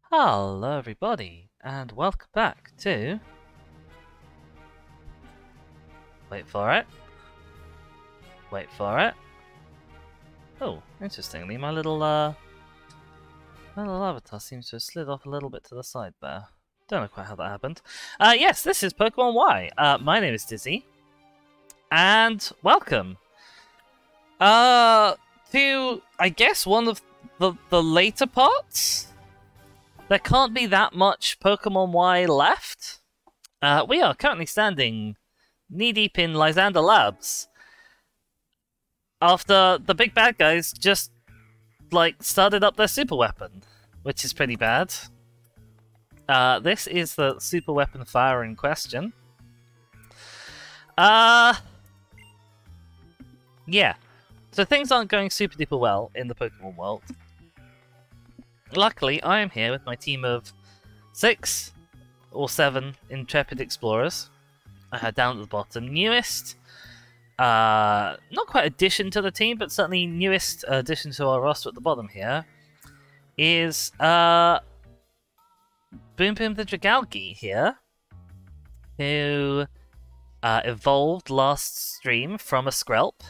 Hello everybody, and welcome back to... Wait for it. Wait for it. Oh, interestingly, my little avatar seems to have slid off a little bit to the side there. Don't know quite how that happened. Yes, this is Pokemon Y. My name is Dizzy, and welcome. To, I guess, one of the later parts? There can't be that much Pokemon Y left. We are currently standing knee-deep in Lysandre Labs. After the big bad guys just, like, started up their superweapon, which is pretty bad. This is the superweapon fire in question. Yeah. So things aren't going super duper well in the Pokemon world. Luckily, I am here with my team of 6 or 7 intrepid explorers. Down at the bottom, newest, not quite addition to the team, but certainly newest addition to our roster at the bottom here, is Boom Boom the Dragalge here, who evolved last stream from a Skrelp.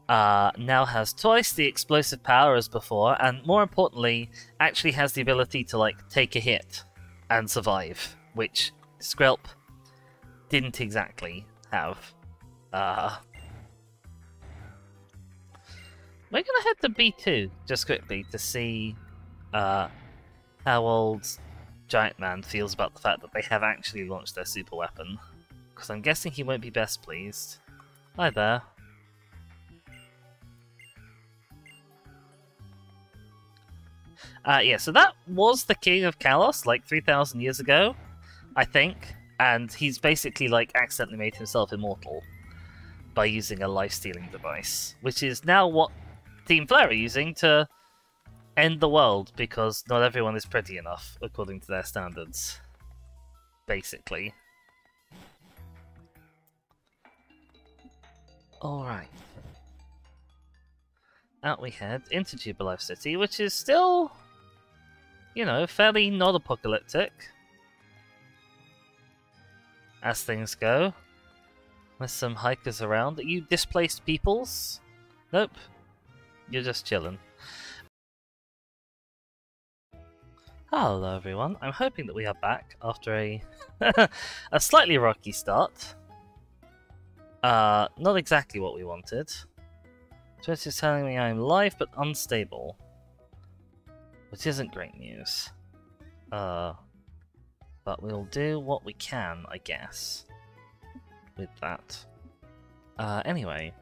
Now has twice the explosive power as before, and more importantly, actually has the ability to, like, take a hit and survive, which Skrelp didn't exactly have. We're gonna head to B2 just quickly to see how old Giant Man feels about the fact that they have actually launched their super weapon, because I'm guessing he won't be best pleased. Hi there. Yeah, so that was the king of Kalos, like 3,000 years ago, I think, and he's basically, like, accidentally made himself immortal by using a life-stealing device, which is now what Team Flare are using to end the world, because not everyone is pretty enough, according to their standards, basically. Alright. Out we head into Jubilife City, which is still, you know, fairly not apocalyptic as things go. There's some hikers around. Are you displaced peoples? Nope. You're just chilling. Hello everyone. I'm hoping that we are back after a a slightly rocky start. Not exactly what we wanted. Twitch is telling me I'm live but unstable, which isn't great news. But we'll do what we can, I guess, with that. Anyway,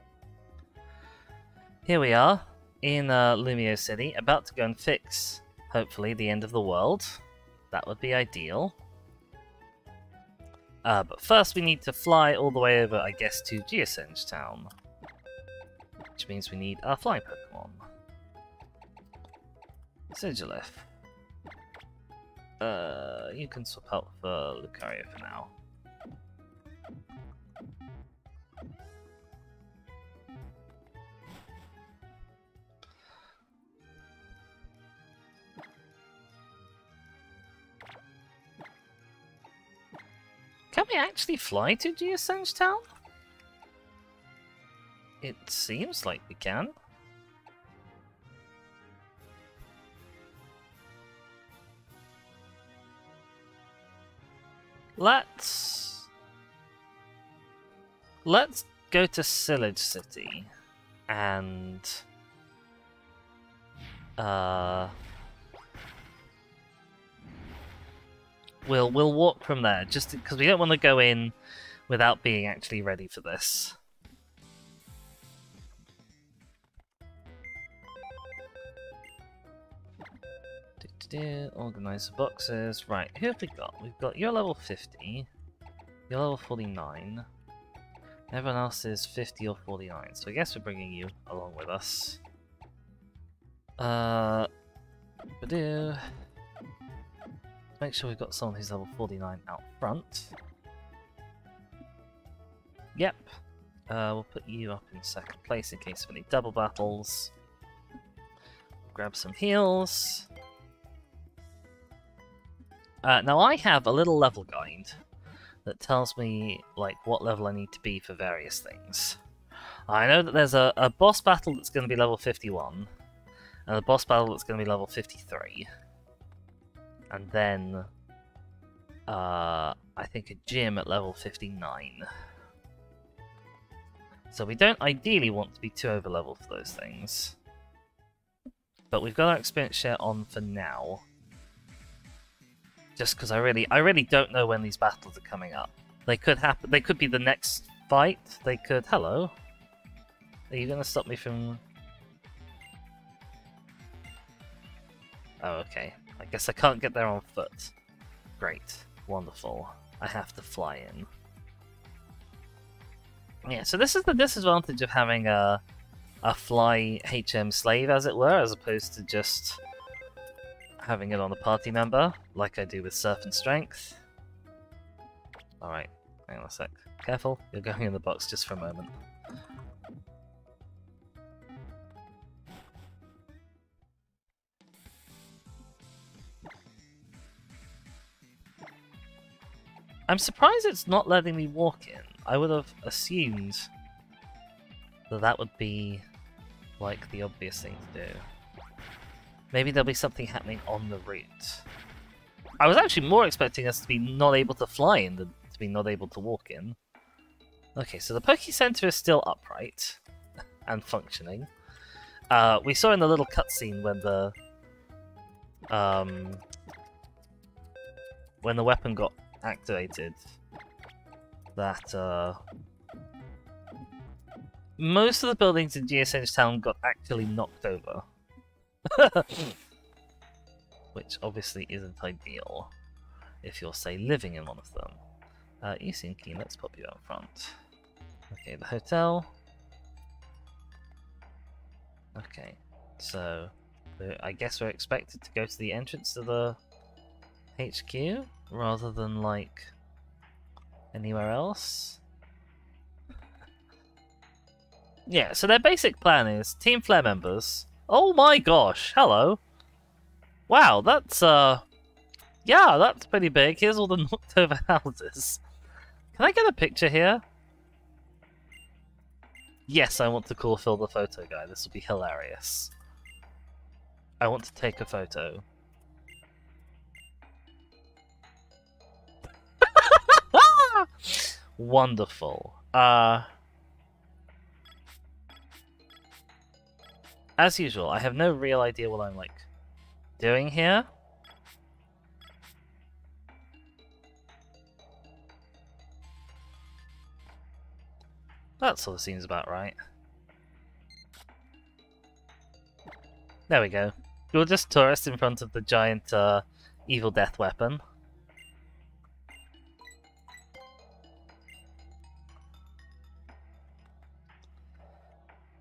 here we are in Lumio City, about to go and fix, hopefully, the end of the world. That would be ideal. But first we need to fly all the way over, I guess, to Geosenge Town, which means we need our flying Pokemon. Sigilif. You can swap out for Lucario for now. Can we actually fly to Geosenge Town? It seems like we can. Let's go to Sillage City and we'll walk from there, just because we don't want to go in without being actually ready for this. Organize the boxes. Right, who have we got? We've got you're level 50, you're level 49. Everyone else is 50 or 49, so I guess we're bringing you along with us. Make sure we've got someone who's level 49 out front. Yep. We'll put you up in second place in case of any double battles. Grab some heals. Now I have a little level guide that tells me like what level I need to be for various things. I know that there's a boss battle that's going to be level 51, and a boss battle that's going to be level 53, and then I think a gym at level 59. So we don't ideally want to be too over leveled for those things, but we've got our experience share on for now. Just because I really don't know when these battles are coming up. They could happen. They could be the next fight. They could. Hello. Are you going to stop me from? Oh, okay. I guess I can't get there on foot. Great. Wonderful. I have to fly in. Yeah. So this is the disadvantage of having a fly HM slave, as it were, as opposed to just having it on a party member, like I do with Surf and Strength. Alright, hang on a sec. Careful, you're going in the box just for a moment. I'm surprised it's not letting me walk in. I would have assumed that that would be like the obvious thing to do. Maybe there'll be something happening on the route. I was actually more expecting us to be not able to fly in than to be not able to walk in. Okay, so the Poke Center is still upright and functioning. We saw in the little cutscene when the weapon got activated that most of the buildings in Geosenge Town got actually knocked over. Which obviously isn't ideal if you're, say, living in one of them. You seem keen, let's pop you out front. Okay, the hotel. Okay, so I guess we're expected to go to the entrance to the HQ rather than like anywhere else. Yeah, so their basic plan is Team Flare members. Oh my gosh, hello. Wow, that's yeah, that's pretty big. Here's all the knocked over houses. Can I get a picture here? Yes, I want to call Phil the photo guy. This will be hilarious. I want to take a photo. Wonderful. As usual, I have no real idea what I'm like doing here. That sort of seems about right. There we go. You're just tourists in front of the giant evil death weapon.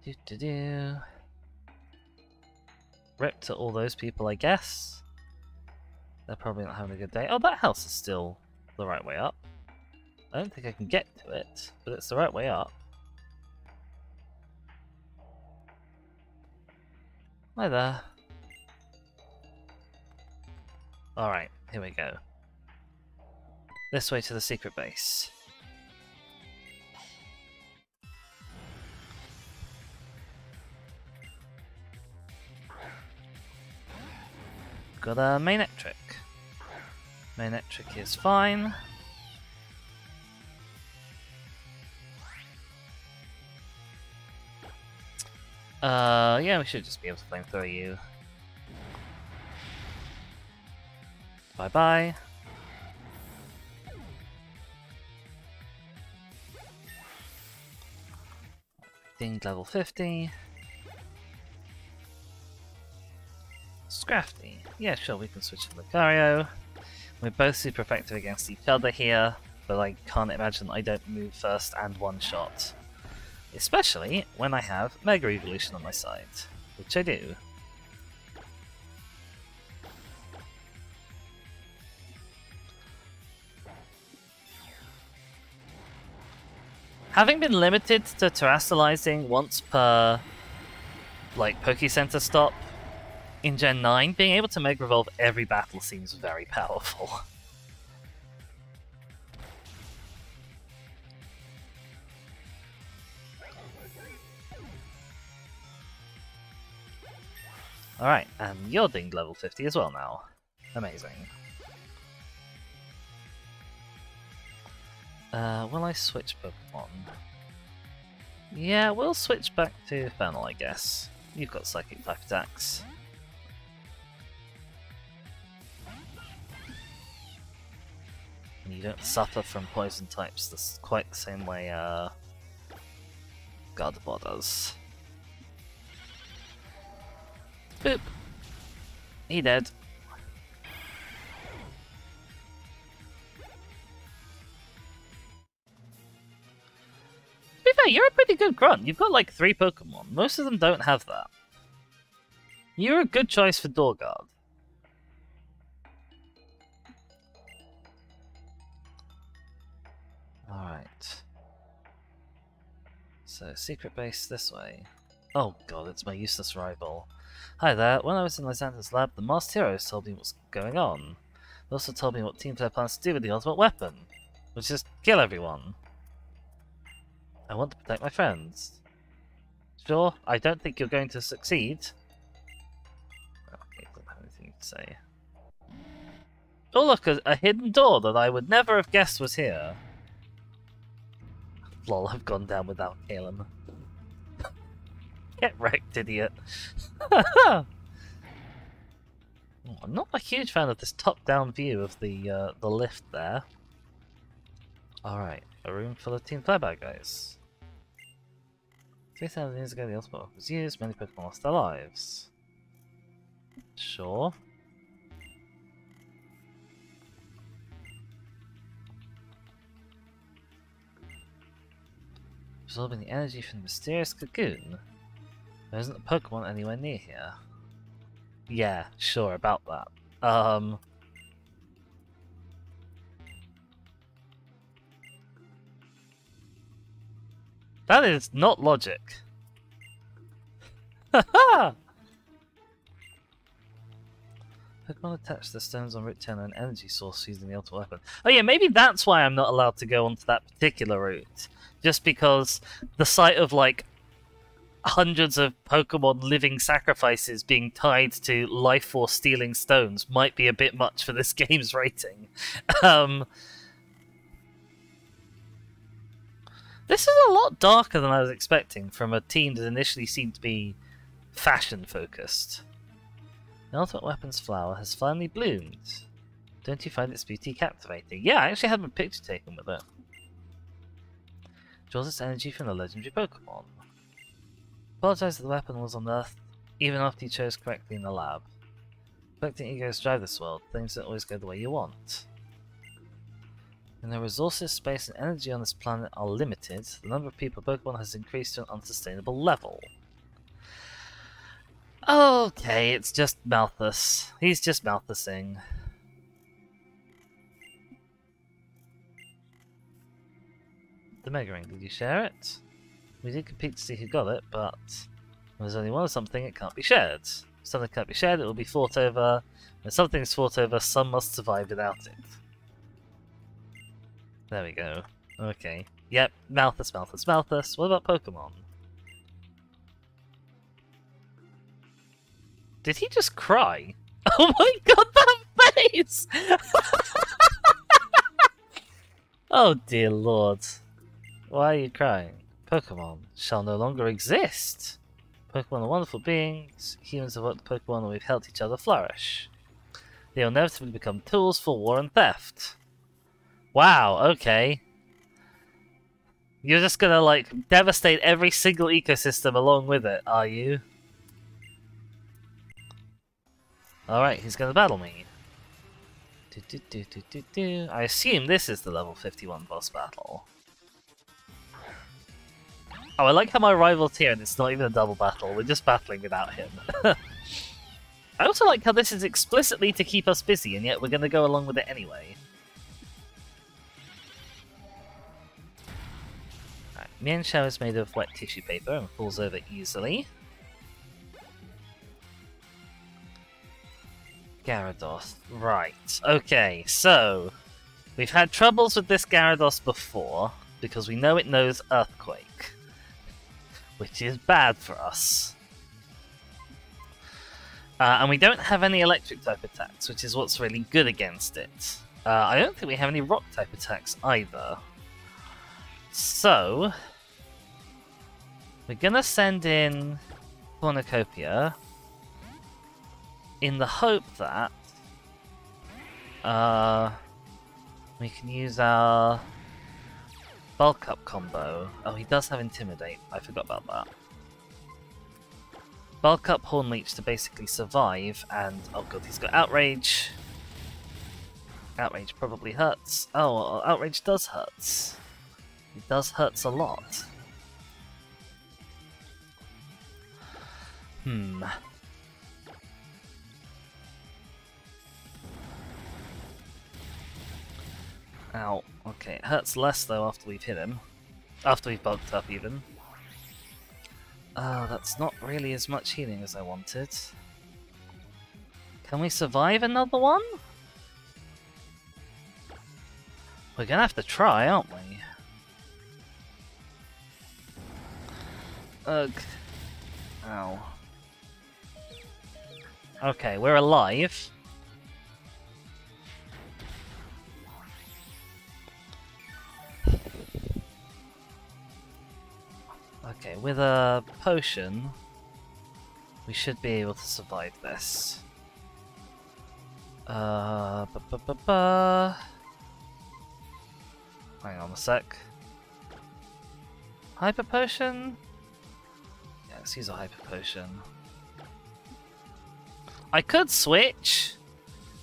Do-do-do. Rip to all those people, I guess. They're probably not having a good day. Oh, that house is still the right way up. I don't think I can get to it, but it's the right way up. Hi there. Alright, here we go. This way to the secret base. Got a Mainectric. Mainectric is fine. Yeah, we should just be able to flamethrower you. Bye-bye. Dinged level 50. Scrafty. Yeah, sure, we can switch to Lucario. We're both super effective against each other here, but I can't imagine I don't move first and one-shot. Especially when I have Mega Evolution on my side, which I do. Having been limited to terastallizing once per, like, Poké-Center stop in Gen 9, being able to Mega Evolve every battle seems very powerful. Alright, and you're dinged level 50 as well now. Amazing. Will I switch Pokemon? Yeah, we'll switch back to Fennel, I guess. You've got Psychic type attacks. And you don't suffer from poison types quite the same way Gardevoir does. Boop! He dead. To be fair, you're a pretty good grunt. You've got like 3 Pokemon. Most of them don't have that. You're a good choice for Dorguard. Alright. So, secret base this way. Oh god, it's my useless rival. Hi there, when I was in Lysandre's lab, the Masked Heroes told me what's going on. They also told me what Team Player plans to do with the ultimate weapon, which is just kill everyone. I want to protect my friends. Sure, I don't think you're going to succeed. Okay, don't have anything to say. Oh look, a hidden door that I would never have guessed was here. Lol, I've gone down without Kalen. Get wrecked, idiot. Oh, I'm not a huge fan of this top-down view of the lift there. Alright, a room full of Team Player guys. 3,000 years ago, the ultimate weapon was used, many Pokemon lost their lives. Sure. Absorbing the energy from the mysterious cocoon. There isn't a Pokemon anywhere near here. Yeah, sure, about that. That is not logic. Haha! Pokemon attach to the stones on Route 10 an energy source using the ultimate weapon. Oh yeah, maybe that's why I'm not allowed to go onto that particular route. Just because the sight of, like, hundreds of Pokemon living sacrifices being tied to life force stealing stones might be a bit much for this game's rating. This is a lot darker than I was expecting from a team that initially seemed to be fashion focused. The ultimate weapon's flower has finally bloomed. Don't you find its beauty captivating? Yeah, I actually had my picture taken with it. Draws its energy from the legendary Pokemon. Apologize that the weapon was unearthed even after you chose correctly in the lab. Collecting egos drive this world, things don't always go the way you want. When the resources, space, and energy on this planet are limited, the number of people Pokemon has increased to an unsustainable level. Okay, it's just Malthus. He's just Malthusing. The Mega Ring, did you share it? We did compete to see who got it, but when there's only one of something, it can't be shared. If something can't be shared, it will be fought over. When something is fought over, some must survive without it. There we go. Okay. Yep, Malthus, Malthus, Malthus. What about Pokemon? Did he just cry? Oh my god, that face! Oh dear lord. Why are you crying? Pokemon shall no longer exist. Pokemon are wonderful beings. Humans have worked the Pokemon and we've helped each other flourish. They will inevitably become tools for war and theft. Wow, okay. You're just gonna, like, devastate every single ecosystem along with it, are you? Alright, he's gonna battle me. I assume this is the level 51 boss battle. Oh, I like how my rival's here and it's not even a double battle, we're just battling without him. I also like how this is explicitly to keep us busy, and yet we're gonna go along with it anyway. Alright, Mienshao is made of wet tissue paper and falls over easily. Gyarados. Right, okay, so we've had troubles with this Gyarados before, because we know it knows Earthquake, which is bad for us. And we don't have any electric type attacks, which is what's really good against it. I don't think we have any rock type attacks either. So we're gonna send in Cornucopia in the hope that we can use our bulk up combo. Oh, he does have Intimidate. I forgot about that. Bulk up Horn Leech to basically survive, and oh god, he's got Outrage. Outrage probably hurts. Oh, Outrage does hurt. It does hurts a lot. Ow. Okay, it hurts less though after we've hit him. After we've bulked up even. Oh, that's not really as much healing as I wanted. Can we survive another one? We're gonna have to try, aren't we? Ugh. Ow. Okay, we're alive. Okay, with a potion, we should be able to survive this. Hang on a sec. Hyper potion? Yeah, let's use a hyper potion. I could switch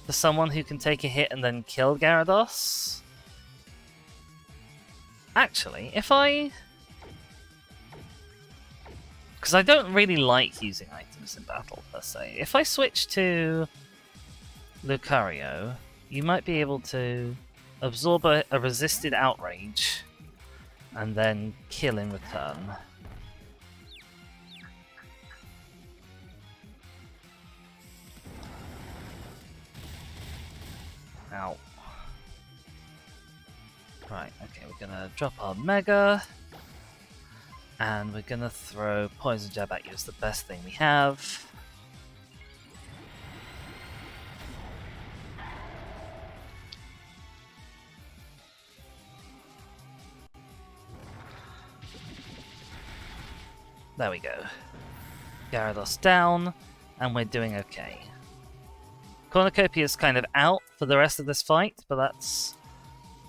to someone who can take a hit and then kill Gyarados. Actually, if I... because I don't really like using items in battle, per se. If I switch to Lucario, you might be able to absorb a resisted Outrage and then kill in return. Ow. Right, okay, we're gonna drop our Mega. And we're gonna throw Poison Jab at you as the best thing we have. There we go. Gyarados down, and we're doing okay. Cornucopia is kind of out for the rest of this fight, but that's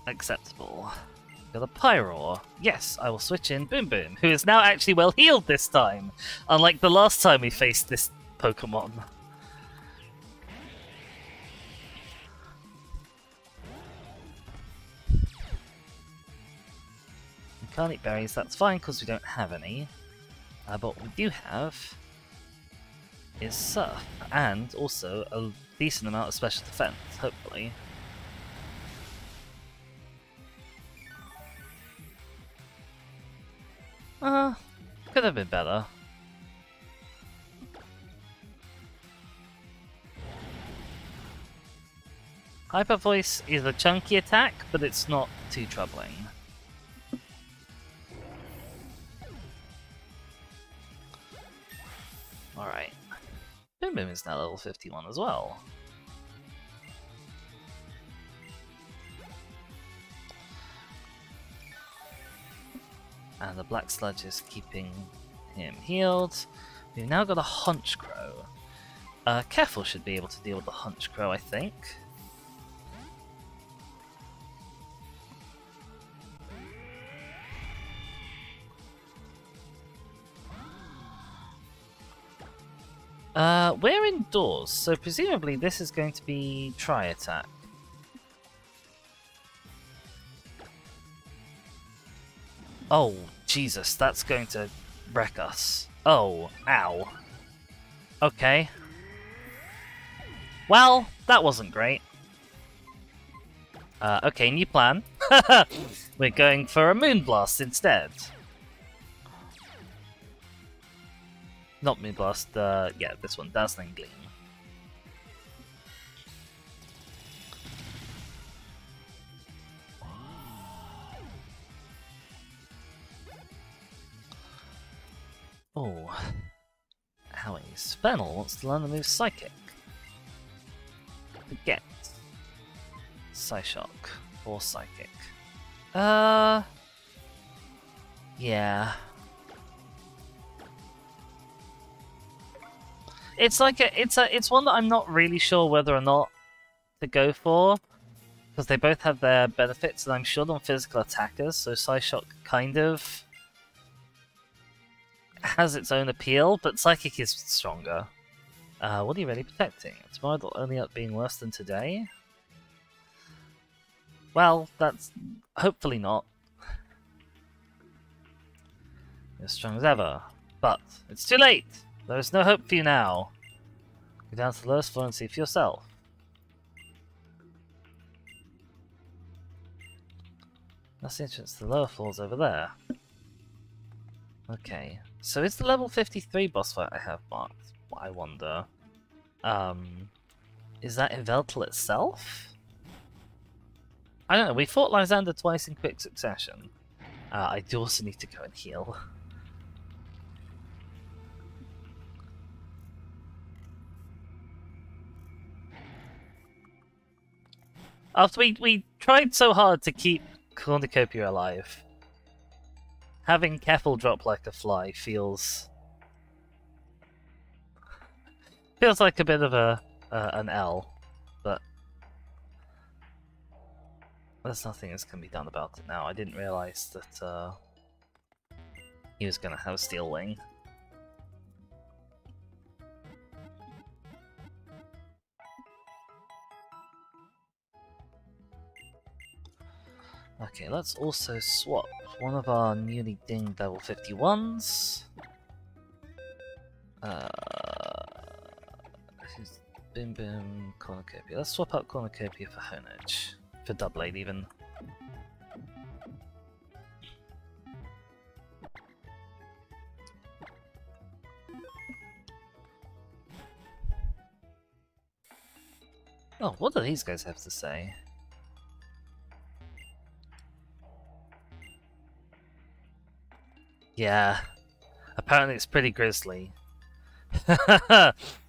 acceptable. Got a Pyroar. Yes, I will switch in Boom Boom, who is now actually well healed this time, unlike the last time we faced this Pokemon. We can't eat berries, that's fine because we don't have any. But what we do have is Surf, and also a decent amount of special defense, hopefully. Could have been better. Hyper Voice is a chunky attack, but it's not too troubling. Alright. Boom Boom is now level 51 as well. And the Black Sludge is keeping him healed. We've now got a Hunch Crow. Careful should be able to deal with the Hunch Crow, I think. We're indoors, so presumably this is going to be tri-attack. Oh, Jesus, that's going to wreck us. Oh, ow. Okay. Well, that wasn't great. Okay, new plan. We're going for a Moonblast instead. Not Moonblast, yeah, this one, Dazzling Gleam. Oh, Howies. Fennel wants to learn the move Psychic. Forget. Psyshock or Psychic. Yeah. It's like it's one that I'm not really sure whether or not to go for, because they both have their benefits, and I'm short on physical attackers, so Psyshock kind of has its own appeal, but Psychic is stronger. What are you really protecting? Tomorrow will only up being worse than today? Well, that's hopefully not. You're as strong as ever, but it's too late! There is no hope for you now. Go down to the lowest floor and see for yourself. That's the entrance to the lower floors over there. Okay, so is the level 53 boss fight I have marked? I wonder. Is that Yveltal itself? I don't know, we fought Lysandre twice in quick succession. I do also need to go and heal. After we tried so hard to keep Cornucopia alive, having Keffel drop like a fly feels like a bit of an L, but there's nothing that can be done about it now. I didn't realise that he was going to have a Steel Wing. Okay, let's also swap one of our newly dinged level 51s. Bim Bim, Cornucopia. Let's swap out Cornucopia for Honage. For Doublade, even. Oh, what do these guys have to say? Yeah, apparently it's pretty grisly.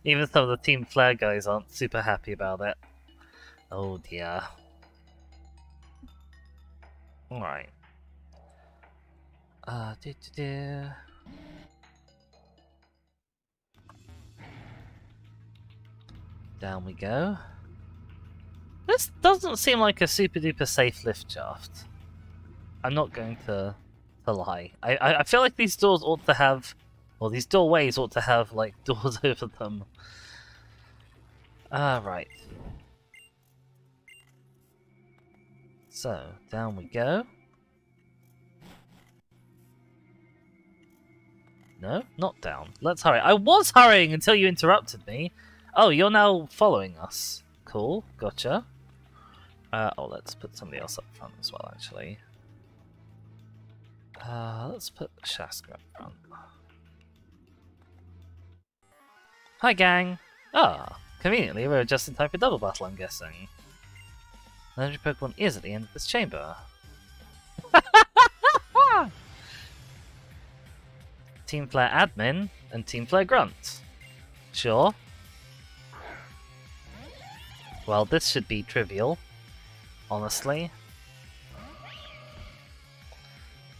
Even some of the Team Flare guys aren't super happy about it. Oh dear. Alright. Down we go. This doesn't seem like a super duper safe lift shaft. I'm not going to lie. I feel like these doors ought to have, or these doorways ought to have, like, doors over them. Right. So, down we go. No, not down. Let's hurry. I was hurrying until you interrupted me. Oh, you're now following us. Cool, gotcha. Oh, let's put somebody else up front as well, actually. Let's put Shaska up front. Hi, gang! Ah, conveniently, we're just in time for double battle, I'm guessing. Legendary Pokemon is at the end of this chamber. Team Flare Admin and Team Flare Grunt. Sure. Well, this should be trivial, honestly.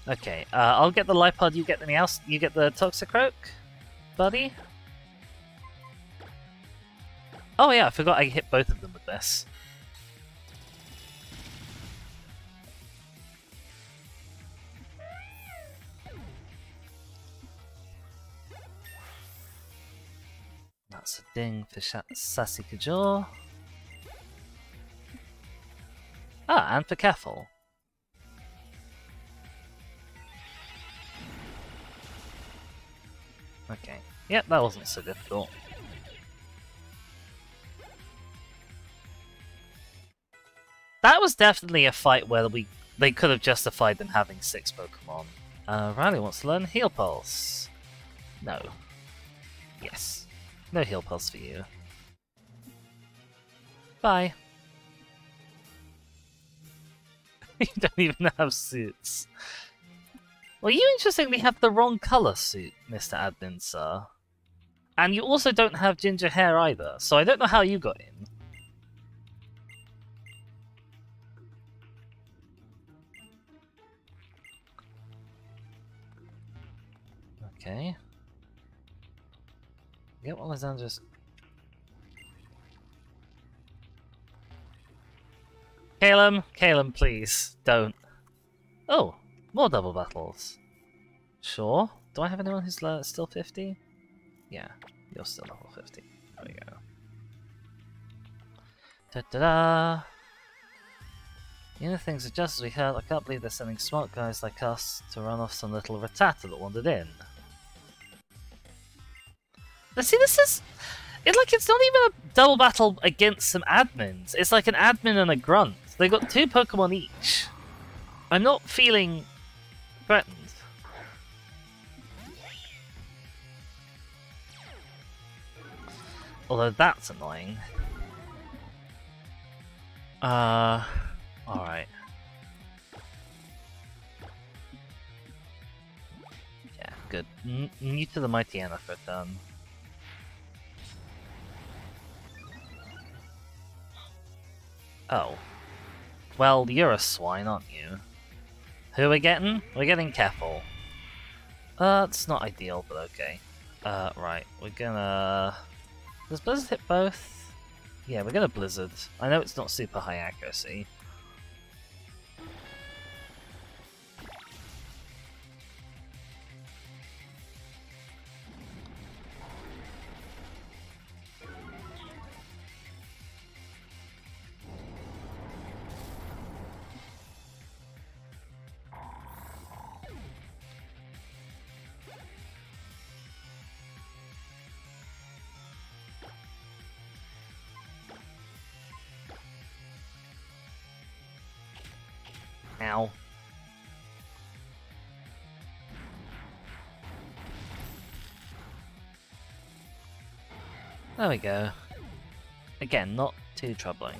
Okay, I'll get the Lipod, you get anything else? You get the Toxicroak? buddy. Oh yeah, I forgot I hit both of them with this. That's a ding for Sassy Kajor. Ah, and for Keffel. Okay. Yep, that wasn't so difficult. That was definitely a fight where they could have justified them having 6 Pokemon. Riley wants to learn Heal Pulse. No. Yes. No Heal Pulse for you. Bye. You don't even have suits. Well, you interestingly have the wrong colour suit, Mr. Admin, sir. And you also don't have ginger hair either, so I don't know how you got in. Okay. Get what Lysandre's... Calum, please, don't. Oh, more double battles. Sure. Do I have anyone who's still 50? Yeah, you're still level 50. There we go. Da-da-da! You know, things are just as we heard. I can't believe they're sending smart guys like us to run off some little Rattata that wandered in. Now see, this is... It's not even a double battle against some admins. It's like an admin and a grunt. They got 2 Pokemon each. I'm not feeling threatened. Although that's annoying. Alright. Yeah, good. New to the Mighty Anna for a turn. Oh. Well, you're a swine, aren't you? Who are we getting? We're getting Keffel. It's not ideal, but okay. Right, we're gonna... Does Blizzard hit both? Yeah, we're gonna Blizzard. I know it's not super high accuracy. Ow. There we go. Again, not too troubling.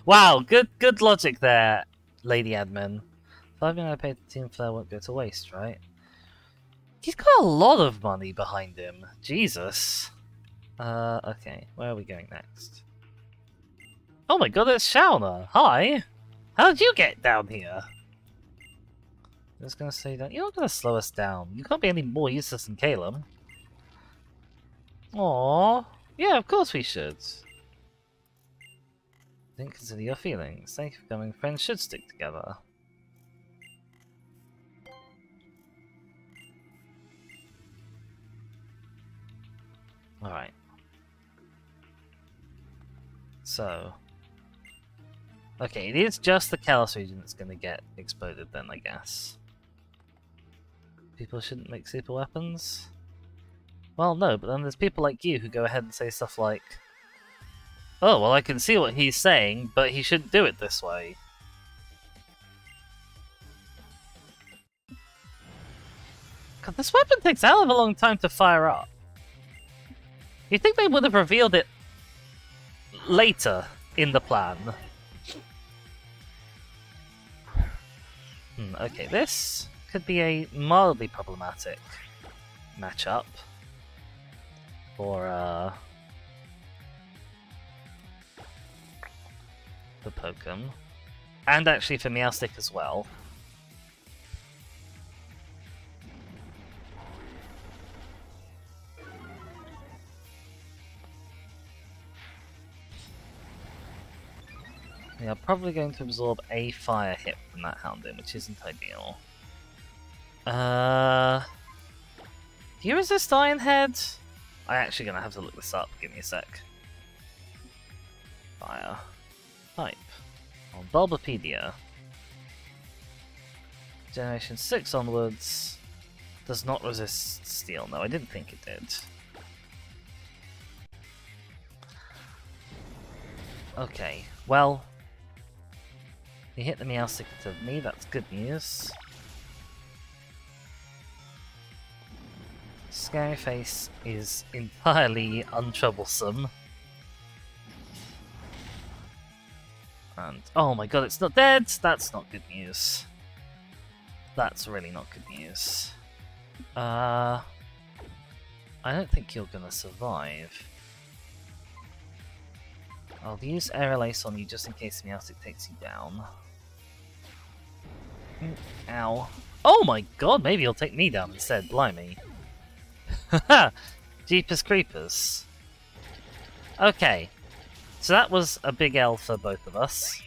Wow, good logic there, Lady Admin. $5 million I paid the Team Flare won't go to waste, right? He's got a lot of money behind him. Jesus. Okay, where are we going next? Oh my god, it's Shauna! Hi! How did you get down here? I'm just gonna say that you're not gonna slow us down. You can't be any more useless than Calum. Aww. Yeah, of course we should. Don't consider your feelings. Thank you for coming. Friends should stick together. Alright. So... Okay, it is just the Kalos region that's going to get exploded then, I guess. People shouldn't make super weapons? Well, no, but then there's people like you who go ahead and say stuff like, oh, well, I can see what he's saying, but he shouldn't do it this way. God, this weapon takes a hell of a long time to fire up. You'd think they would have revealed it later in the plan. Okay, this could be a mildly problematic matchup for the Pokemon. And actually for Meowstic as well. We are probably going to absorb a fire hit from that Houndoom, which isn't ideal. Do you resist Iron Head? I'm actually gonna have to look this up, give me a sec. Fire. Type. On Bulbapedia. Generation 6 onwards. Does not resist Steel. No, I didn't think it did. Okay, well... You hit the Meowstic to me, that's good news. Scary Face is entirely untroublesome. And, oh my god, it's not dead! That's not good news. That's really not good news. I don't think you're gonna survive. I'll use Aerial Ace on you just in case Meowstic takes you down. Ow. Oh my god, maybe he'll take me down instead, blimey. Haha! Jeepers Creepers. Okay. So that was a big L for both of us.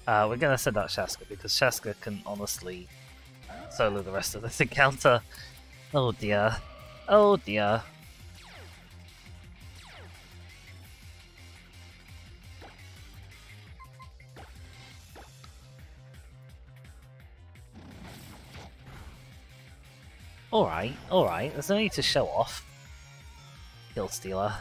We're gonna send out Shaska because Shaska can honestly solo the rest of this encounter. Oh dear. Oh dear. Alright, there's no need to show off. Kill Stealer.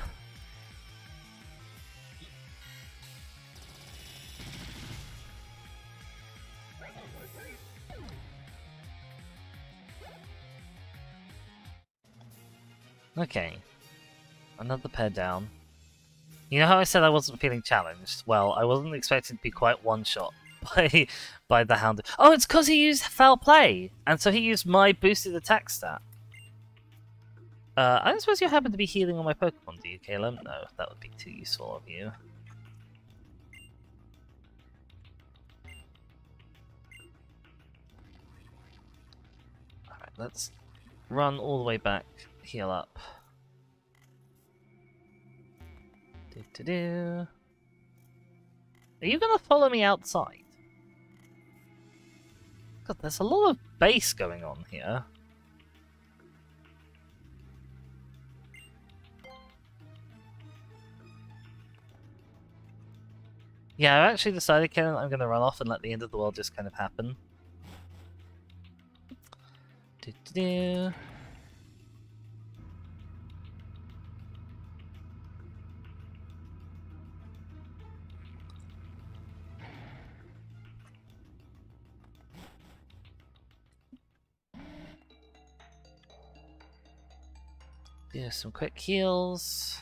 Okay. Another pair down. You know how I said I wasn't feeling challenged? Well, I wasn't expecting to be quite one-shot by the Hound. Oh, it's because he used Foul Play! And so he used my boosted attack stat. I don't suppose you happen to be healing on my Pokemon, do you, Caleb? No, that would be too useful of you. Alright, let's run all the way back, heal up. Are you gonna follow me outside? God, there's a lot of base going on here. Yeah, I've actually decided, Ken, I'm gonna run off and let the end of the world just kind of happen. Do some quick heals.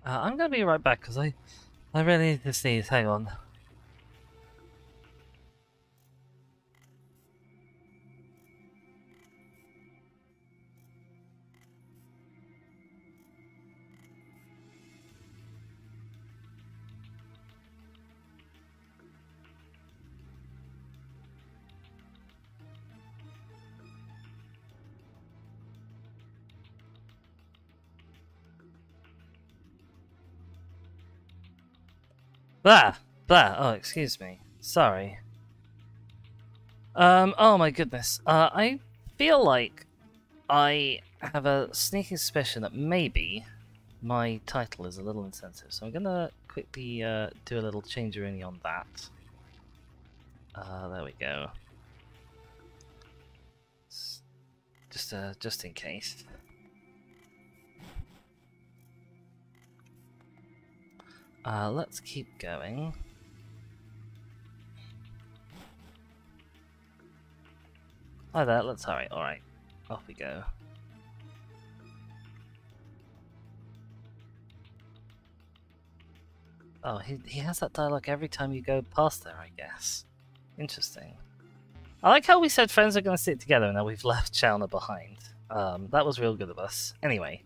I'm gonna be right back because I really need to sneeze. Hang on. Blah! Blah! Oh, excuse me. Sorry. Oh my goodness. I feel like I have a sneaking suspicion that maybe my title is a little insensitive, so I'm gonna quickly do a little change-a-rooney on that. There we go. Just in case. Let's keep going. Hi there, let's hurry. Alright, off we go. Oh, he has that dialogue every time you go past there, I guess. Interesting. I like how we said friends are going to stick together and now we've left Chalna behind. That was real good of us. Anyway,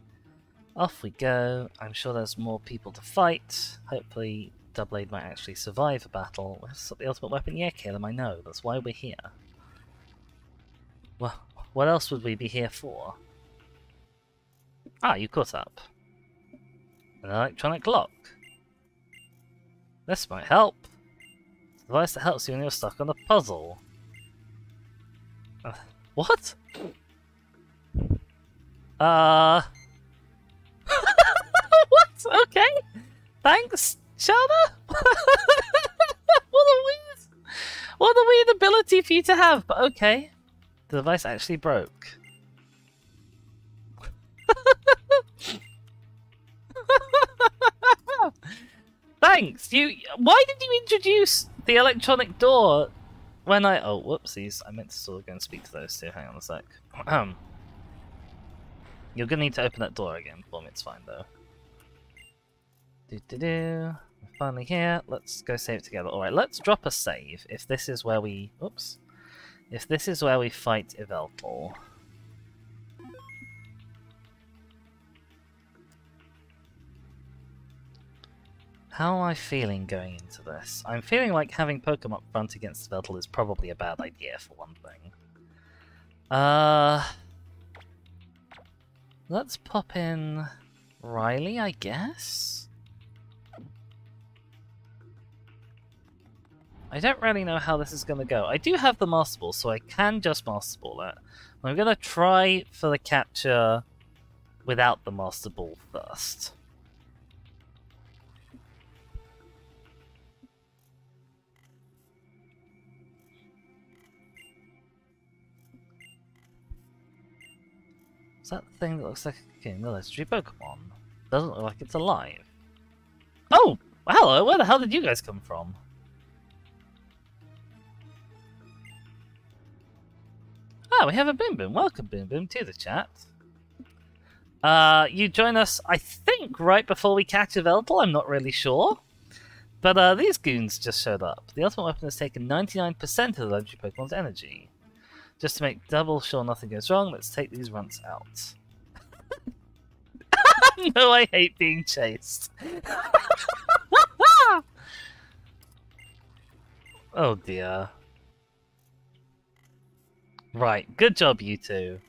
off we go. I'm sure there's more people to fight. Hopefully Doubleblade might actually survive a battle. What's the ultimate weapon? Yeah, Caleb, I know. That's why we're here. Well, what else would we be here for? Ah, you caught up. An electronic lock. This might help. It's a device that helps you when you're stuck on a puzzle. What? What? Okay. Thanks, Shelda? What a weird ability for you to have, but okay. The device actually broke. Thanks! Why did you introduce the electronic door when I... Oh, whoopsies. I meant to sort of go and speak to those two. Hang on a sec. You're gonna need to open that door again for me. It's fine, though. We're finally here. Let's go save together. Alright, let's drop a save. If this is where we... Oops. If this is where we fight Yveltal. How am I feeling going into this? I'm feeling like having Pokemon up front against Yveltal is probably a bad idea, for one thing. Let's pop in Riley, I guess? I don't really know how this is going to go. I do have the Master Ball, so I can just Master Ball it. I'm going to try for the capture without the Master Ball first. Is that the thing that looks like a king? The legendary Pokemon. Doesn't look like it's alive. Oh! Hello! Where the hell did you guys come from? Ah, we have a Boom Boom. Welcome, Boom Boom, to the chat. You join us, I think, right before we catch Yveltal. I'm not really sure. But these goons just showed up. The ultimate weapon has taken 99% of the legendary Pokemon's energy. Just to make double sure nothing goes wrong, let's take these runts out. No, I hate being chased. Oh dear. Right, good job, you two.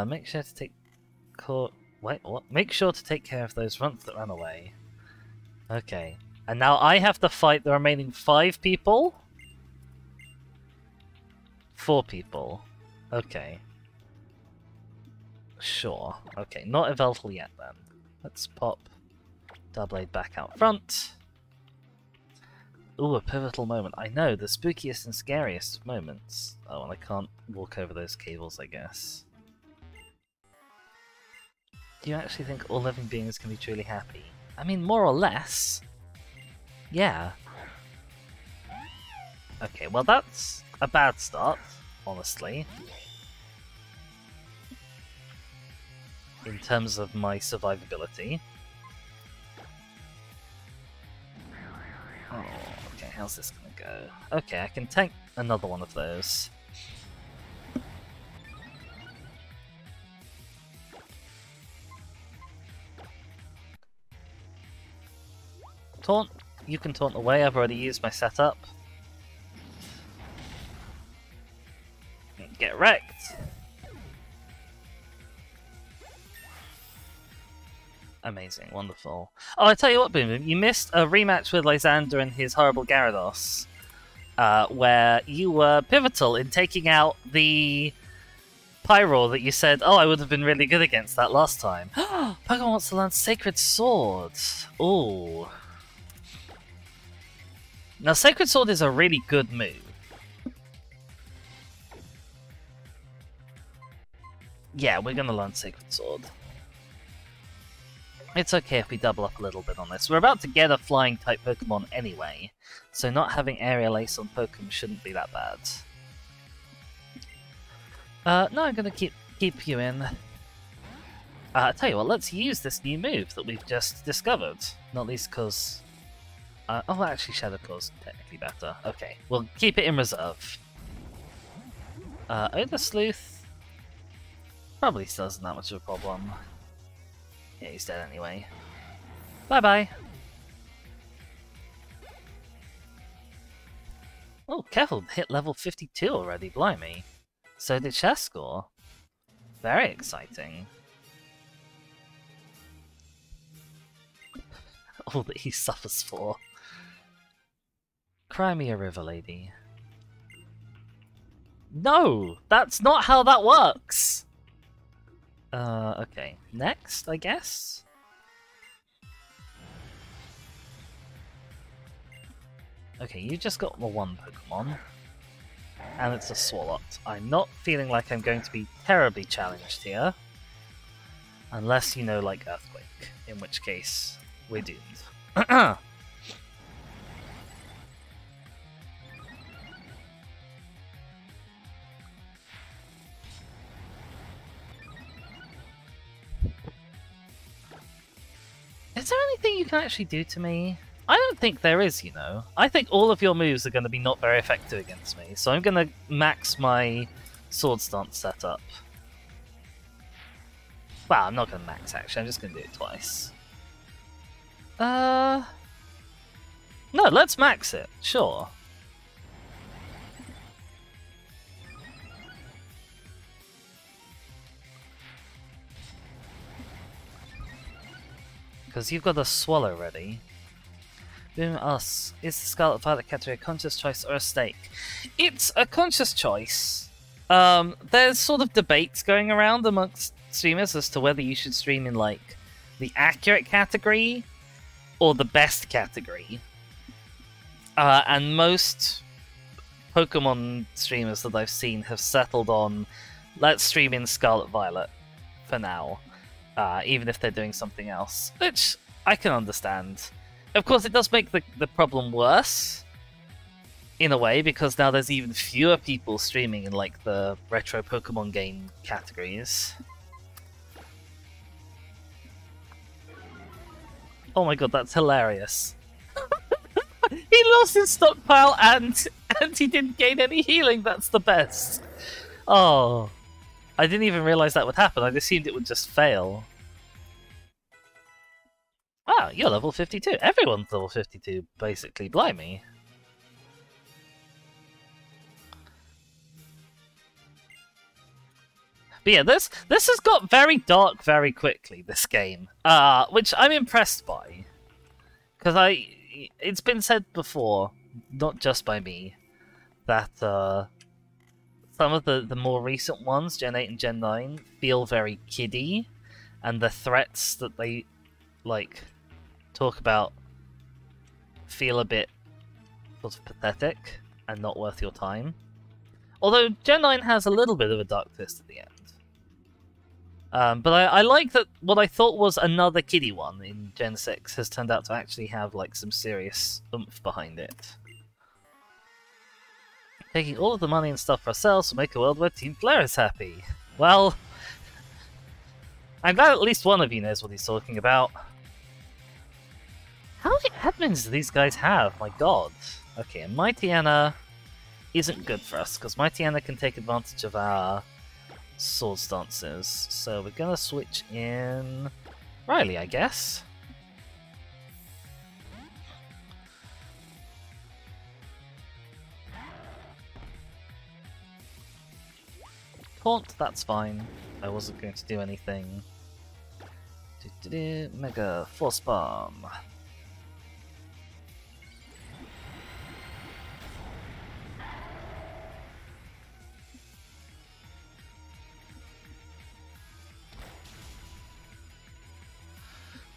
Make sure to take Wait, what? Make sure to take care of those runts that ran away. Okay, and now I have to fight the remaining 5 people. 4 people. Okay. Sure. Okay, not Yveltal yet then. Let's pop Doubleblade back out front. Ooh, a pivotal moment. I know, the spookiest and scariest of moments. Oh, and I can't walk over those cables, I guess. Do you actually think all living beings can be truly happy? I mean, more or less. Yeah. Okay, well that's a bad start, honestly. In terms of my survivability. Oh, okay, how's this gonna go? Okay, I can tank another one of those. Taunt? You can taunt away, I've already used my setup. Get wrecked! Amazing, wonderful. Oh, I tell you what, Boom Boom, you missed a rematch with Lysandre and his horrible Gyarados, where you were pivotal in taking out the Pyroar that you said, oh, I would have been really good against that last time. Pokemon wants to learn Sacred Sword. Ooh. Now, Sacred Sword is a really good move. Yeah, we're gonna learn Sacred Sword. It's okay if we double up a little bit on this. We're about to get a Flying-type Pokemon anyway, so not having Aerial Ace on Pokemon shouldn't be that bad. No, I'm gonna keep you in. I tell you what, let's use this new move that we've just discovered. Not least because... oh, actually, Shadow Claw's technically better. Okay, we'll keep it in reserve. Odor Sleuth probably still isn't that much of a problem. Yeah, he's dead anyway. Bye-bye. Oh, careful, hit level 52 already, blimey. So did Chescore. Very exciting. All that he suffers for. Cry me a river, lady. No! That's not how that works! Okay. Next, I guess? Okay, you just got the one Pokemon. And it's a Swalot. I'm not feeling like I'm going to be terribly challenged here. Unless, you know, like Earthquake. In which case, we're doomed. Is there anything you can actually do to me? I don't think there is, you know. I think all of your moves are going to be not very effective against me, so I'm going to max my Sword Stance setup. Well, I'm not going to max, actually. I'm just going to do it twice. No, let's max it. Sure. Because you've got a Swallow ready. Boom asks, is the Scarlet Violet category a conscious choice or a stake? It's a conscious choice. There's sort of debates going around amongst streamers as to whether you should stream in, like, the accurate category or the best category. And most Pokemon streamers that I've seen have settled on, let's stream in Scarlet Violet for now. Even if they're doing something else, which I can understand. Of course, it does make the problem worse, in a way, because now there's even fewer people streaming in, like, the retro Pokemon game categories. Oh my god, that's hilarious. He lost his stockpile and he didn't gain any healing, that's the best. Oh... I didn't even realise that would happen, I assumed it would just fail. Wow, you're level 52. Everyone's level 52, basically. Blimey. But yeah, this has got very dark very quickly, this game. Which I'm impressed by. Because it's been said before, not just by me, that some of the more recent ones, Gen 8 and Gen 9, feel very kiddie, and the threats that they, like, talk about feel a bit sort of pathetic and not worth your time. Although Gen 9 has a little bit of a dark twist at the end. But I like that what I thought was another kiddie one in Gen 6 has turned out to actually have, like, some serious oomph behind it. Taking all of the money and stuff for ourselves will make a world where Team Flare is happy. Well, I'm glad at least one of you knows what he's talking about. How many admins do these guys have? My god. Okay, and Mighty Anna isn't good for us, because Mighty Anna can take advantage of our Sword Stances. So we're gonna switch in Riley, I guess. Taunt, that's fine. I wasn't going to do anything Mega Force Bomb.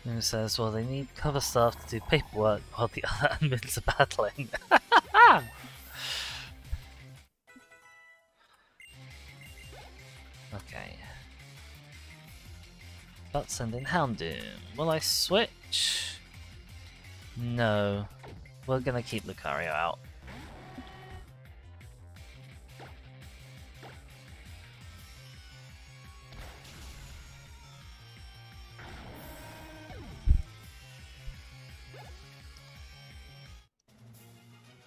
Who says, well, they need cover staff to do paperwork while the other admins are battling. Okay. But send in Houndoom. Will I switch? No. We're gonna keep Lucario out.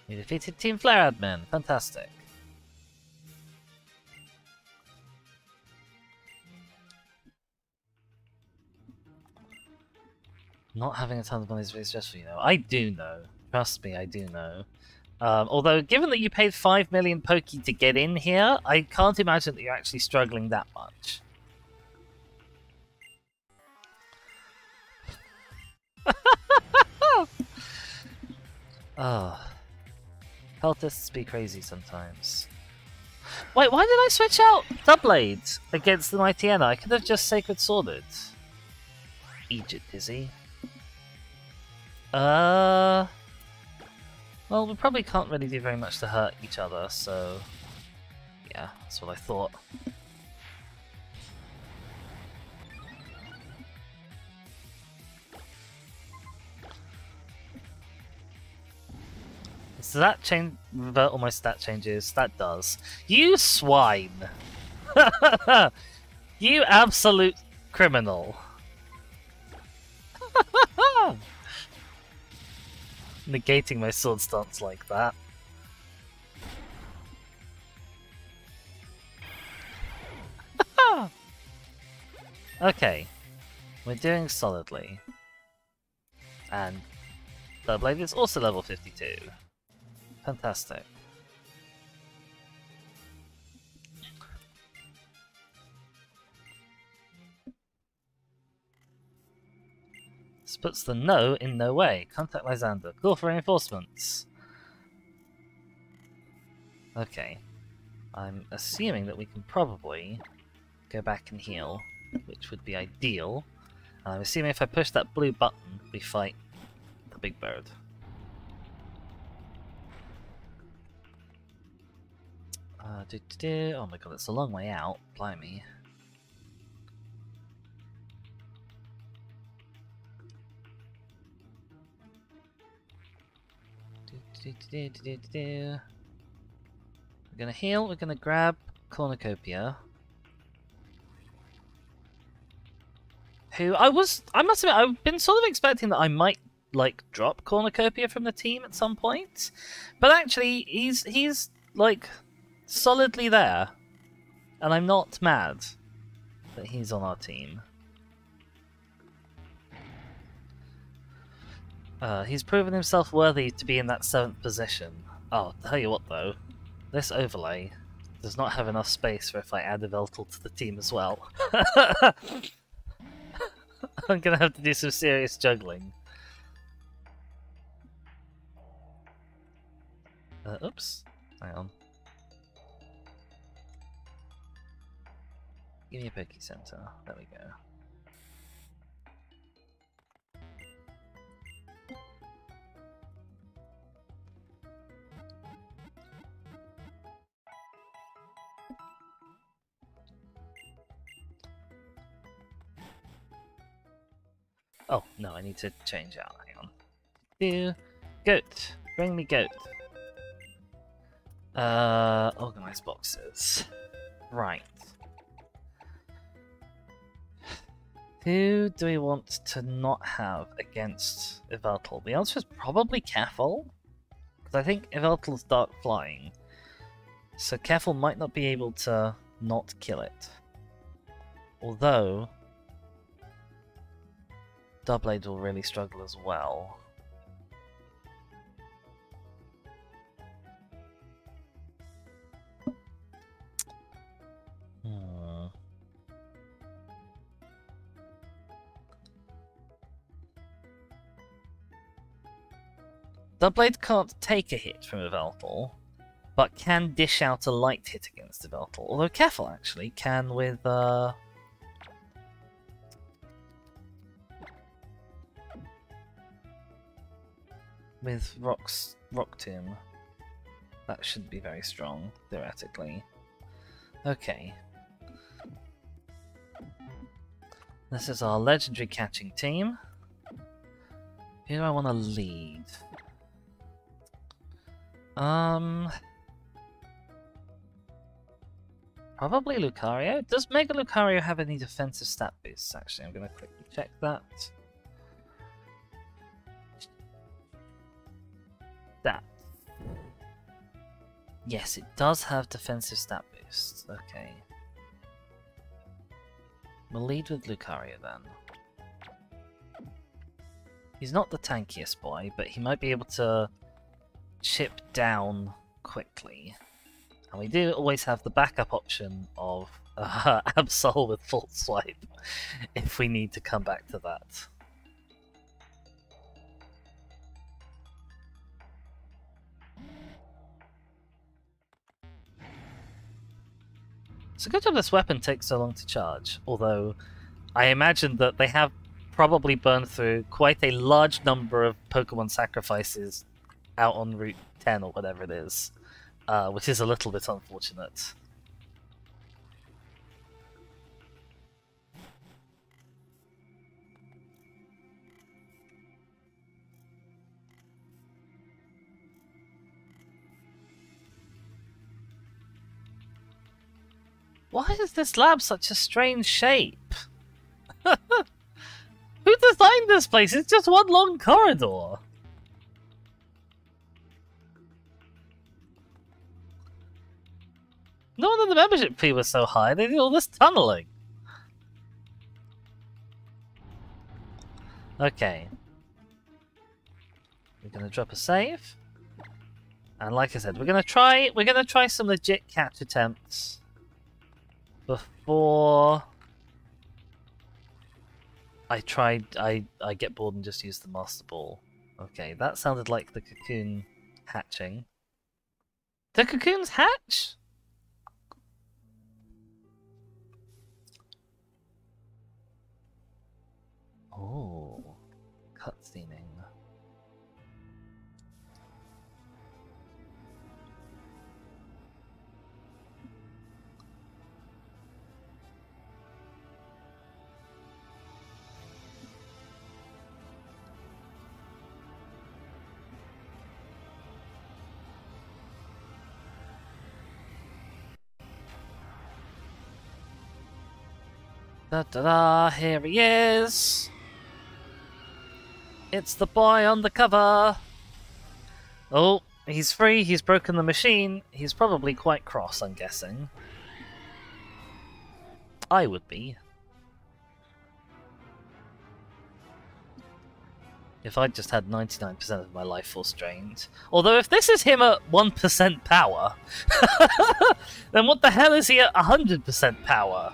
You defeated Team Flare Admin. Fantastic. Not having a ton of money is really stressful, you know. I do know. Trust me, I do know. Although, given that you paid 5 million Poké to get in here, I can't imagine that you're actually struggling that much. Oh. Cultists be crazy sometimes. Wait, why did I switch out Doublade against the Mighty Enna? I could have just Sacred Sworded. Egypt, is he? Well, we probably can't really do very much to hurt each other, so... yeah, that's what I thought. Does that change, revert all my stat changes? That does. You swine! You absolute criminal! Negating my sword stance like that. Okay. We're doing solidly. And Doublade is also level 52. Fantastic. This puts the no in no way. Contact Lysandre. Call for reinforcements. Okay. I'm assuming that we can probably go back and heal, which would be ideal. I'm assuming if I push that blue button, we fight the big bird. Oh my god, it's a long way out. Blimey. We're gonna heal, we're gonna grab Cornucopia. Who I must admit, I've been sort of expecting that I might like drop Cornucopia from the team at some point. But actually he's like solidly there. And I'm not mad that he's on our team. He's proven himself worthy to be in that 7th position. Oh, tell you what though, this overlay does not have enough space for if I add a Veltal to the team as well. I'm gonna have to do some serious juggling. Oops. Hang on. Give me a Poké Center. There we go. Oh, no, I need to change out. Hang on. Goat. Bring me goat. Organize boxes. Right. Who do we want to not have against Yveltal? The answer is probably Keffel. Because I think Yveltal's Dark Flying. So Keffel might not be able to not kill it. Although Doublade will really struggle as well. The blade can't take a hit from a Velpal, but can dish out a light hit against a Velpal. Although careful, actually, can with Rock Tomb. That should be very strong, theoretically. Okay. This is our legendary catching team. Who do I want to lead? Probably Lucario. Does Mega Lucario have any defensive stat boosts? Actually, I'm going to quickly check that. That. Yes, it does have defensive stat boosts. Okay. We'll lead with Lucario then. He's not the tankiest boy, but he might be able to chip down quickly. And we do always have the backup option of Absol with full swipe if we need to come back to that. It's a good job this weapon takes so long to charge, although I imagine that they have probably burned through quite a large number of Pokemon sacrifices out on Route 10 or whatever it is, which is a little bit unfortunate. Why is this lab such a strange shape? Who designed this place? It's just one long corridor. No wonder the membership fee was so high. They did all this tunneling. Okay. We're gonna drop a save. And like I said, we're gonna try some legit catch attempts before I get bored and just use the Master Ball. Okay, that sounded like the cocoon hatching. The cocoons hatch? Oh, cutscening. Da da da, here he is! It's the boy on the cover! Oh, he's free, he's broken the machine. He's probably quite cross, I'm guessing. I would be. If I'd just had 99% of my life force drained. Although if this is him at 1% power, then what the hell is he at 100% power?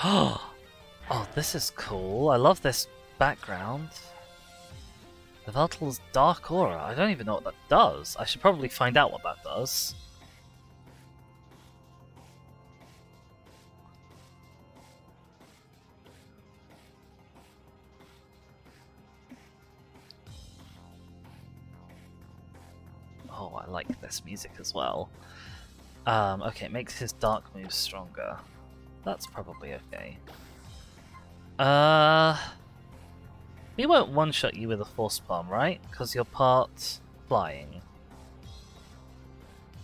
Oh, this is cool. I love this background. The Veltal's Dark Aura. I don't even know what that does. I should probably find out what that does. Oh, I like this music as well. Okay, it makes his dark moves stronger. That's probably okay. We won't one-shot you with a Force Palm, right? Because you're part flying.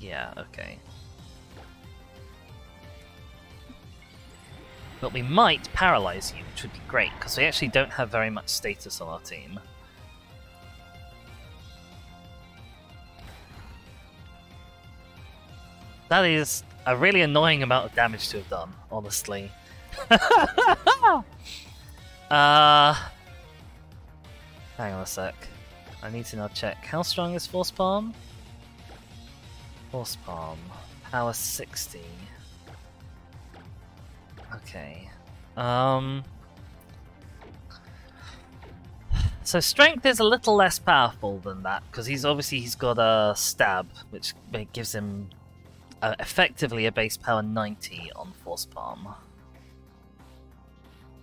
Yeah, okay. But we might paralyze you, which would be great, because we actually don't have very much status on our team. That is a really annoying amount of damage to have done, honestly. Hang on a sec. I need to now check. How strong is Force Palm? Force Palm. Power 60. Okay. So strength is a little less powerful than that, because he's got a stab, which gives him effectively a base power 90 on Force Palm.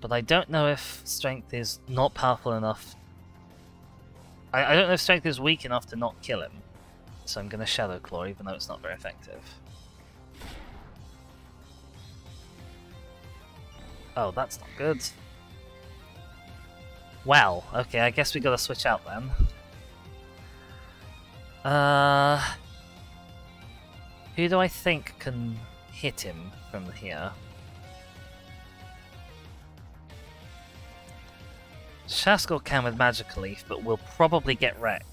But I don't know if strength is not powerful enough. I don't know if strength is weak enough to not kill him. So I'm going to Shadow Claw, even though it's not very effective. Oh, that's not good. Well, okay, I guess we gotta switch out then. Who do I think can hit him from here? Shaskell can with Magical Leaf, but will probably get wrecked.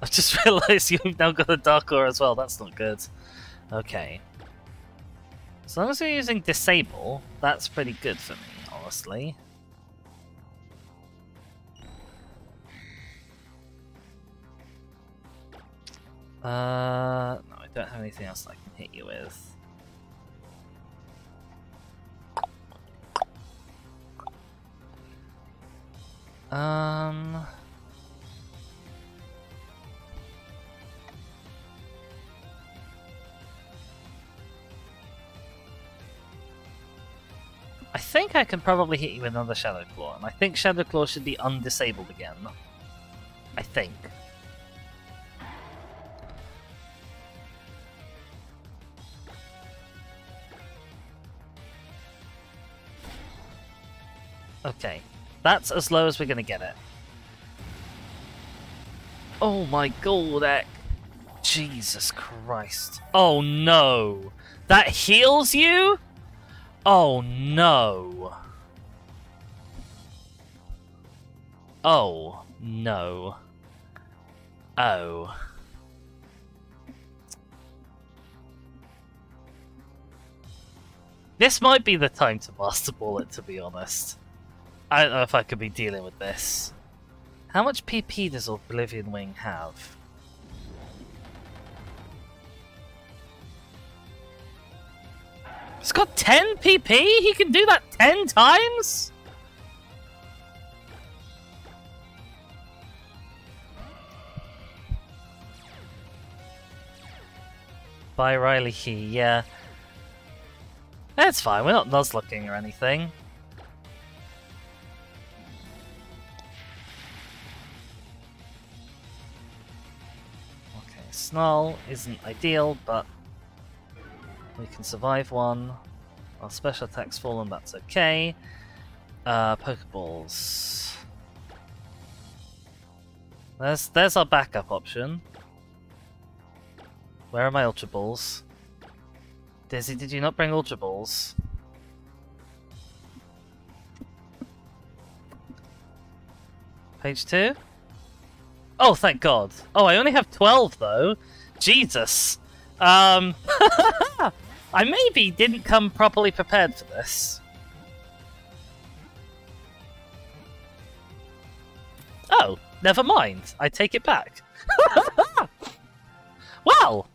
I just realised you've now got a Dark Aura as well, that's not good. Okay. As long as we're using Disable, that's pretty good for me, honestly. No, I don't have anything else I can hit you with. I think I can probably hit you with another Shadow Claw, and I think Shadow Claw should be undisabled again. I think. Okay, that's as low as we're gonna get it. Oh my god, Jesus Christ. Oh no! That heals you?! Oh no! Oh no. Oh. This might be the time to Master Ball it, to be honest. I don't know if I could be dealing with this. How much PP does Oblivion Wing have? It's got 10 PP? He can do that 10 times? By Riley He, yeah. That's fine, we're not Nuzlocking or anything. Okay, Snarl isn't ideal, but we can survive one. Our special attack's fallen, that's okay. Pokeballs. There's our backup option. Where are my Ultra Balls? Dizzy, did you not bring Ultra Balls? Page 2? Oh, thank God. Oh, I only have 12 though. Jesus. I maybe didn't come properly prepared for this. Oh, never mind. I take it back. Well,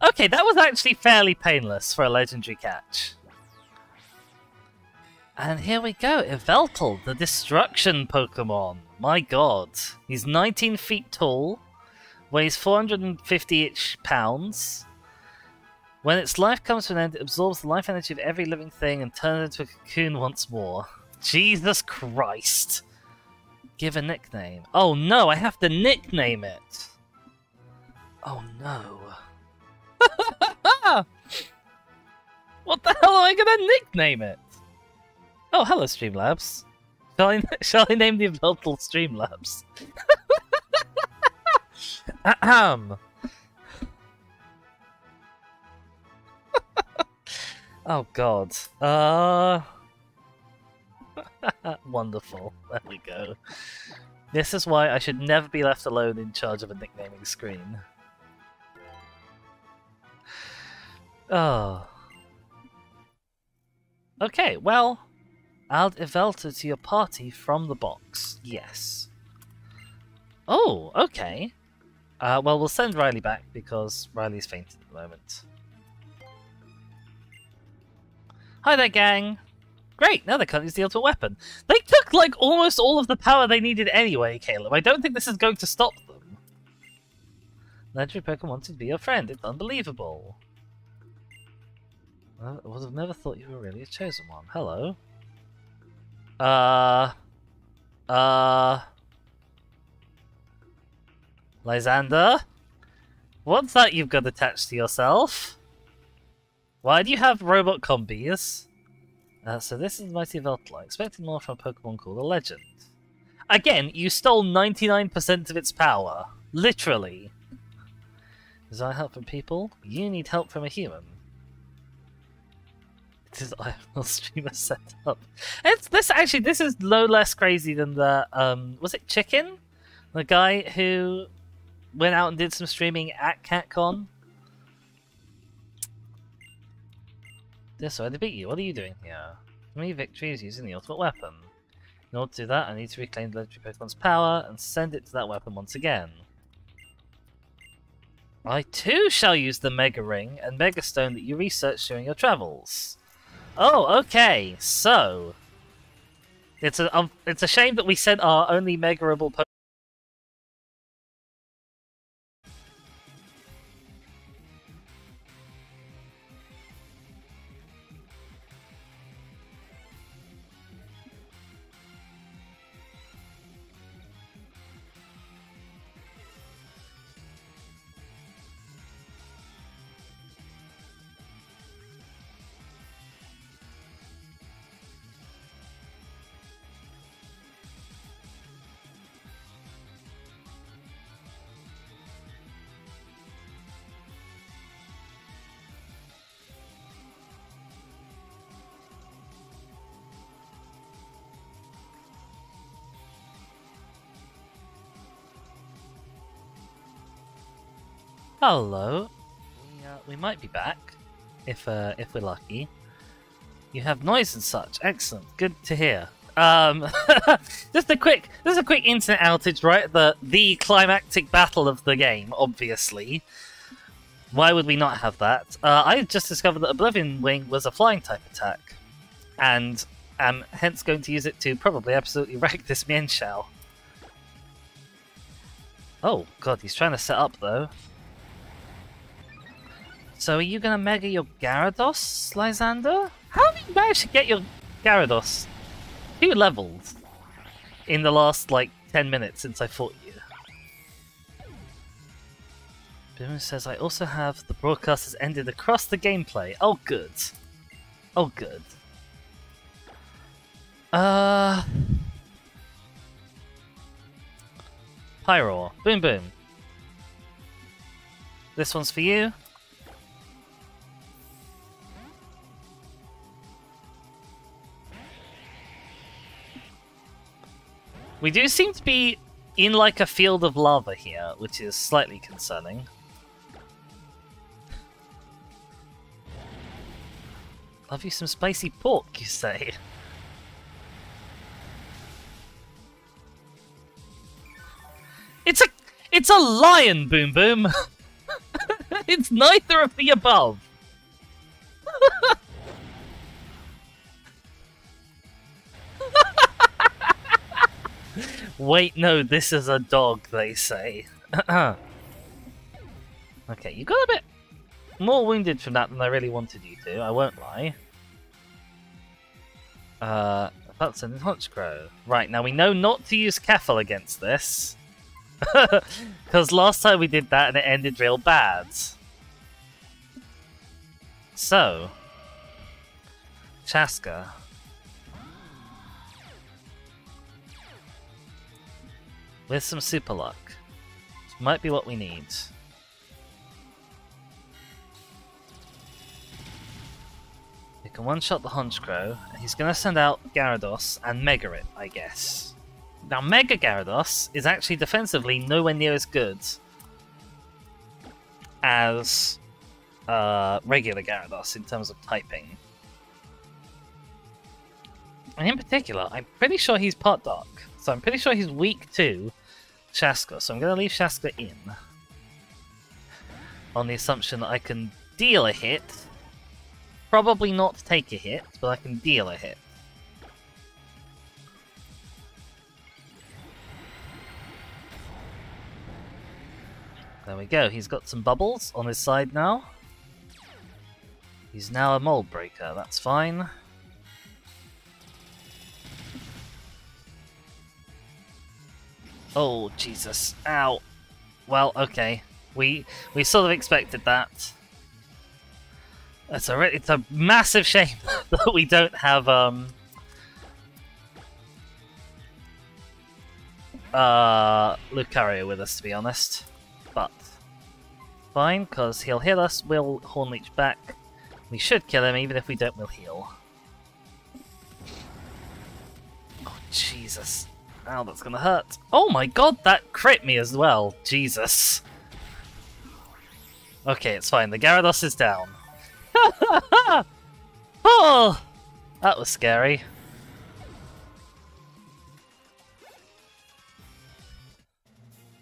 okay, that was actually fairly painless for a legendary catch. And here we go, Yveltal, the destruction Pokemon. My god. He's 19 feet tall, weighs 450-ish pounds. When its life comes to an end, it absorbs the life energy of every living thing and turns into a cocoon once more. Jesus Christ. Give a nickname. Oh no, I have to nickname it. Oh no. What the hell am I gonna nickname it? Oh, hello Streamlabs. Shall I name the Yveltal Streamlabs? Ahem. Oh god. Wonderful. There we go. This is why I should never be left alone in charge of a nicknaming screen. Oh. Okay, well, add Yveltal to your party from the box. Yes. Oh, okay. Well, we'll send Riley back because Riley's fainted at the moment. Hi there, gang! Great, now they can't use the ultimate weapon. They took, like, almost all of the power they needed anyway, Caleb. I don't think this is going to stop them. Legendary Pokemon wanted to be your friend. It's unbelievable. I would have never thought you were really a chosen one. Hello. Lysandre? What's that you've got attached to yourself? Why do you have robot combis? So this is Mighty Veltla. Expecting more from a Pokemon called a Legend. Again, you stole 99% of its power. Literally. Desire help from people? You need help from a human. It is IRL streamer set up. This is no less crazy than the was it Chicken? The guy who went out and did some streaming at CatCon. This way to beat you. What are you doing here? For me, victory is using the ultimate weapon. In order to do that, I need to reclaim the legendary Pokemon's power and send it to that weapon once again. I too shall use the Mega Ring and Mega Stone that you researched during your travels. Oh, okay. So it's a shame that we sent our only Megaable Pokemon. Hello. We might be back if we're lucky. You have noise and such. Excellent. Good to hear. Just a quick internet outage, right? The climactic battle of the game, obviously. Why would we not have that? I just discovered that Oblivion Wing was a flying type attack, and am hence going to use it to probably absolutely wreck this Mienshao. Oh god, he's trying to set up though. So are you gonna Mega your Gyarados, Lysandre? How have you managed to get your Gyarados 2 levels in the last, like, 10 minutes since I fought you? Boomer says, I also have the broadcast has ended across the gameplay. Oh, good. Oh, good. Pyroar. Boom, boom. This one's for you. We do seem to be in like a field of lava here, which is slightly concerning. Love you some spicy pork, you say? It's a lion, Boom Boom! It's neither of the above! Wait, no, this is a dog, they say. Okay, you got a bit more wounded from that than I really wanted you to, I won't lie. That's a Honchkrow. Right, now we know not to use Keffel against this. Because last time we did that and it ended real bad. So, Chaska. With some super luck. This might be what we need. You can one-shot the Honchkrow, and he's going to send out Gyarados and Mega it, I guess. Now, Mega Gyarados is actually defensively nowhere near as good as regular Gyarados in terms of typing. And in particular, I'm pretty sure he's part Dark. So I'm pretty sure he's weak to Shaska, so I'm going to leave Shaska in. On the assumption that I can deal a hit. Probably not take a hit, but I can deal a hit. There we go, he's got some bubbles on his side now. He's now a mold breaker, that's fine. Oh, Jesus. Ow. Well, okay. We sort of expected that. It's a massive shame that we don't have Lucario with us, to be honest. But fine, because he'll hit us, we'll Horn Leech back. We should kill him, even if we don't, we'll heal. Oh, Jesus. Ow, that's gonna hurt. Oh my god, that crit me as well. Jesus. Okay, it's fine. The Gyarados is down. Oh, that was scary.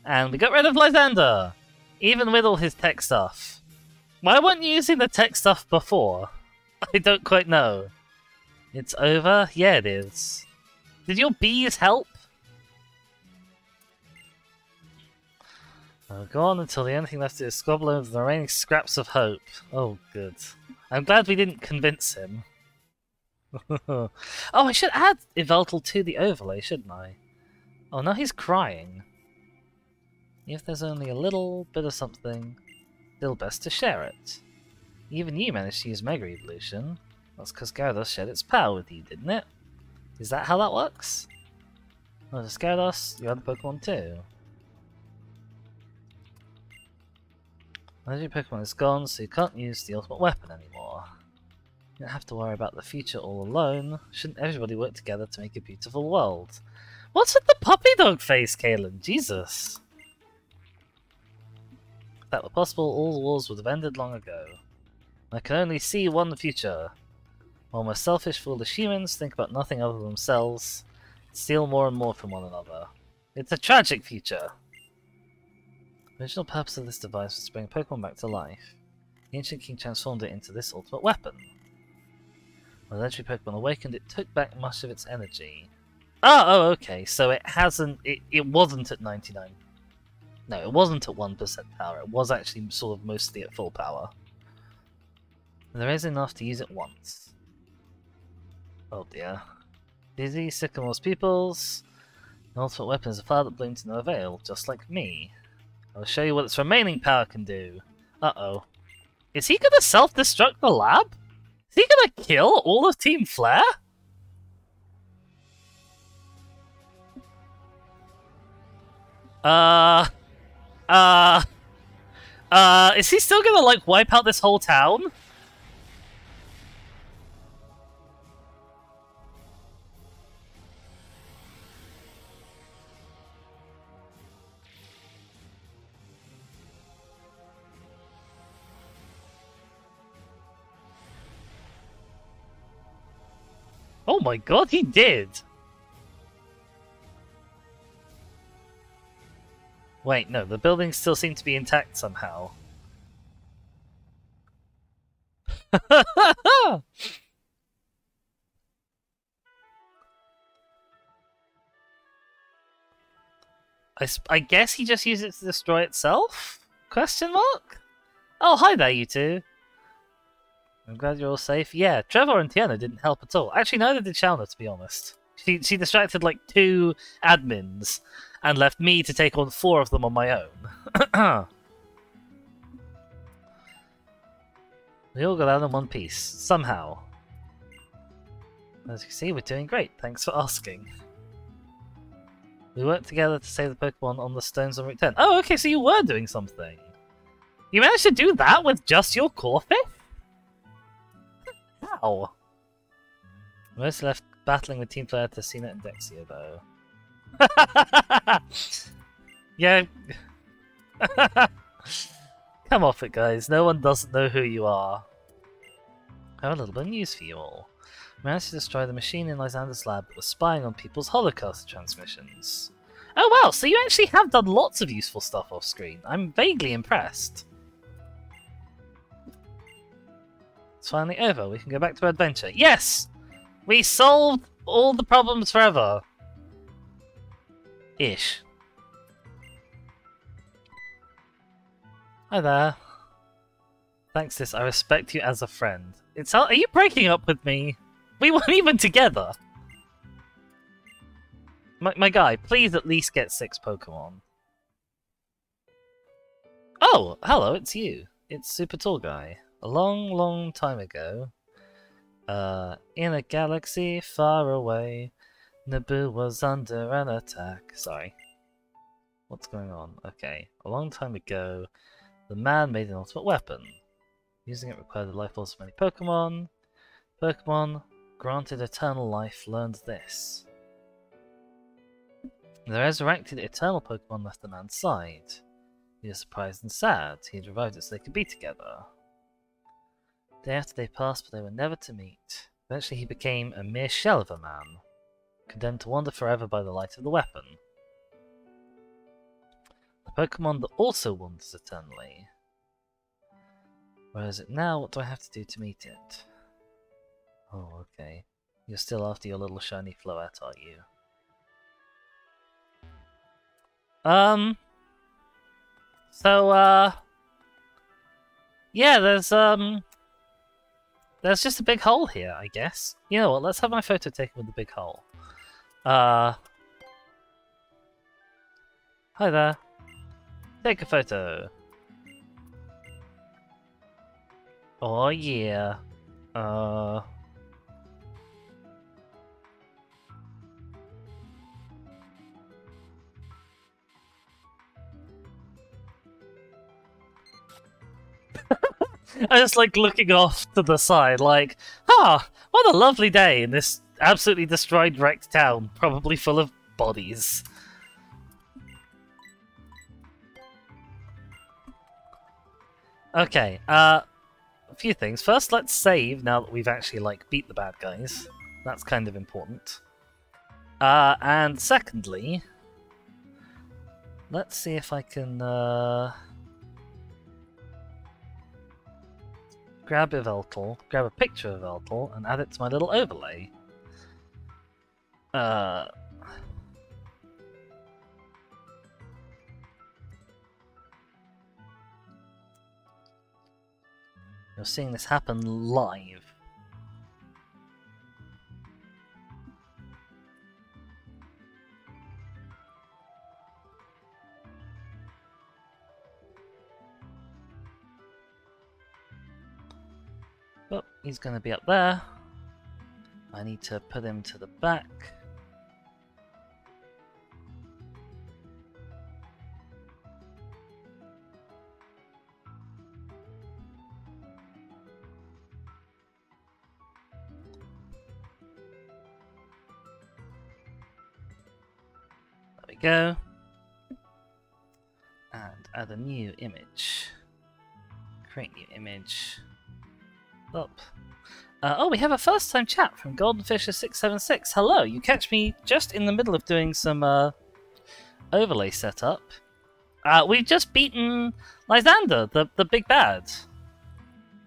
And we got rid of Lysandre, even with all his tech stuff. Why weren't you using the tech stuff before? I don't quite know. It's over? Yeah, it is. Did your bees help? Oh, go on until the only thing left is squabble over the remaining scraps of hope. Oh, good. I'm glad we didn't convince him. Oh, I should add Yveltal to the overlay, shouldn't I? Oh, no, he's crying. If there's only a little bit of something, still best to share it. Even you managed to use Mega Evolution. That's because Gyarados shared its power with you, didn't it? Is that how that works? Oh, just Gyarados, your other Pokemon too. Legendary Pokemon is gone, so you can't use the ultimate weapon anymore. You don't have to worry about the future all alone. Shouldn't everybody work together to make a beautiful world? What's with the puppy dog face, Kaylin? Jesus. If that were possible, all the wars would have ended long ago. I can only see one future. While most selfish, foolish humans think about nothing other than themselves, steal more and more from one another. It's a tragic future. The original purpose of this device was to bring Pokemon back to life. The ancient king transformed it into this ultimate weapon. When the legendary Pokemon awakened, it took back much of its energy. Oh, okay, so it hasn't... It wasn't at 99. No, it wasn't at 1% power, it was actually sort of mostly at full power. And there is enough to use it once. Oh dear. Dizzy, Sycamore's pupils. The ultimate weapon is a flower that bloomed to no avail, just like me. I'll show you what its remaining power can do. Uh-oh. Is he gonna self-destruct the lab? Is he gonna kill all of Team Flare? Is he still gonna, like, wipe out this whole town? Oh my god, he did! Wait, no, the buildings still seem to be intact somehow. I guess he just used it to destroy itself? Question mark? Oh, hi there, you two. I'm glad you're all safe. Yeah, Trevor and Tiana didn't help at all. Actually, neither did Shauna, to be honest. She distracted like 2 admins and left me to take on 4 of them on my own. We all got out in one piece, somehow. As you can see, we're doing great. Thanks for asking. We worked together to save the Pokemon on the stones on Route 10. Oh, okay, so you were doing something. You managed to do that with just your core fifth? How? Most left battling with Team Player Tessina and Dexia, though. Yeah. Come off it, guys. No one doesn't know who you are. I have a little bit of news for you all. We managed to destroy the machine in Lysandre's lab that was spying on people's Holocaust transmissions. Oh wow, so you actually have done lots of useful stuff off screen. I'm vaguely impressed. It's finally over. We can go back to our adventure. Yes! We solved all the problems forever. Ish. Hi there. Thanks, sis. I respect you as a friend. Are you breaking up with me? We weren't even together. My guy, please at least get 6 Pokemon. Oh, hello, it's you. It's Super Tall Guy. A long, long time ago, in a galaxy far away, Naboo was under an attack. Sorry. What's going on? Okay. A long time ago, the man made an ultimate weapon. Using it required the life force of many Pokemon. Pokemon granted eternal life learned this. The resurrected eternal Pokemon left the man's side. He was surprised and sad. He had revived it so they could be together. Day after day passed, but they were never to meet. Eventually he became a mere shell of a man, condemned to wander forever by the light of the weapon. The Pokemon that also wanders eternally. Where is it now? What do I have to do to meet it? Oh, okay. You're still after your little shiny Floette, are you? Yeah, there's just a big hole here, I guess. You know what, let's have my photo taken with the big hole. Hi there. Take a photo. Oh yeah. I just like looking off to the side, like, ah, what a lovely day in this absolutely destroyed, wrecked town, probably full of bodies. Okay, a few things. First, let's save now that we've actually, like, beat the bad guys. That's kind of important. And secondly, let's see if I can, grab a picture of Yveltal, and add it to my little overlay. You're seeing this happen live. Well, he's going to be up there. I need to put him to the back. There we go. And add a new image. Create new image. Up. Oh, we have a first-time chat from GoldenFisher676. Hello, you catch me just in the middle of doing some overlay setup. We've just beaten Lysandre, the big bad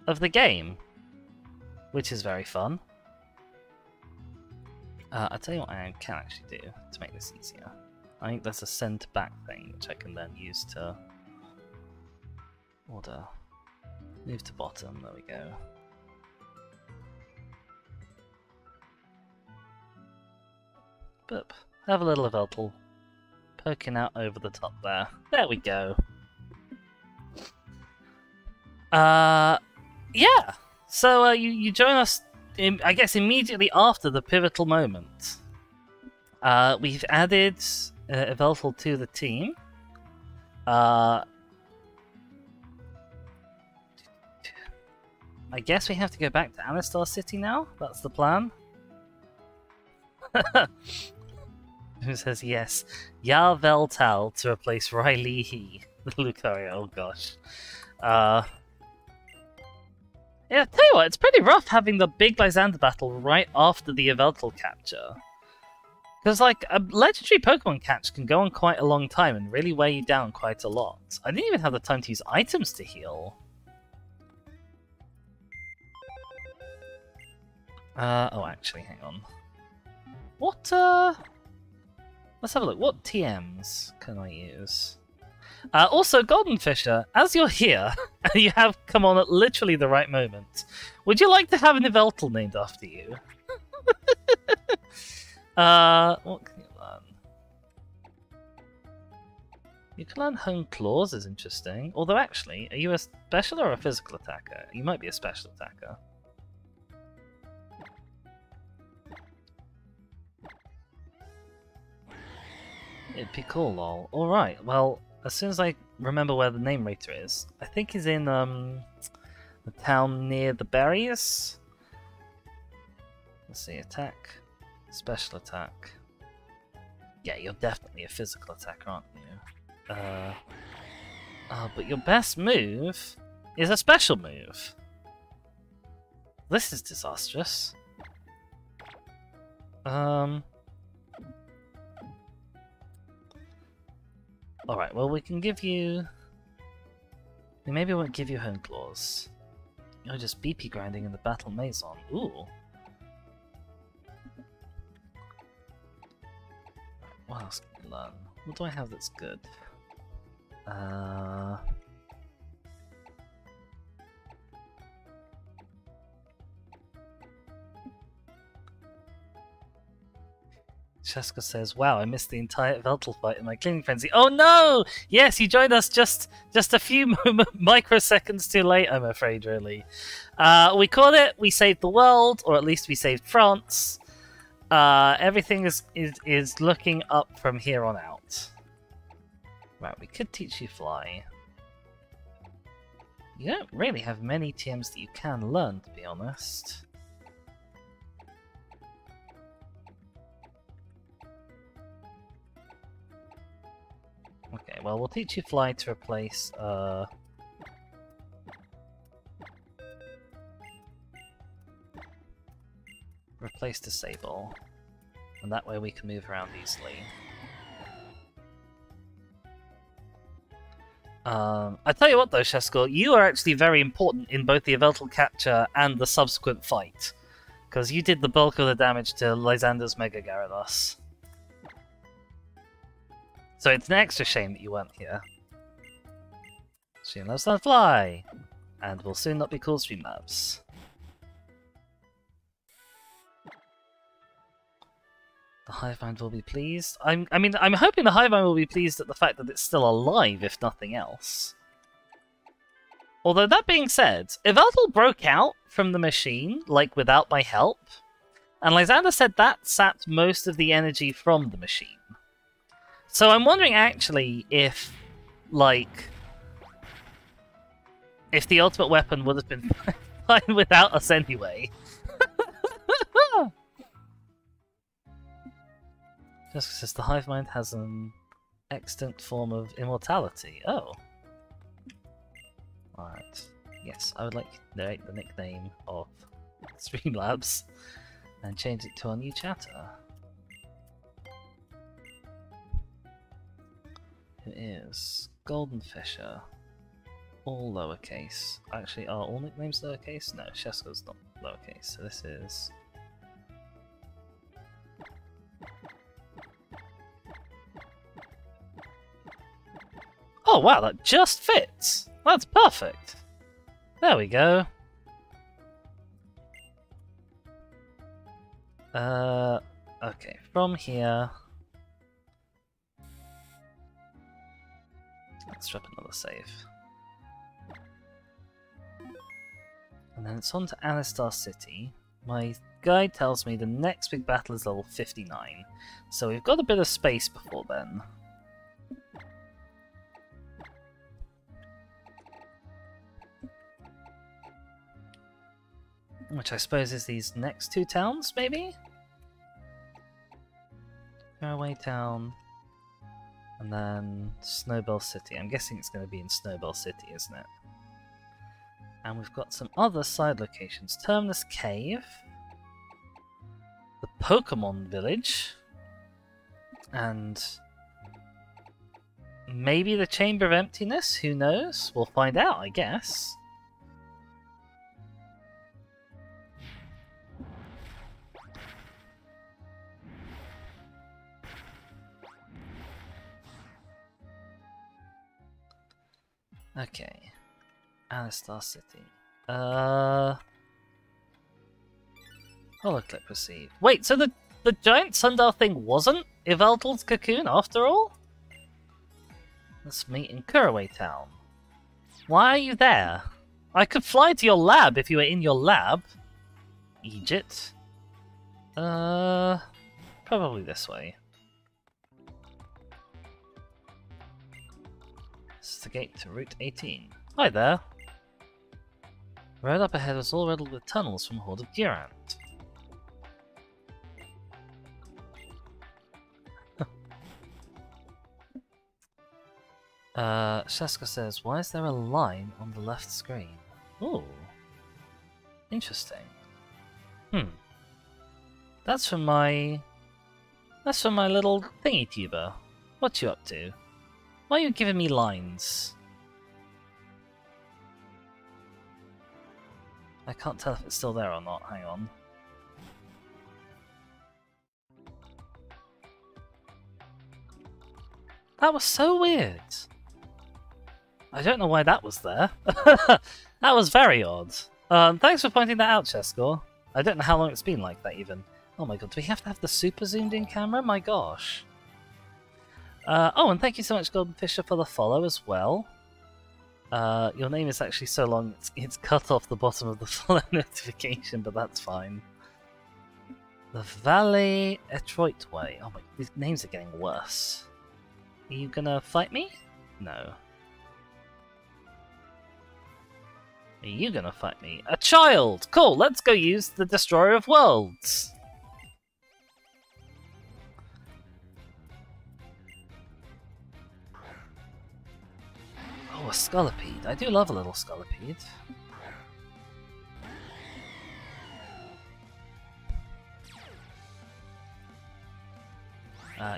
of the game, which is very fun. I'll tell you what I can actually do to make this easier. I think there's a send to back thing, which I can then use to order. Move to bottom, there we go. Boop. Have a little of Yveltal poking out over the top there. There we go. Yeah. So you join us, I guess, immediately after the pivotal moment. We've added Yveltal to the team. I guess we have to go back to Alistar City now. That's the plan. Who says yes? Yveltal to replace Riley the Lucario. Oh gosh. Yeah, tell you what, it's pretty rough having the big Lysandre battle right after the Yveltal capture. Because, like, a legendary Pokemon catch can go on quite a long time and really weigh you down quite a lot. I didn't even have the time to use items to heal. Oh, actually, hang on. What, let's have a look. What TMs can I use? Also, Golden Fisher, as you're here, and you have come on at literally the right moment, would you like to have an Yveltal named after you? What can you learn? You can learn Hone Claws, is interesting. Although, actually, are you a special or a physical attacker? You might be a special attacker. It'd be cool, lol. Alright, well, as soon as I remember where the name rater is, I think he's in, the town near the berries? Let's see, attack, special attack. Yeah, you're definitely a physical attacker, aren't you? But your best move is a special move. This is disastrous. Alright, well, we can give you... We maybe won't give you Hone Claws. You're just BP grinding in the Battle Maison. Ooh. What else can you learn? What do I have that's good? Cheska says, wow, I missed the entire Yveltal fight in my cleaning frenzy. Oh no! Yes, you joined us just a few microseconds too late, I'm afraid, really. We caught it, we saved the world, or at least we saved France. Everything is looking up from here on out. Right, we could teach you Fly. You don't really have many TMs that you can learn, to be honest. Okay, well, we'll teach you Fly to replace, replace Disable. And that way we can move around easily. I tell you what though, Shesko, you are actually very important in both the Yveltal capture and the subsequent fight. Because you did the bulk of the damage to Lysandre's Mega Gyarados. So it's an extra shame that you weren't here. Streamlabs don't fly! And will soon not be called Streamlabs. The Hive Mind will be pleased. I'm hoping the Hive Mind will be pleased at the fact that it's still alive, if nothing else. Although that being said, Yveltal broke out from the machine, like without my help, and Lysandre said that sapped most of the energy from the machine. So I'm wondering actually if, like, if the ultimate weapon would have been fine without us anyway. Just because the Hive Mind has an extant form of immortality. Oh. Alright. Yes, I would like to narrate the nickname of Streamlabs and change it to our new chatter. Who is Golden Fisher. All lowercase. Actually, are all nicknames lowercase? No, Shesko's not lowercase, so this is... Oh wow, that just fits! That's perfect! There we go. Okay, from here... Let's drop another save. And then it's on to Alistar City. My guide tells me the next big battle is level 59, so we've got a bit of space before then. Which I suppose is these next two towns, maybe? Fairway Town, and then Snowbell City. I'm guessing it's going to be in Snowbell City, isn't it? And we've got some other side locations. Terminus Cave, the Pokemon Village, And maybe the Chamber of Emptiness? Who knows? We'll find out, I guess. Okay. Alistar City. Holoclip received. Wait, so the giant sundial thing wasn't Yveltal's cocoon after all? Let's meet in Kuraway Town. Why are you there? I could fly to your lab if you were in your lab. Egypt. Probably this way. This is the gate to Route 18. Hi there. The road up ahead was all riddled with tunnels from Horde of Durant. Shaska says, why is there a line on the left screen? Ooh. Interesting. That's from my little thingy tuber. What you up to? Why are you giving me lines? I can't tell if it's still there or not. Hang on. That was so weird. I don't know why that was there. That was very odd. Thanks for pointing that out, Chescore. I don't know how long it's been like that even. Oh my god, do we have to have the super zoomed in camera? My gosh. Oh, and thank you so much, Golden Fisher, for the follow as well. Your name is actually so long, it's cut off the bottom of the follow notification, but that's fine. The Valley Etroit Way. Oh my, these names are getting worse. Are you gonna fight me? No. Are you gonna fight me? A child! Cool, let's go use the Destroyer of Worlds! Oh, a Scolipede. I do love a little Scolipede.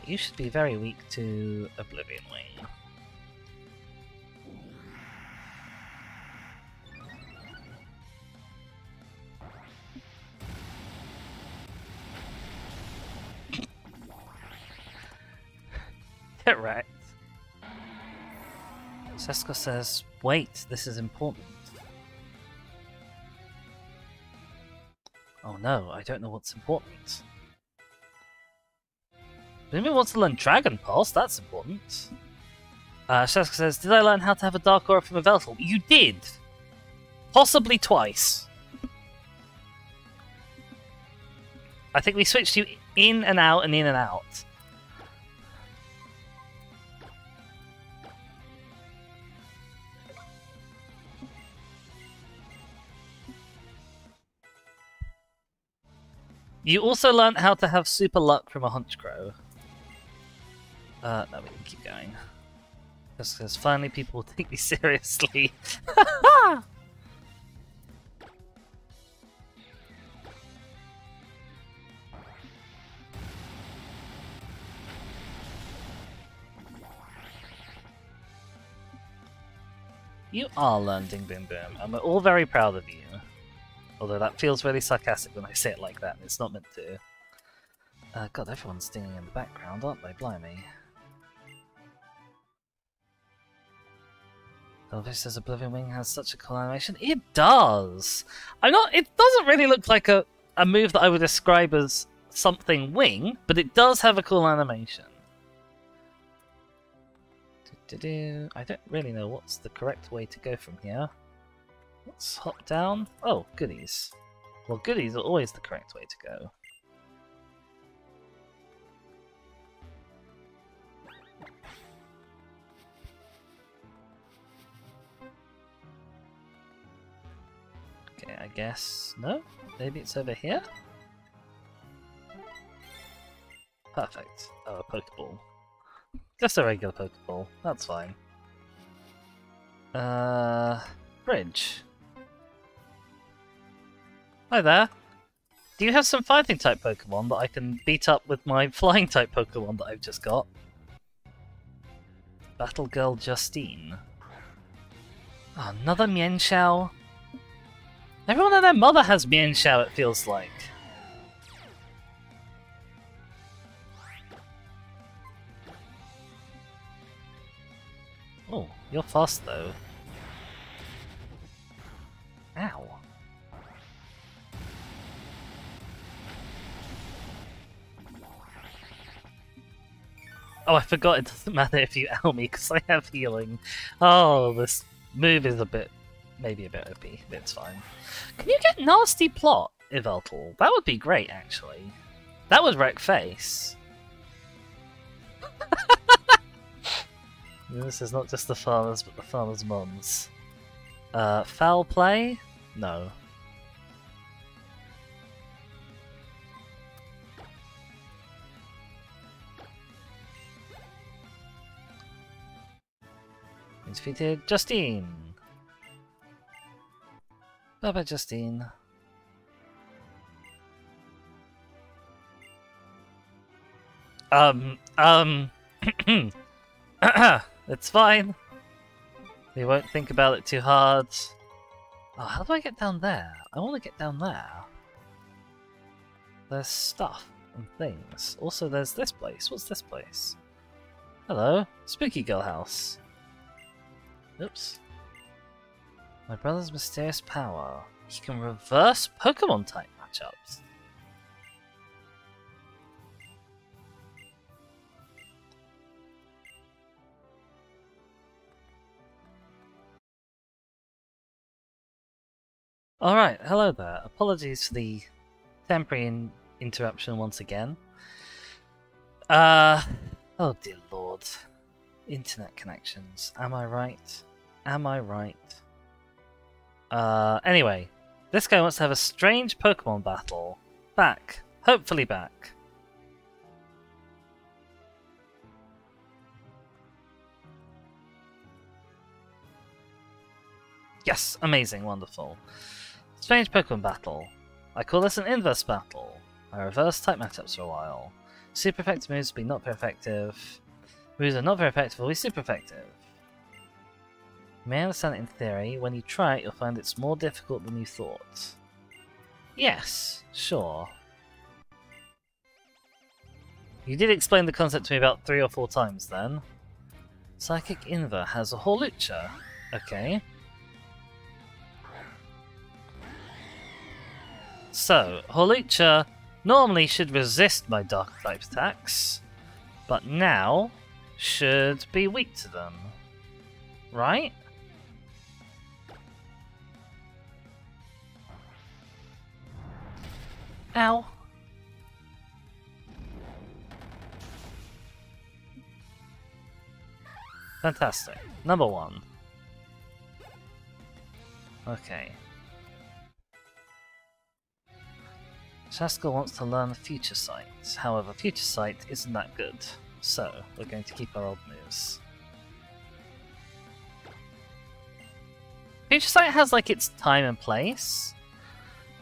You should be very weak to Oblivion Wing. Get wrecked. Sesko says, wait, this is important. Oh no, I don't know what's important. Maybe wants to learn Dragon Pulse, that's important. Sesko says, did I learn how to have a Dark Aura from a Veltal? You did! Possibly twice. I think we switched you in and out and in and out. You also learned how to have super luck from a Hunchcrow. No, we can keep going. Because finally people will take me seriously. You are learning Boom Boom, and we're all very proud of you. Although that feels really sarcastic when I say it like that, and it's not meant to. God, everyone's stinging in the background, aren't they? Blimey. Elvish says Oblivion Wing has such a cool animation. It does! It doesn't really look like a move that I would describe as something wing, but it does have a cool animation. I don't really know what's the correct way to go from here. Let's hop down. Oh, goodies. Well, goodies are always the correct way to go. Okay, I guess... no? Maybe it's over here? Perfect. Oh, a Pokeball. Just a regular Pokeball. That's fine. Bridge. Hi there. Do you have some fighting type Pokemon that I can beat up with my flying type Pokemon that I've just got? Battle Girl Justine. Oh, another Mienshao? Everyone and their mother has Mienshao, it feels like. Oh, you're fast though. Ow. Oh, I forgot it doesn't matter if you ow me because I have healing. Oh, this move is maybe a bit OP, but it's fine. Can you get Nasty Plot, Yveltal? That would be great, actually. That would wreck face. This is not just the farmers, but the farmers' mums. Foul play? No. Defeated Justine. Bye bye, Justine. It's fine. We won't think about it too hard. Oh, how do I get down there? I want to get down there. There's stuff and things. Also, there's this place. What's this place? Hello, Spooky Girl House. Oops. My brother's mysterious power. He can reverse Pokemon type matchups. Alright, hello there. Apologies for the temporary interruption once again. Oh dear lord. Internet connections. Am I right? Am I right? Anyway. This guy wants to have a strange Pokemon battle. Back. Hopefully back. Yes, amazing, wonderful. Strange Pokemon battle. I call this an inverse battle. I reverse type matchups for a while. Super effective moves will be not very effective. Moves are not very effective will be super effective. You may understand it in theory. When you try it, you'll find it's more difficult than you thought. Yes, sure. You did explain the concept to me about 3 or 4 times then. Psychic Inver has a Hawlucha. Okay. So, Hawlucha normally should resist my dark type attacks, but now should be weak to them. Right? Ow. Fantastic. Number 1. Okay. Shaskell wants to learn Future Sight. However, Future Sight isn't that good. So, we're going to keep our old moves. Future Sight has like its time and place.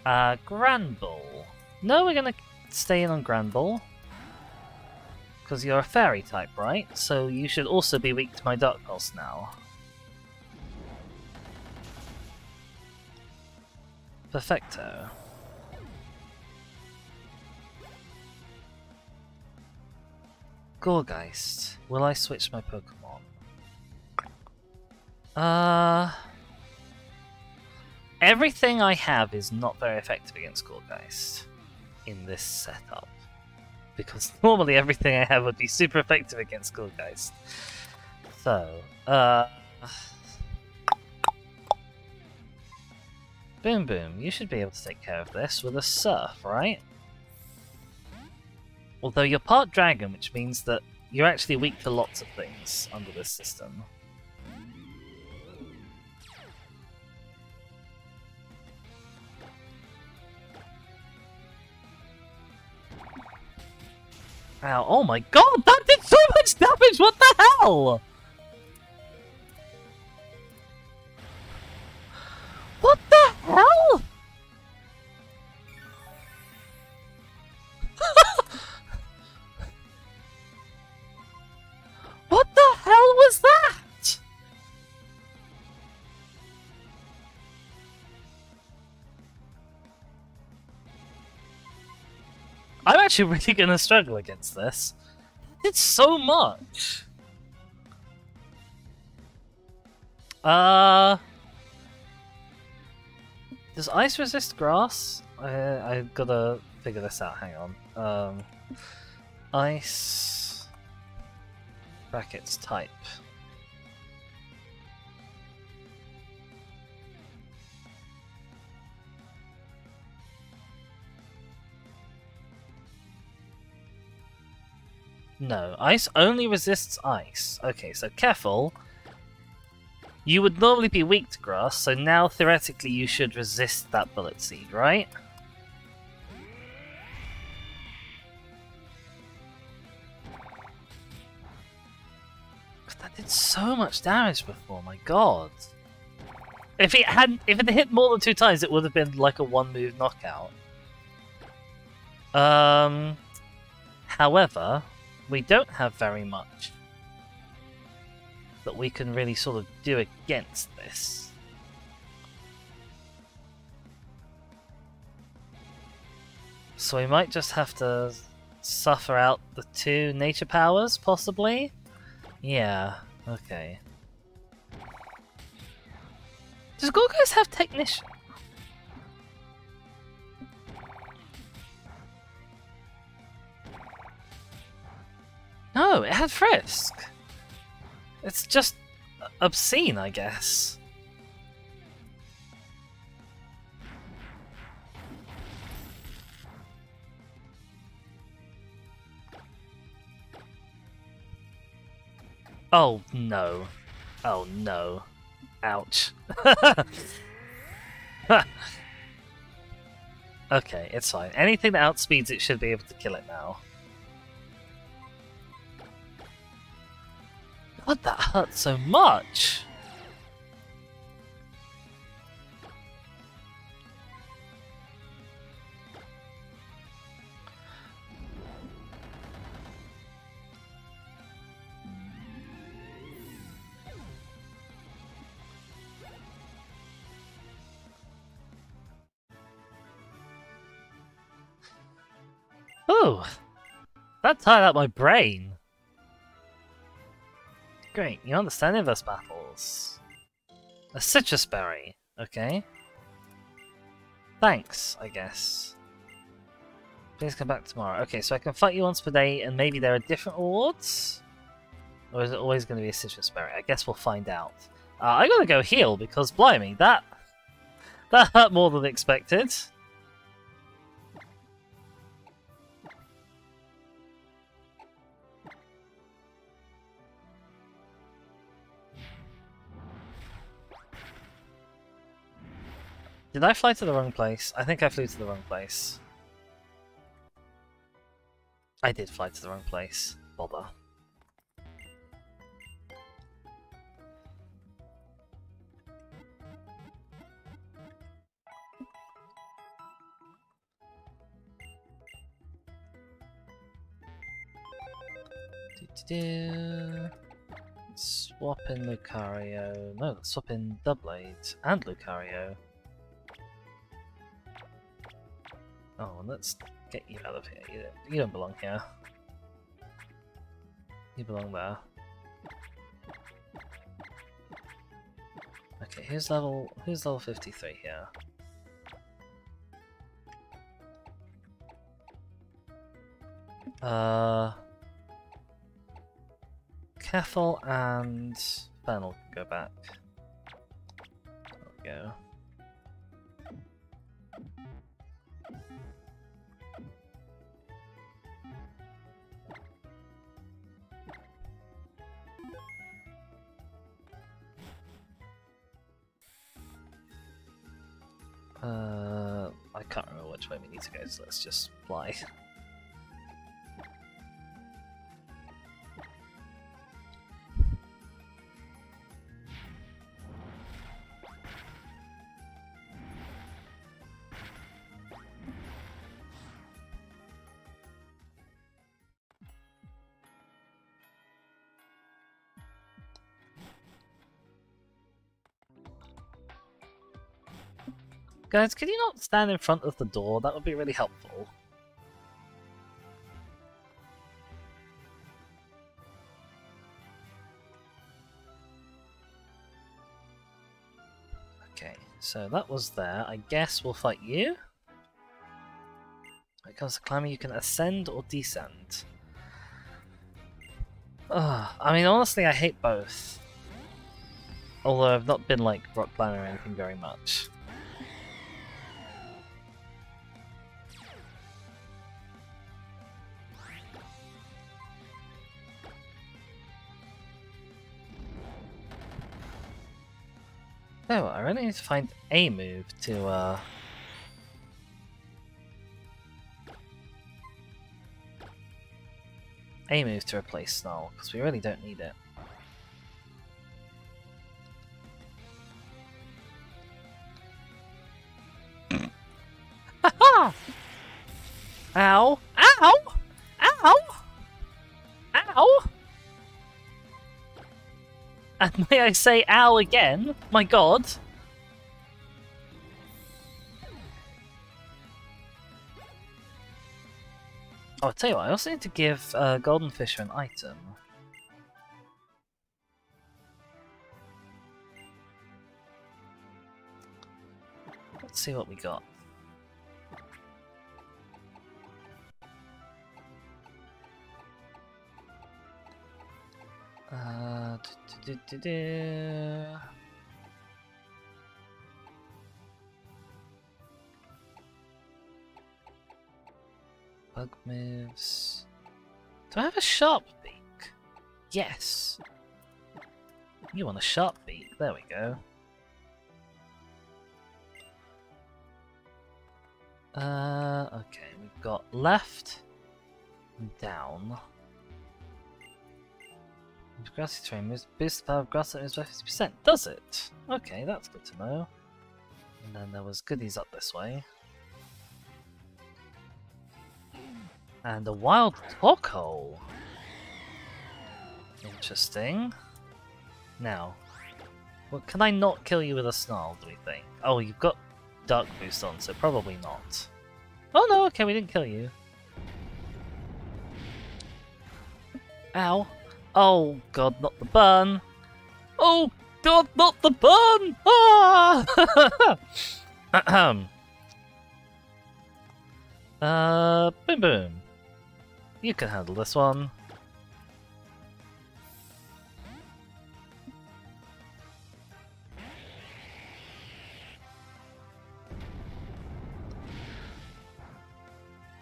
Granbull. No, we're going to stay in on Granbull. Because you're a fairy type, right? So you should also be weak to my Dark Pulse now. Perfecto. Gorgeist. Will I switch my Pokemon? Everything I have is not very effective against Gorgeist in this setup. Because normally everything I have would be super effective against Gorgeist. So, Boom Boom, you should be able to take care of this with a Surf, right? Although you're part dragon, which means that you're actually weak to lots of things under this system. Ow, oh my god, that did so much damage! What the hell? What the hell? I'm actually really gonna struggle against this. It's so much. Does ice resist grass? I gotta figure this out. Hang on. Ice brackets type. No, ice only resists ice. Okay, so careful. You would normally be weak to grass, so now theoretically you should resist that bullet seed, right? That did so much damage before, my god. If it had hit more than 2 times, it would have been like a 1-move knockout. However, we don't have very much that we can really sort of do against this. So we might just have to suffer out the 2 nature powers, possibly? Yeah, okay. Does Gorgos have Technician? No, it had Frisk. It's just obscene, I guess. Oh no. Oh no. Ouch. Okay, it's fine. Anything that outspeeds it should be able to kill it now. God, that hurt so much! Oh! That tired out my brain! Great, you understand inverse battles. A citrus berry, okay. Thanks, I guess. Please come back tomorrow. Okay, so I can fight you once per day and maybe there are different rewards? Or is it always going to be a citrus berry? I guess we'll find out. I gotta go heal because, blimey, that hurt more than expected. Did I fly to the wrong place? I think I flew to the wrong place. I did fly to the wrong place. Bother. Swap in Lucario. No, swap in Doublade and Lucario. Oh, let's get you out of here. You don't belong here. You belong there. Okay, who's level 53 here? Keffel and Fennel can go back. There we go. I can't remember which way we need to go, so let's just fly. Guys, can you not stand in front of the door? That would be really helpful. Okay, so that was there. I guess we'll fight you. When it comes to climbing, you can ascend or descend. I mean, honestly, I hate both. Although I've not been like rock climbing or anything very much. Oh, I really need to find a move to replace Snarl, because we really don't need it. Haha! Ow! Ow! Ow! Ow! And may I say ow again? My god! Oh, I'll tell you what, I also need to give Golden Fisher an item. Let's see what we got. Bug moves. Do I have a sharp beak? Yes. You want a sharp beak? There we go. Okay, we've got left and down. Grassy terrain moves, boosts the power of grass that moves by 50%. Does it? Okay, that's good to know. And then there was goodies up this way. And a wild talk hole. Interesting. Now, well, can I not kill you with a snarl, do we think? Oh, you've got dark boost on, so probably not. Oh no, okay, we didn't kill you. Ow. Oh god, not the burn! Oh god, not the burn! Ah! Boom boom. You can handle this one.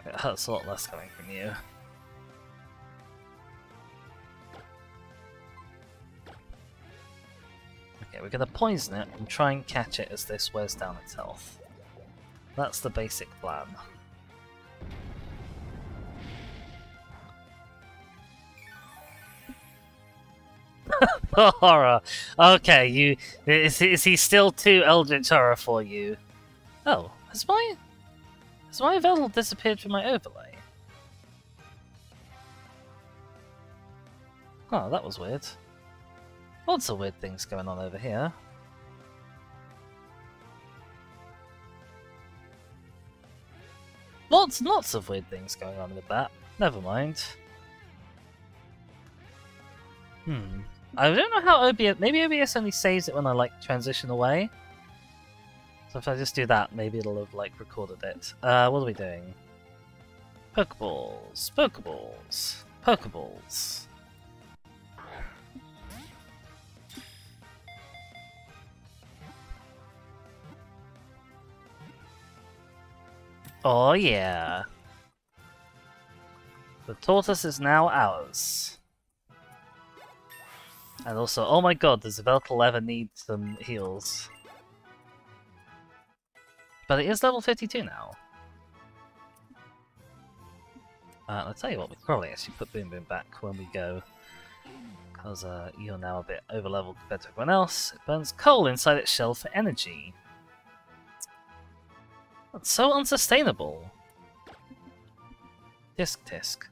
It hurts a lot less coming from you. Okay, we're gonna poison it and try and catch it as this wears down its health. That's the basic plan. Horror. Okay, is he still too Eldritch Horror for you? Oh, has my vessel disappeared from my overlay? Oh, that was weird. Lots of weird things going on over here. Lots of weird things going on with that. Never mind. I don't know how OBS... Maybe OBS only saves it when I, like, transition away. So if I just do that, maybe it'll have, like, recorded it. What are we doing? Pokeballs. Pokeballs. Pokeballs. Oh yeah. The tortoise is now ours. And also, oh my god, does Veltal ever need some heals? But it is level 52 now. I'll tell you what, we probably actually put Boom Boom back when we go. Because you're now a bit over-leveled compared to everyone else. It burns coal inside its shell for energy. That's so unsustainable. Tisk tisk.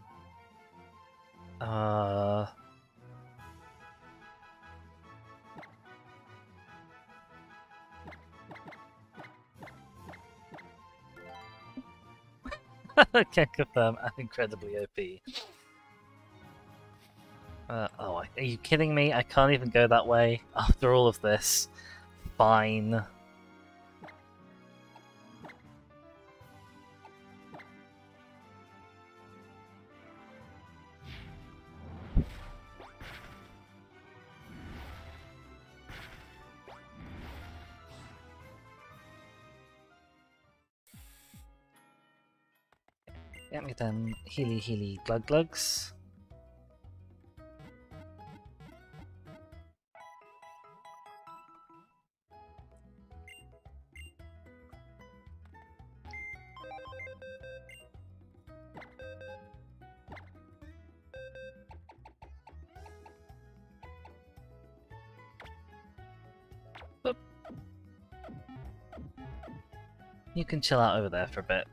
I can confirm I'm incredibly OP. Oh, are you kidding me? I can't even go that way after all of this. Fine. Get me them healy glug glugs. Boop. You can chill out over there for a bit.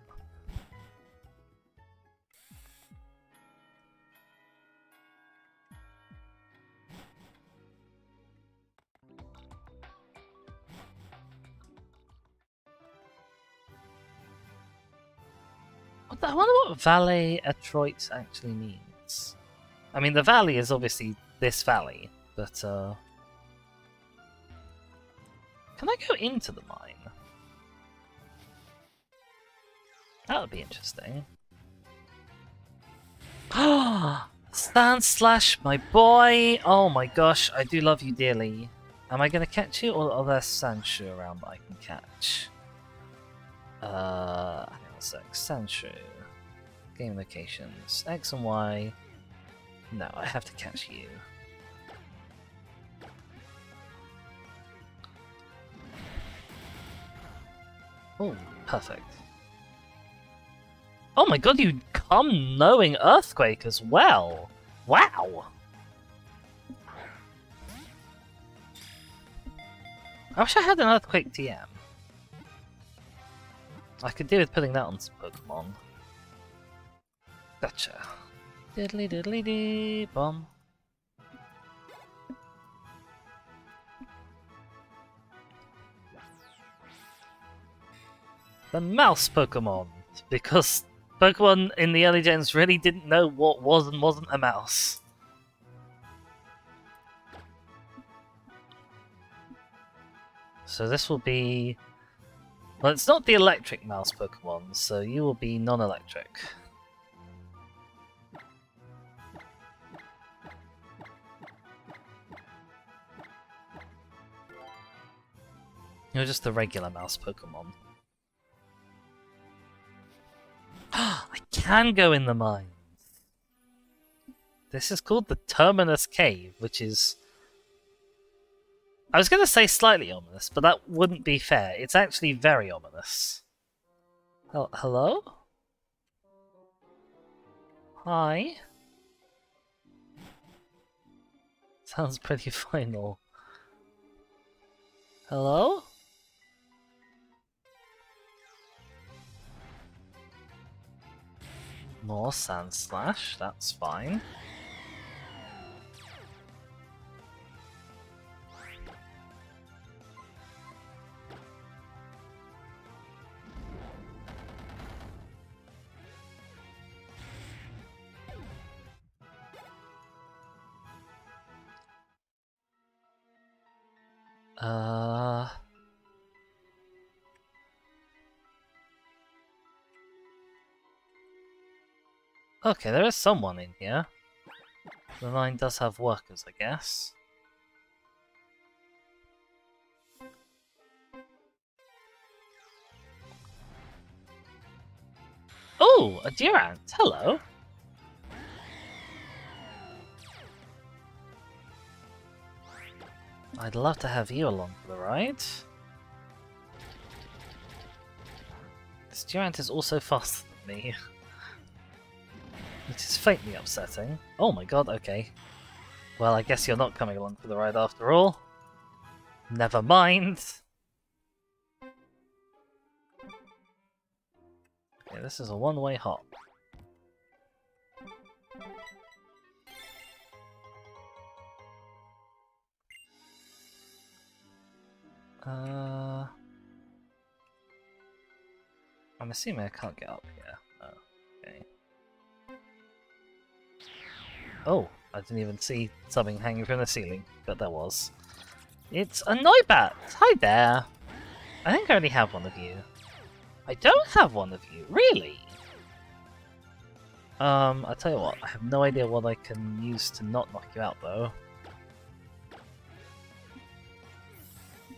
I wonder what Valley Atroit actually means. I mean, the valley is obviously this valley, but can I go into the mine? That would be interesting. Sand Slash, my boy! Oh my gosh, I do love you dearly. Am I going to catch you, or are there Sandshoe around that I can catch? Hang on a sec. Sandshoe. Game locations. X and Y. No, I have to catch you. Oh, perfect. Oh my god, you come knowing Earthquake as well! Wow! I wish I had an Earthquake TM. I could do with putting that on some Pokemon. Gotcha. Diddly diddly dee bomb. The mouse Pokemon! Because Pokemon in the early gens really didn't know what was and wasn't a mouse. So this will be... Well, it's not the electric mouse Pokemon, so you will be non-electric. You're just the regular mouse Pokemon. I can go in the mines! This is called the Terminus Cave, which is... I was going to say slightly ominous, but that wouldn't be fair. It's actually very ominous. Hello? Hi? Sounds pretty final. Hello? More Sand Slash, that's fine. Okay, there is someone in here. The line does have workers, I guess. Oh, a Durant! Hello! I'd love to have you along for the ride. This Durant is also faster than me. Which is faintly upsetting. Oh my god, okay. Well, I guess you're not coming along for the ride after all. Never mind. Okay, this is a one-way hop. I'm assuming I can't get up here. Oh, okay. Oh, I didn't even see something hanging from the ceiling, but there was. It's a Noibat! Hi there! I think I already have one of you. I don't have one of you, really? I'll tell you what, I have no idea what I can use to not knock you out, though.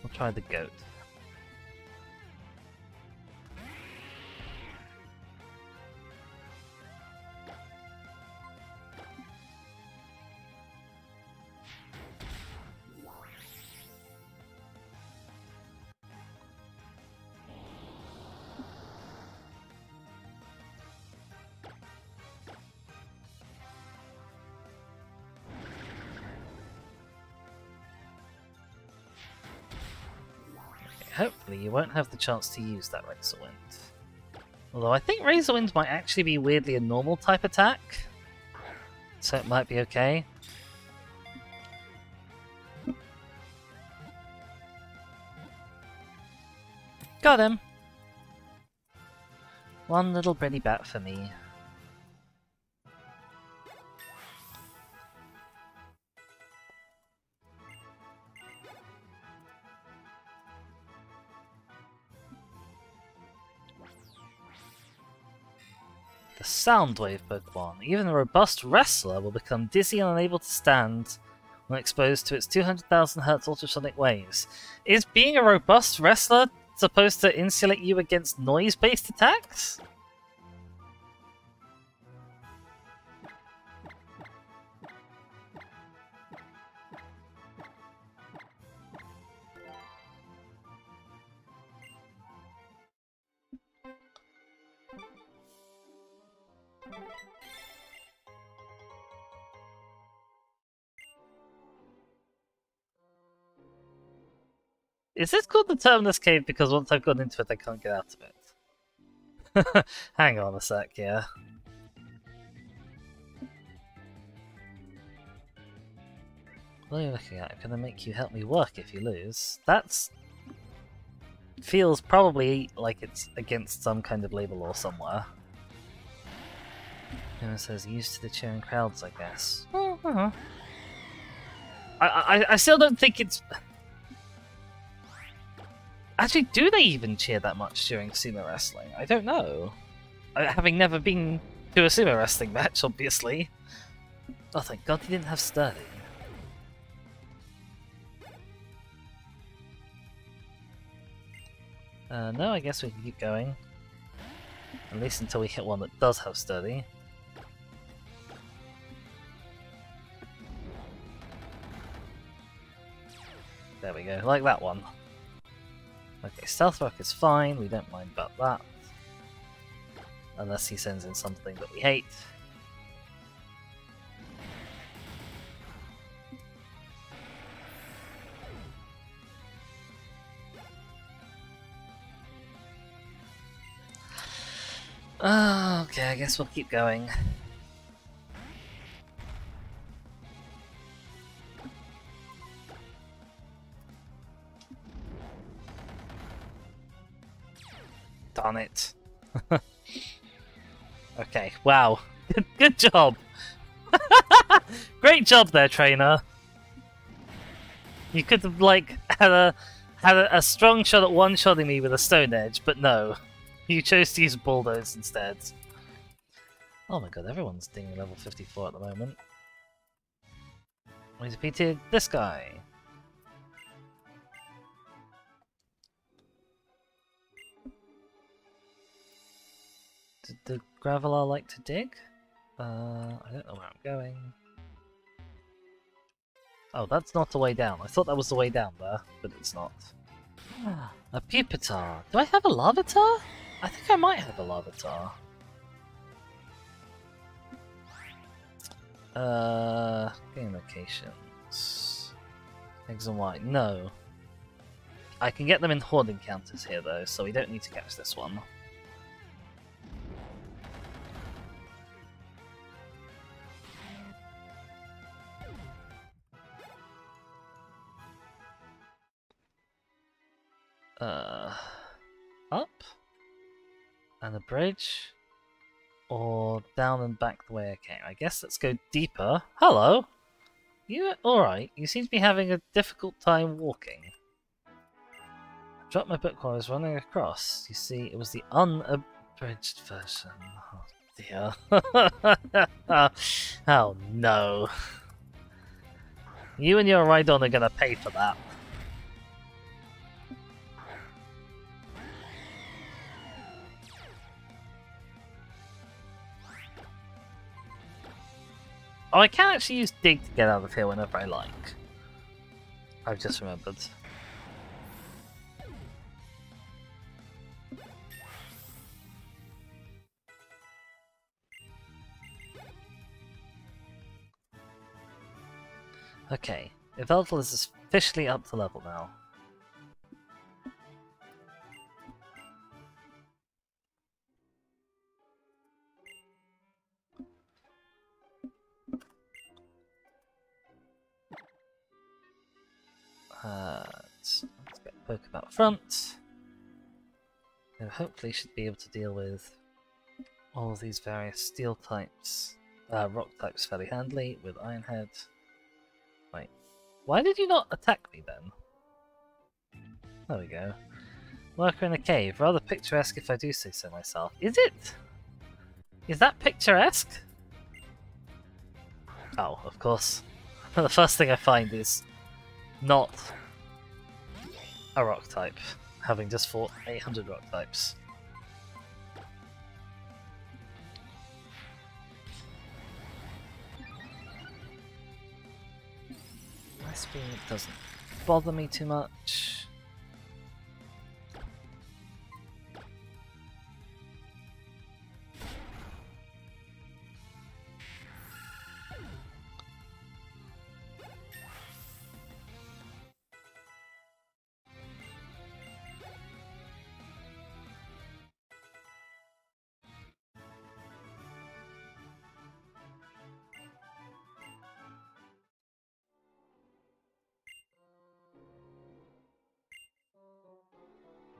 I'll try the goat. hopefully you won't have the chance to use that Razor Wind. Although I think Razor Wind might actually be weirdly a normal type attack, so it might be okay. Got him! One little pretty bat for me. The Soundwave Pokemon. Even a robust wrestler will become dizzy and unable to stand when exposed to its 200,000 Hz ultrasonic waves. Is being a robust wrestler supposed to insulate you against noise-based attacks? Is this called the Terminus Cave because once I've gone into it I can't get out of it? Hang on a sec, yeah. What are you looking at? I'm gonna make you help me work if you lose. That's... feels probably like it's against some kind of label or somewhere. And it says used to the cheering crowds, I guess. I still don't think it's... Actually, do they even cheer that much during sumo wrestling? I don't know. Having never been to a sumo wrestling match, obviously. Oh, thank God he didn't have Sturdy. No, I guess we can keep going. At least until we hit one that does have Sturdy. There we go, like that one. Okay, Stealth Rock is fine, we don't mind about that. Unless he sends in something that we hate. Okay, I guess we'll keep going. Darn it. Okay, wow. Good job! Great job there, trainer! You could have, like, had a strong shot at one-shotting me with a Stone Edge, but no. You chose to use Bulldoze instead. Oh my god, everyone's dinging level 54 at the moment. We defeated this guy. Did the Graveler like to dig? I don't know where I'm going. Oh, that's not the way down. I thought that was the way down there, but it's not. A Pupitar. Do I have a Larvitar? I think I might have a Larvitar. Game locations. X and Y. No. I can get them in Horde encounters here though, so we don't need to catch this one. Up? And a bridge? Or down and back the way I came? I guess let's go deeper. Hello! You alright? You seem to be having a difficult time walking. I dropped my book while I was running across. You see, it was the unabridged version. Oh dear. Oh no. You and your Rhydon are gonna pay for that. Oh, I can actually use Dig to get out of here whenever I like. I've just remembered. Okay, Yveltal is officially up to level now. Pokemon up front. And hopefully should be able to deal with all of these various steel types, rock types fairly handily with Iron Head. Wait, why did you not attack me then? There we go. Worker in a cave, rather picturesque if I do say so myself. Is it? Is that picturesque? Oh, of course. The first thing I find is not a rock type, having just fought 800 rock types. Ice Beam doesn't bother me too much.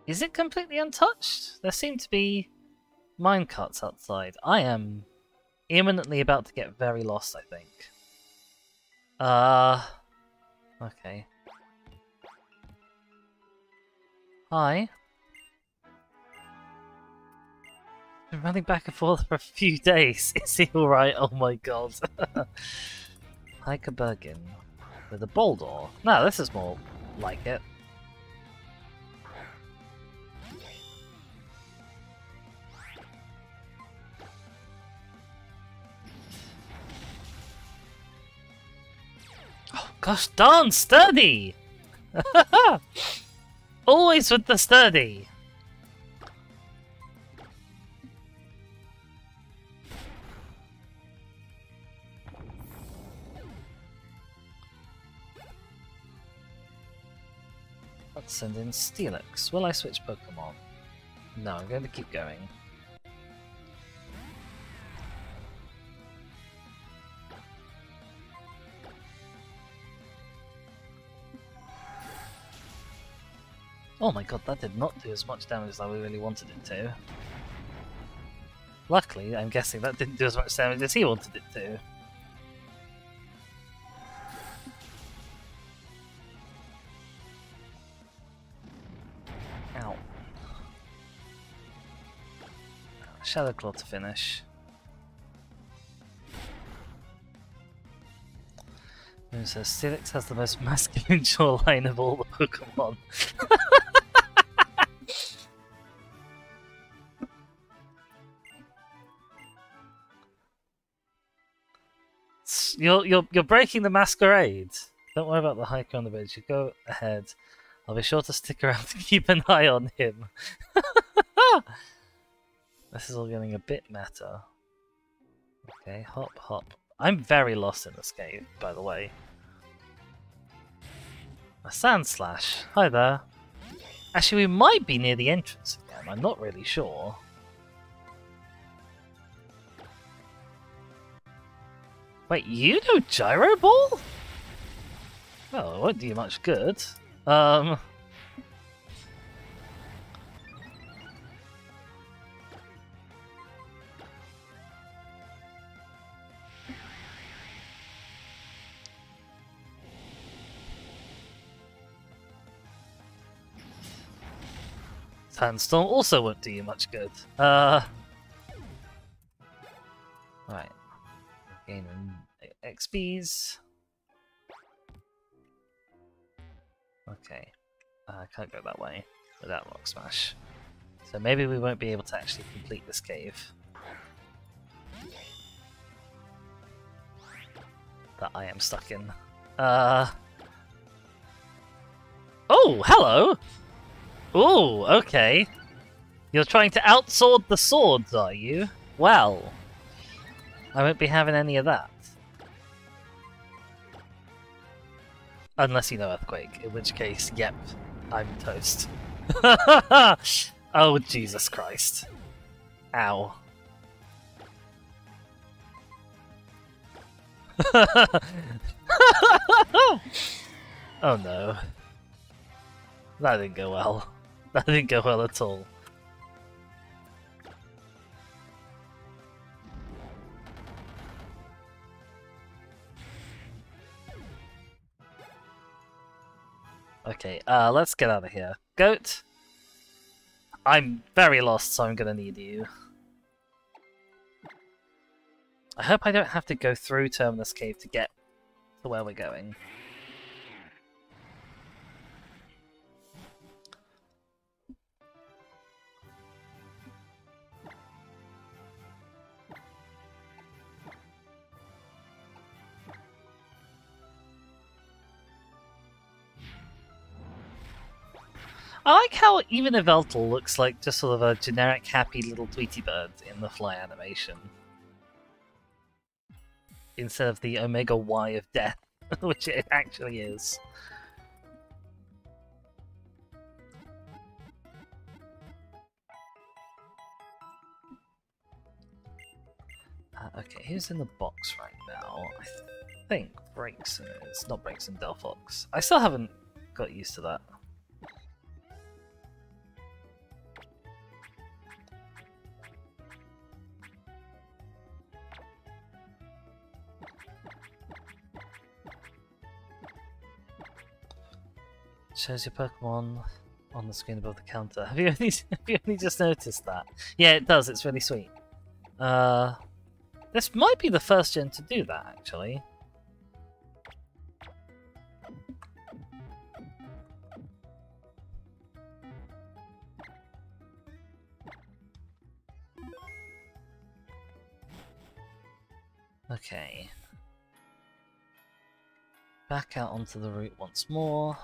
Is it completely untouched? There seem to be minecarts outside. I am imminently about to get very lost, I think. Okay. Hi. Been running back and forth for a few days. Is he alright? Oh my god. Hikerbergen. With a Boldor. No, this is more like it. Gosh darn sturdy! Always with the sturdy! Let's send in Steelix. Will I switch Pokemon? No, I'm going to keep going. Oh my god, that did not do as much damage as I really wanted it to. Luckily, I'm guessing that didn't do as much damage as he wanted it to. Ow. Shadow Claw to finish. Moon says Steelix has the most masculine jawline of all the Pokemon. You're breaking the masquerade. Don't worry about the hiker on the bridge. You go ahead. I'll be sure to stick around to keep an eye on him. This is all getting a bit meta. Okay, hop, hop. I'm very lost in this cave, by the way. A Sand Slash. Hi there. Actually, we might be near the entrance again. I'm not really sure. Wait, you know Gyro Ball? Well, it won't do you much good. Sandstorm also won't do you much good. Right. Gaining XPs. Okay. I can't go that way without Rock Smash. So maybe we won't be able to actually complete this cave. That I am stuck in. Oh, hello! Ooh, okay. You're trying to outsword the swords, are you? Well, I won't be having any of that. Unless you know Earthquake, in which case, yep, I'm toast. Oh, Jesus Christ. Ow. Oh no. That didn't go well. That didn't go well at all. Okay, let's get out of here. Goat! I'm very lost, so I'm gonna need you. I hope I don't have to go through Terminus Cave to get to where we're going. I like how even Yveltal looks like just sort of a generic happy little Tweety bird in the fly animation. Instead of the Omega Y of death, which it actually is. Okay, who's in the box right now? I think Brakeson is. Not Brakeson, Delphox. I still haven't got used to that. Shows your Pokemon on the screen above the counter. Have you only just noticed that? Yeah, it does. It's really sweet. This might be the first gen to do that, actually. Okay. Back out onto the route once more.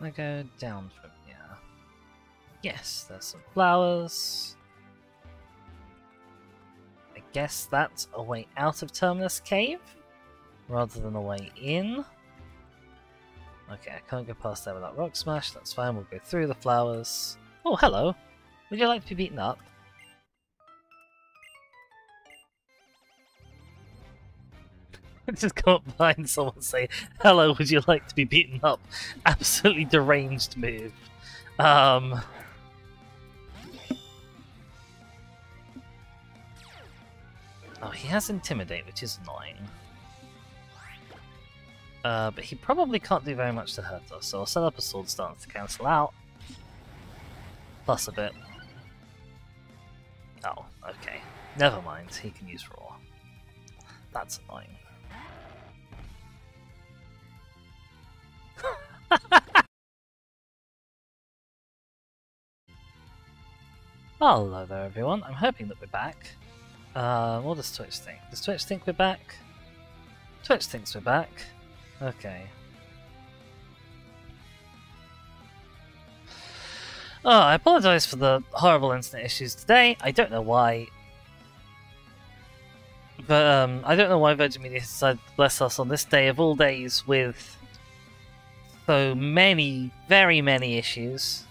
I go down from here. Yes, there's some flowers. I guess that's a way out of Terminus Cave, rather than a way in. Okay, I can't go past there without Rock Smash, that's fine, we'll go through the flowers. Oh, hello! Would you like to be beaten up? I just can't find someone say, hello, would you like to be beaten up? Absolutely deranged move. Oh, he has Intimidate, which is annoying. But he probably can't do very much to hurt us, so I'll set up a Sword Stance to cancel out. Plus a bit. Oh, okay. Never mind, he can use Roar. That's annoying. Hello there everyone, I'm hoping that we're back. What does Twitch think? Does Twitch think we're back? Twitch thinks we're back. Okay. Oh, I apologise for the horrible internet issues today. I don't know why. But I don't know why Virgin Media decided to bless us on this day of all days with so many, very many issues.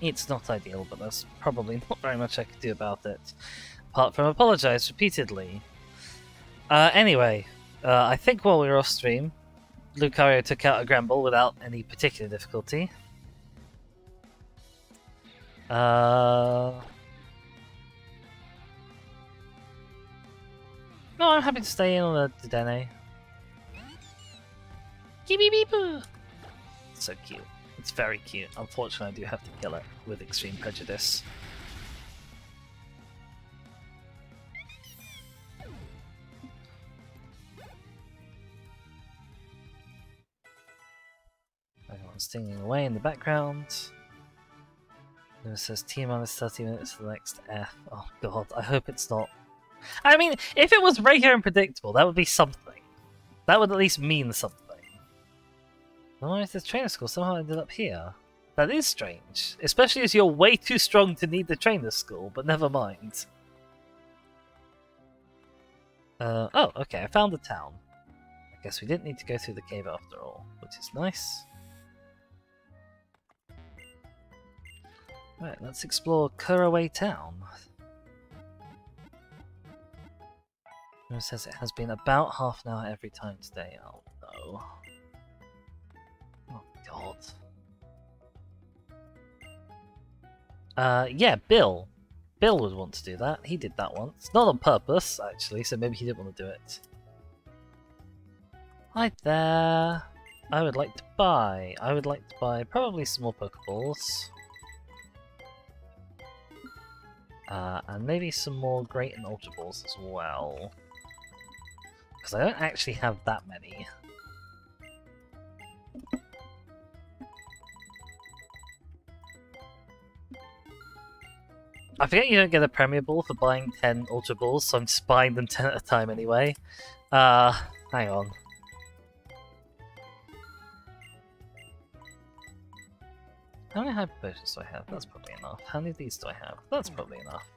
It's not ideal, but there's probably not very much I could do about it, apart from apologise repeatedly. Anyway, I think while we were off stream, Lucario took out a Gramble without any particular difficulty. No, I'm happy to stay in on the Dedenne. Beep-beep-beep-boo! So cute. It's very cute. Unfortunately, I do have to kill it with extreme prejudice. Everyone's singing away in the background. It says T-minus 30 minutes for the next F. Oh god, I hope it's not. I mean, if it was regular and predictable, that would be something. That would at least mean something. Why is the trainer school somehow ended up here? That is strange, especially as you're way too strong to need the trainer school, but never mind. Oh, okay, I found the town. I I guess we didn't need to go through the cave after all, which is nice. Right, let's explore Kuraway Town. It says it has been about half an hour every time today. Oh no. Oh god. Yeah, Bill. Bill would want to do that. He did that once. Not on purpose, actually, so maybe he didn't want to do it. Hi there. I would like to buy. I would like to buy probably some more Pokeballs. And maybe some more Great and Ultra Balls as well. Because I don't actually have that many. I forget you don't get a Premier Ball for buying 10 Ultra Balls, so I'm just buying them 10 at a time anyway. Hang on. How many Hyper Potions do I have? That's probably enough. How many of these do I have? That's probably enough.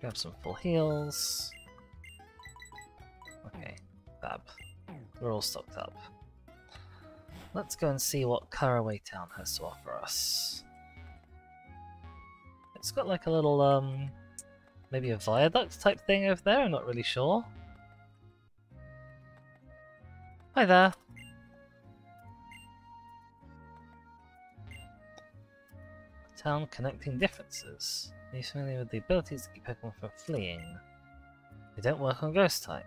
Grab some full heals. Okay, fab. We're all stocked up. Let's go and see what Kuraway Town has to offer us. It's got like a little, maybe a viaduct type thing over there, I'm not really sure. Hi there. Town connecting differences. Are you familiar with the abilities to keep Pokemon from fleeing? They don't work on ghost type.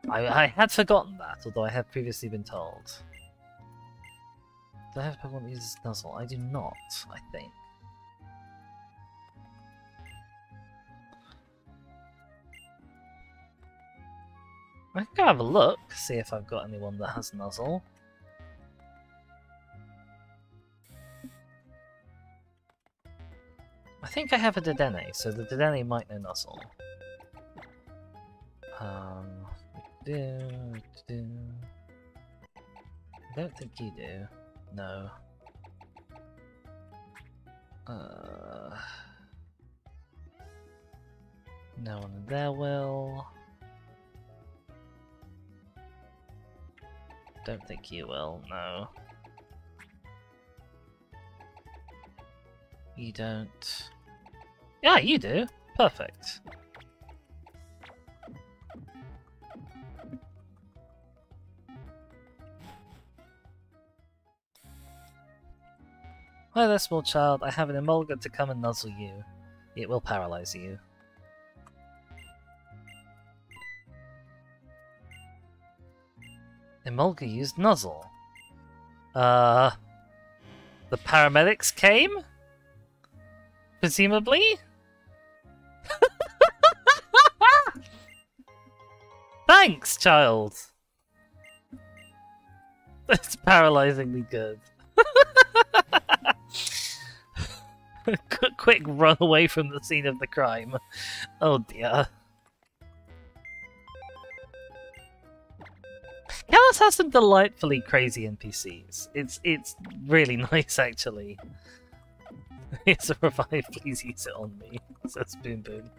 I had forgotten that, although I have previously been told. Do I have a Pokemon that uses Nuzzle? I do not, I think. I can go have a look, see if I've got anyone that has Nuzzle. I think I have a Dedenne, so the Dedenne might know Nuzzle. I don't think you do. No. No one there will. Don't think you will, no. You don't. Yeah, you do. Perfect. Hi there, small child. I have an Emolga to come and nuzzle you. It will paralyze you. Emolga used Nuzzle. The paramedics came? Presumably? Thanks, child! That's paralyzingly good. Quick run away from the scene of the crime. Oh dear. Kalos has some delightfully crazy NPCs. It's really nice, actually. It's a revive, please use it on me. Says Boom Boom.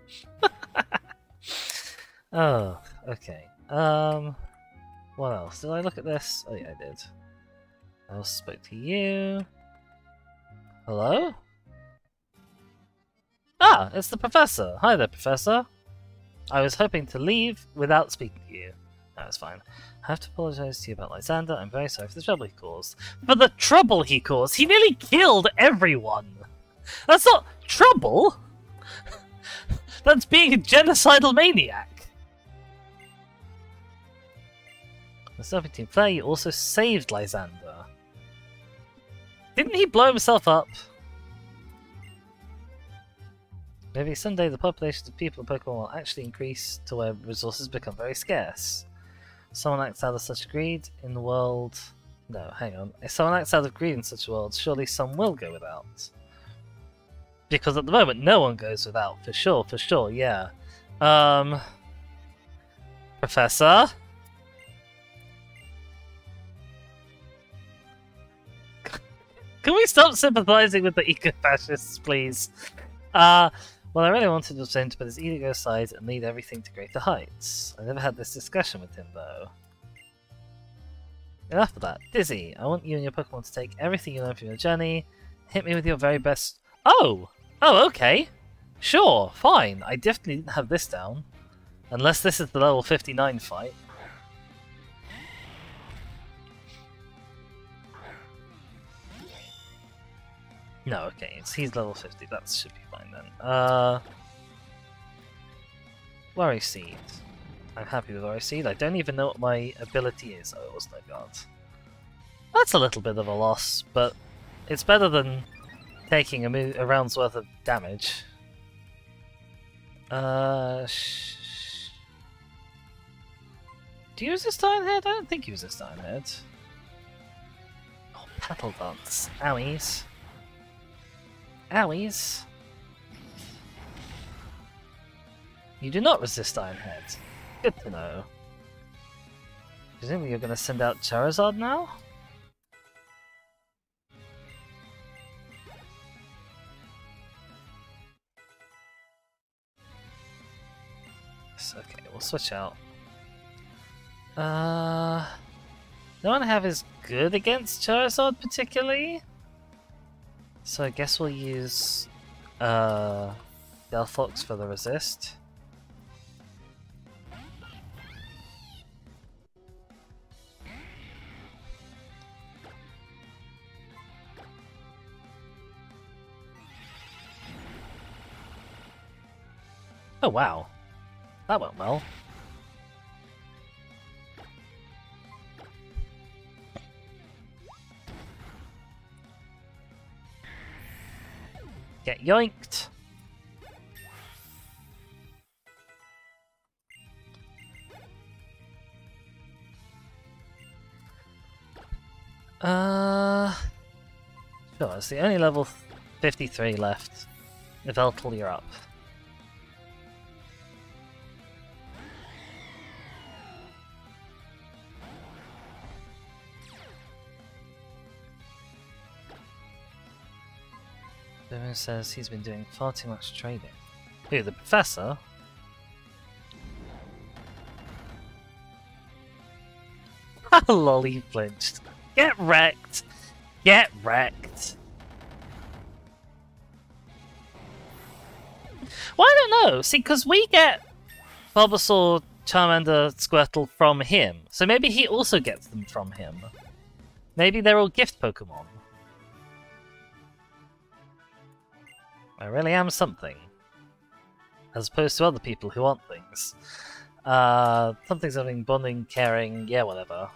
Oh, okay. What else? Did I look at this? Oh yeah, I did. I also spoke to you. Hello? Ah, it's the Professor. Hi there, Professor. I was hoping to leave without speaking to you. No, it's fine. I have to apologize to you about Lysandre. I'm very sorry for the trouble he caused. For the trouble he caused? He nearly killed everyone! That's not trouble! That's being a genocidal maniac! The Serpentine Flare, you also saved Lysandre. Didn't he blow himself up? Maybe someday the population of people in Pokemon will actually increase to where resources become very scarce. If someone acts out of such greed in the world... No, hang on. If someone acts out of greed in such a world, surely some will go without. Because at the moment, no one goes without. For sure, yeah. Professor? Can we stop sympathizing with the eco-fascists, please? Well, I really wanted to send, but his ego aside and lead everything to greater heights. I never had this discussion with him, though. Enough of that. Dizzy, I want you and your Pokemon to take everything you learn from your journey, hit me with your very best... Oh! Oh, okay. Sure, fine. I definitely didn't have this down. Unless this is the level 59 fight. No, okay, he's level 50, that should be fine then. Worry Seed. I'm happy with Worry Seed. I don't even know what my ability is. Oh, it was no guard. That's a little bit of a loss, but it's better than taking a round's worth of damage. Do you resist Iron Head? I don't think you resist Iron Head. Oh, Petal Dance. Owies. Owies. You do not resist Iron Head. Good to know. Presumably you're going to send out Charizard now? Yes, okay, we'll switch out. No one I have is good against Charizard particularly. So I guess we'll use Delphox for the resist. Oh wow, that went well. Get yoinked! Sure, it's the only level 53 left. Yveltal, you're up. Boomer says he's been doing far too much trading. Who, the professor? Lol, he flinched. Get wrecked! Get wrecked! Well, I don't know. See, because we get Bulbasaur, Charmander, Squirtle from him. So maybe he also gets them from him. Maybe they're all gift Pokemon. I really am something. As opposed to other people who want things. Something, bonding, caring, yeah, whatever.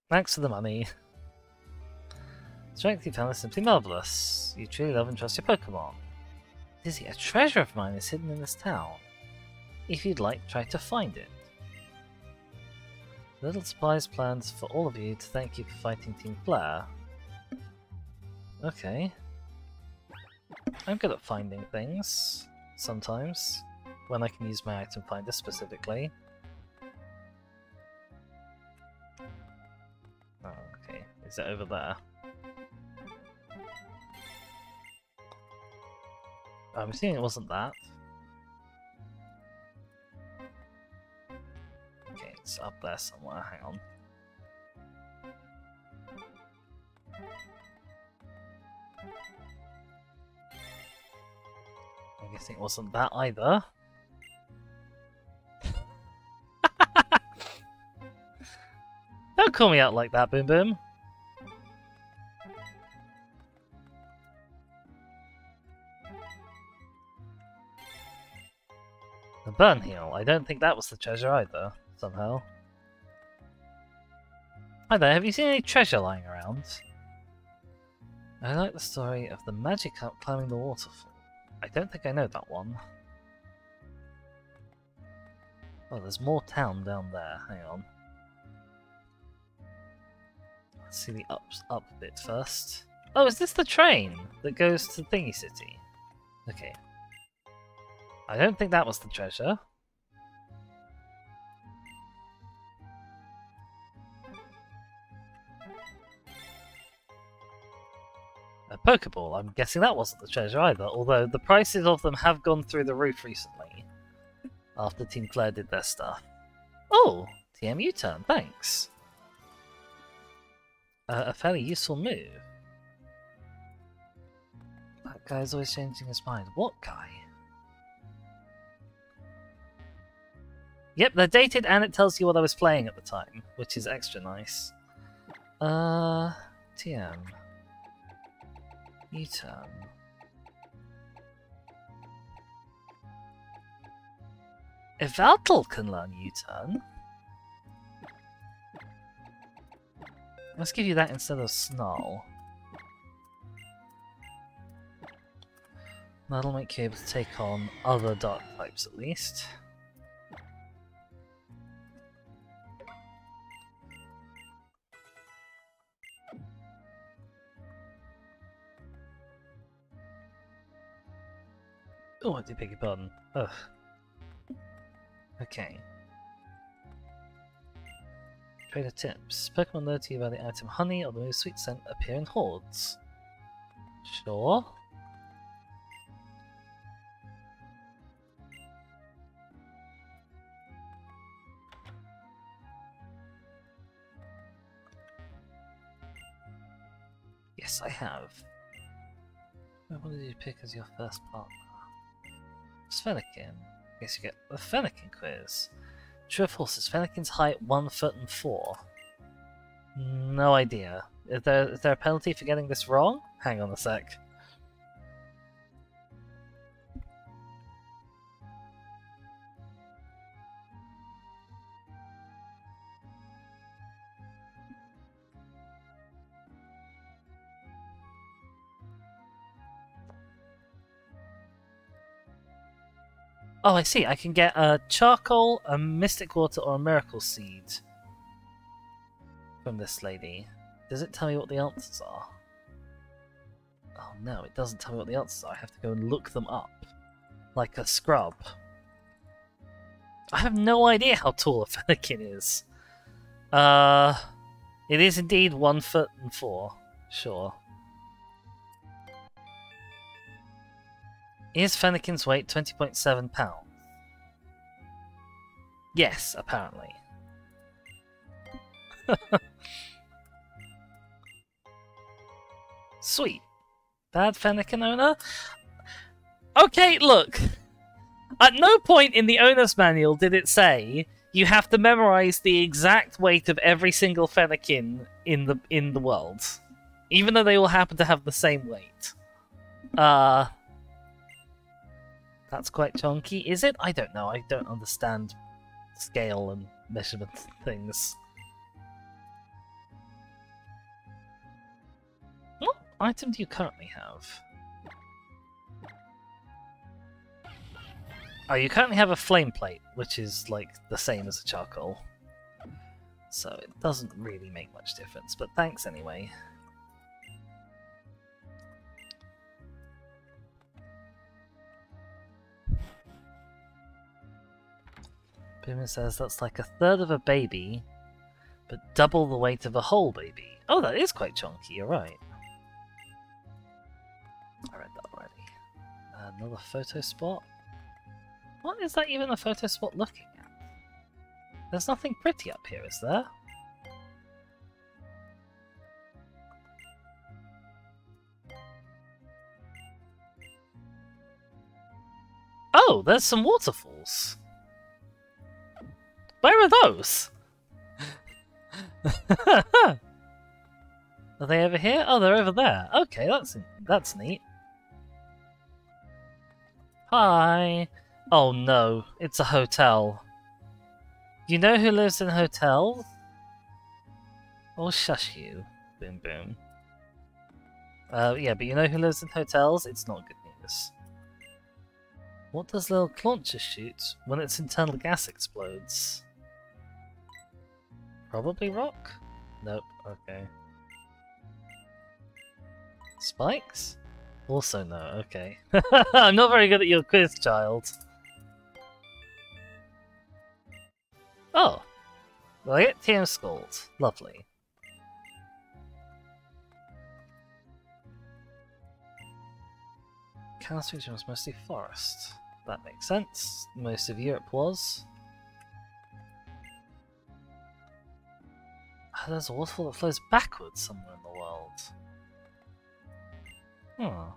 Thanks for the money. Strength you found is simply marvelous. You truly love and trust your Pokemon. Dizzy, a treasure of mine is hidden in this town. If you'd like, try to find it. Little supplies planned for all of you to thank you for fighting Team Flare. Okay. I'm good at finding things, sometimes, when I can use my item finder specifically. Oh, okay. Is it over there? I'm assuming it wasn't that. Okay, it's up there somewhere, hang on. I guess it wasn't that either. Don't call me out like that, Boom Boom. The burn heal. I don't think that was the treasure either, somehow. Hi there, have you seen any treasure lying around? I like the story of the Magikarp climbing the waterfall. I don't think I know that one. Oh, there's more town down there. Hang on. Let's see the up bit first. Oh, is this the train that goes to Thingy City? Okay. I don't think that was the treasure. A Pokeball. I'm guessing that wasn't the treasure either, although the prices of them have gone through the roof recently. After Team Claire did their stuff. Oh! TM U-turn, thanks. A fairly useful move. That guy's always changing his mind. What guy? Yep, they're dated and it tells you what I was playing at the time, which is extra nice. TM. U-turn. Evaltal can learn U-turn. Let's give you that instead of Snarl. That'll make you able to take on other dark types at least. Oh, I do beg your pardon. Ugh. Okay. Trader tips. Pokemon learn to you about the item honey or the move sweet scent appear in hordes. Sure. Yes, I have. What did you pick as your first partner? Fennekin. I guess you get the Fennekin quiz. True or false, is Fennekin's height 1 foot and 4? No idea. Is there a penalty for getting this wrong? Hang on a sec. Oh, I see. I can get a charcoal, a mystic water, or a miracle seed from this lady. Does it tell me what the answers are? Oh no, it doesn't tell me what the answers are. I have to go and look them up. Like a scrub. I have no idea how tall a Fennekin is. It is indeed 1 foot and 4. Sure. Is Fennekin's weight 20.7 pounds? Yes, apparently. Sweet. Bad Fennekin owner? Okay, look. At no point in the owner's manual did it say you have to memorize the exact weight of every single Fennekin in the world. Even though they all happen to have the same weight. That's quite chunky, is it? I don't know. I don't understand scale and measurement things. What item do you currently have? Oh, you currently have a flame plate, which is like the same as a charcoal. So it doesn't really make much difference, but thanks anyway. Boomer says that's like a third of a baby, but double the weight of a whole baby. Oh, that is quite chunky, you're right. I read that already. Another photo spot? What is that even a photo spot looking at? There's nothing pretty up here, is there? Oh, there's some waterfalls. Where are those? Are they over here? Oh, they're over there. Okay, that's neat. Hi. Oh no, it's a hotel. You know who lives in hotels? Oh, shush you. Boom boom. Yeah, but you know who lives in hotels? It's not good news. What does Lil Clauncher shoot when its internal gas explodes? Probably rock? Nope, okay. Spikes? Also no, okay. I'm not very good at your quiz, child. Oh! Well, I get TM Scold. Lovely. Kalos region was mostly forest. That makes sense. Most of Europe was. Oh, there's a waterfall that flows backwards somewhere in the world. Hmm.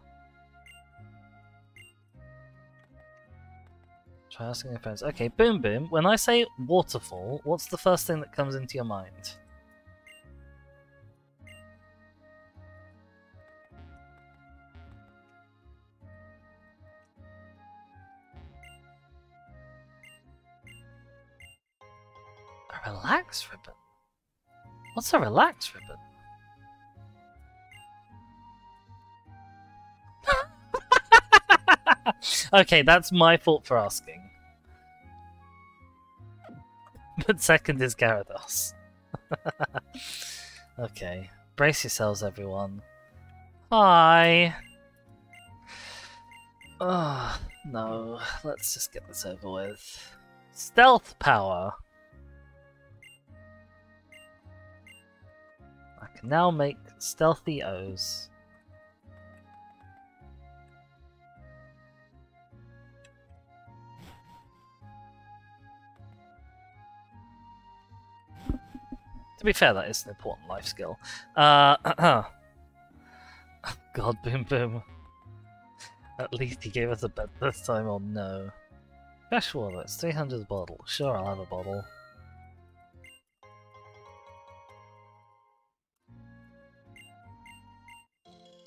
Try asking your friends. Okay, Boom Boom, when I say waterfall, what's the first thing that comes into your mind? A relax ribbon? What's a relax ribbon? Okay, that's my fault for asking. But second is Gyarados. Okay, brace yourselves, everyone. Hi. Oh, no. Let's just get this over with. Stealth power. I can now make stealthy O's. To be fair, that is an important life skill. God, Boom Boom. At least he gave us a bet this time, or no. Fresh water, it's 300 a bottle. Sure, I'll have a bottle.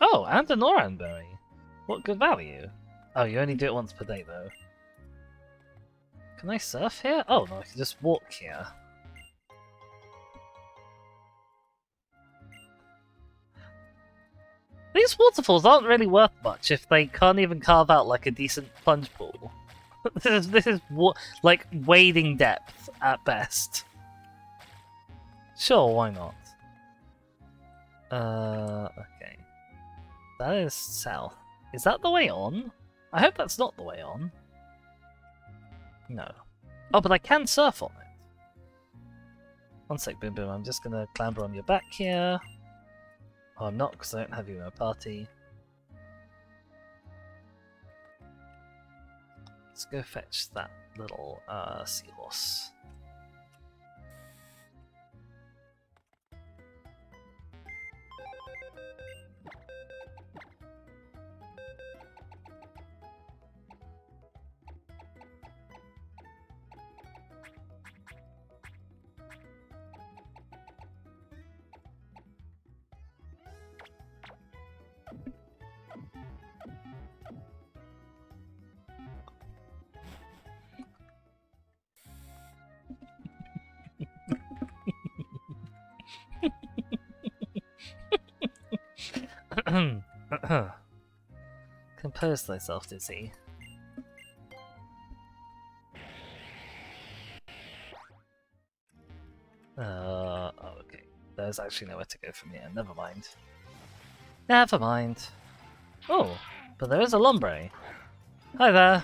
Oh, and an Oranberry. What good value? Oh, you only do it once per day, though. Can I surf here? Oh, no, I can just walk here. These waterfalls aren't really worth much if they can't even carve out like a decent plunge pool. this is like wading depth at best. Sure, why not? Okay. That is south. Is that the way on? I hope that's not the way on. No. Oh, but I can surf on it. One sec, Boom Boom. I'm just gonna clamber on your back here. Oh, I'm not, because I don't have you in my party. Let's go fetch that little seahorse. Compose thyself, Dizzy. Oh, okay. There's actually nowhere to go from here. Never mind. Never mind. Oh, but there is a Lombre. Hi there.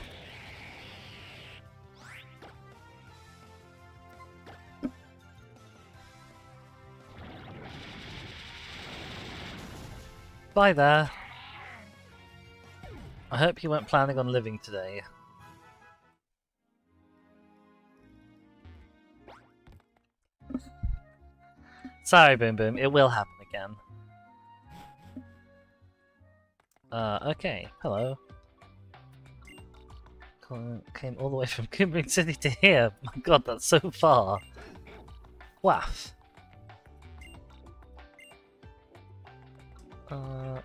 Bye there. I hope you weren't planning on living today. Sorry, Boom Boom, it will happen again. Okay, hello. Came all the way from Kumbring City to here. My god, that's so far. Waff.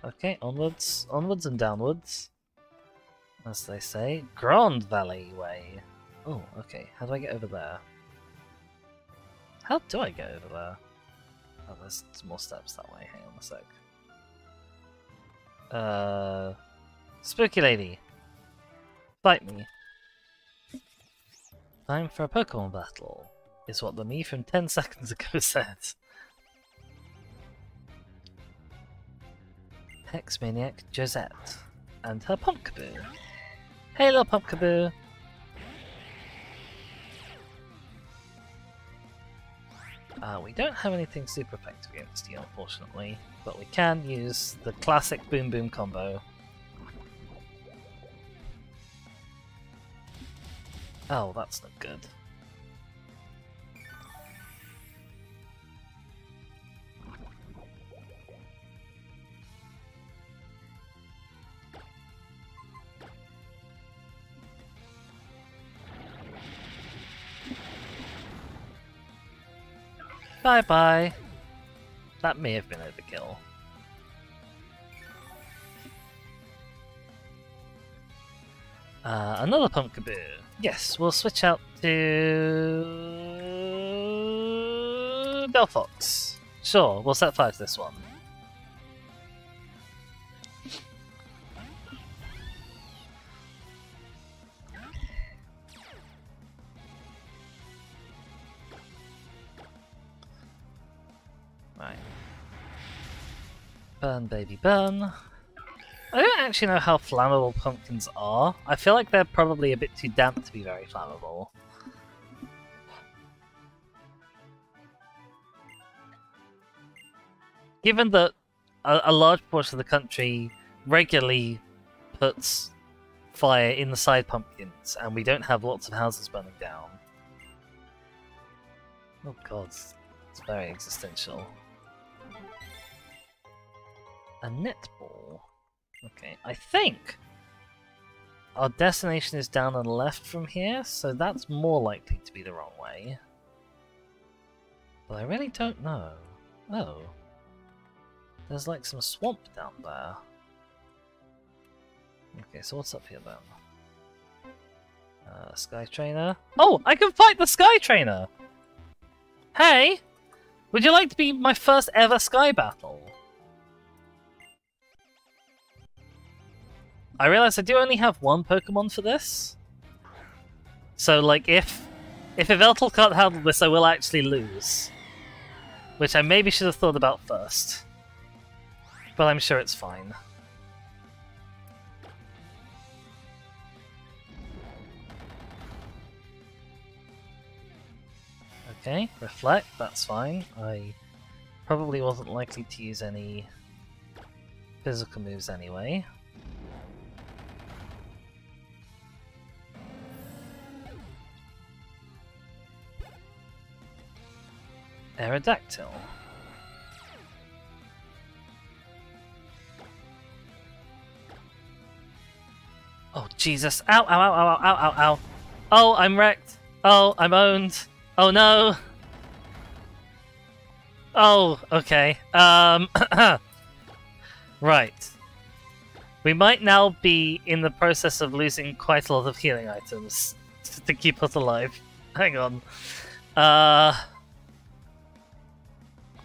Okay, onwards and downwards. As they say. Grand Valley Way. Oh, okay. How do I get over there? How do I get over there? Oh, there's more steps that way. Hang on a sec. Spooky Lady. Fight me. Time for a Pokemon battle. Is what the me from 10 seconds ago said. Hex Maniac Josette and her Pumpkaboo. Hey little Pumpkaboo! We don't have anything super effective against you, unfortunately, but we can use the classic Boom Boom combo. Oh, that's not good. Bye-bye. That may have been overkill. Another Pumpkaboo. Yes, we'll switch out to Belfox. Sure, we'll set fire to this one. Right. Burn, baby, burn. I don't actually know how flammable pumpkins are. I feel like they're probably a bit too damp to be very flammable. Given that a large portion of the country regularly puts fire in the side pumpkins, and we don't have lots of houses burning down. Oh god, it's very existential. A netball. Okay, I think our destination is down and left from here, so that's more likely to be the wrong way. But I really don't know. Oh. There's like some swamp down there. Okay, so what's up here then? Sky Trainer. Oh, I can fight the Sky Trainer! Hey! Would you like to be my first ever Sky battle? I realize I do only have one Pokemon for this. So, like, if Yveltal can't handle this, I will actually lose. Which I maybe should have thought about first. But I'm sure it's fine. Okay, Reflect, that's fine. I probably wasn't likely to use any physical moves anyway. Aerodactyl. Oh, Jesus. Ow, ow, ow, ow, ow, ow, ow. Oh, I'm wrecked. Oh, I'm owned. Oh, no. Oh, okay. Right. We might now be in the process of losing quite a lot of healing items to keep us alive. Hang on.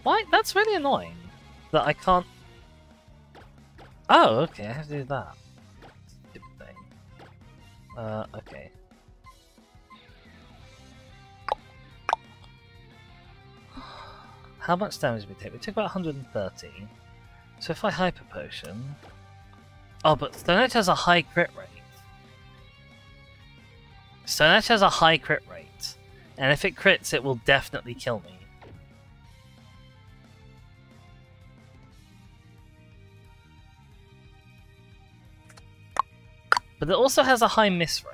Why? That's really annoying. That I can't... Oh, okay, I have to do that. Stupid thing. Okay. How much damage did we take? We took about 130. So if I Hyper Potion... Oh, but Stone Edge has a high crit rate. Stone Edge has a high crit rate. And if it crits, it will definitely kill me. But it also has a high miss rate.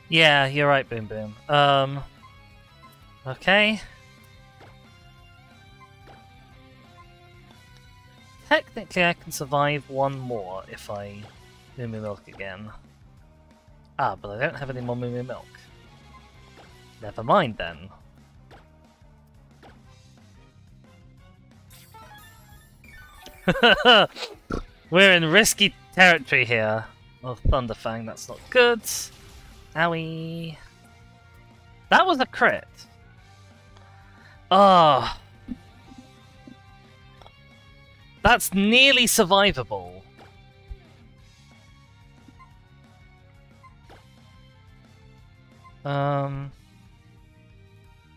Yeah, you're right, Boom Boom. Okay. Technically, I can survive one more if I Moo Moo Milk again. Ah, but I don't have any more Moo Moo Milk. Never mind then. We're in risky territory here. Oh, Thunderfang, that's not good. Owie. That was a crit. Oh. That's nearly survivable.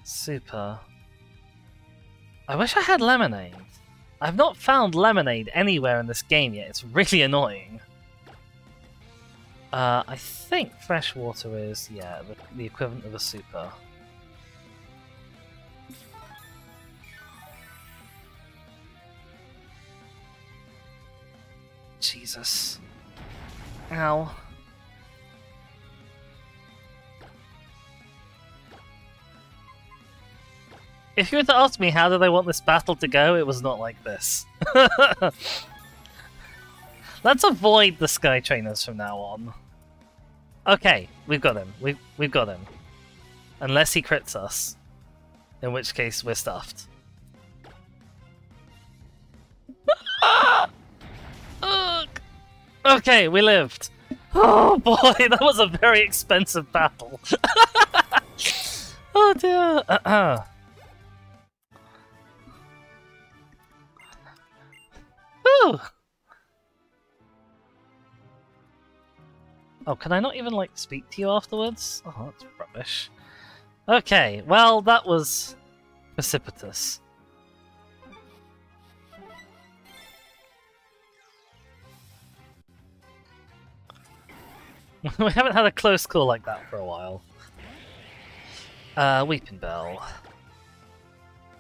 Super. I wish I had lemonade. I've not found lemonade anywhere in this game yet. It's really annoying. I think fresh water is, yeah, the equivalent of a super. Jesus. Ow. If you were to ask me how do they want this battle to go, it was not like this. Let's avoid the Sky Trainers from now on. Okay, we've got him. We've got him. Unless he crits us. In which case, we're stuffed. Okay, we lived. Oh boy, that was a very expensive battle. Oh dear. Oh, can I not even, like, speak to you afterwards? Oh, that's rubbish. Okay, well, that was precipitous. We haven't had a close call like that for a while. Weeping Bell.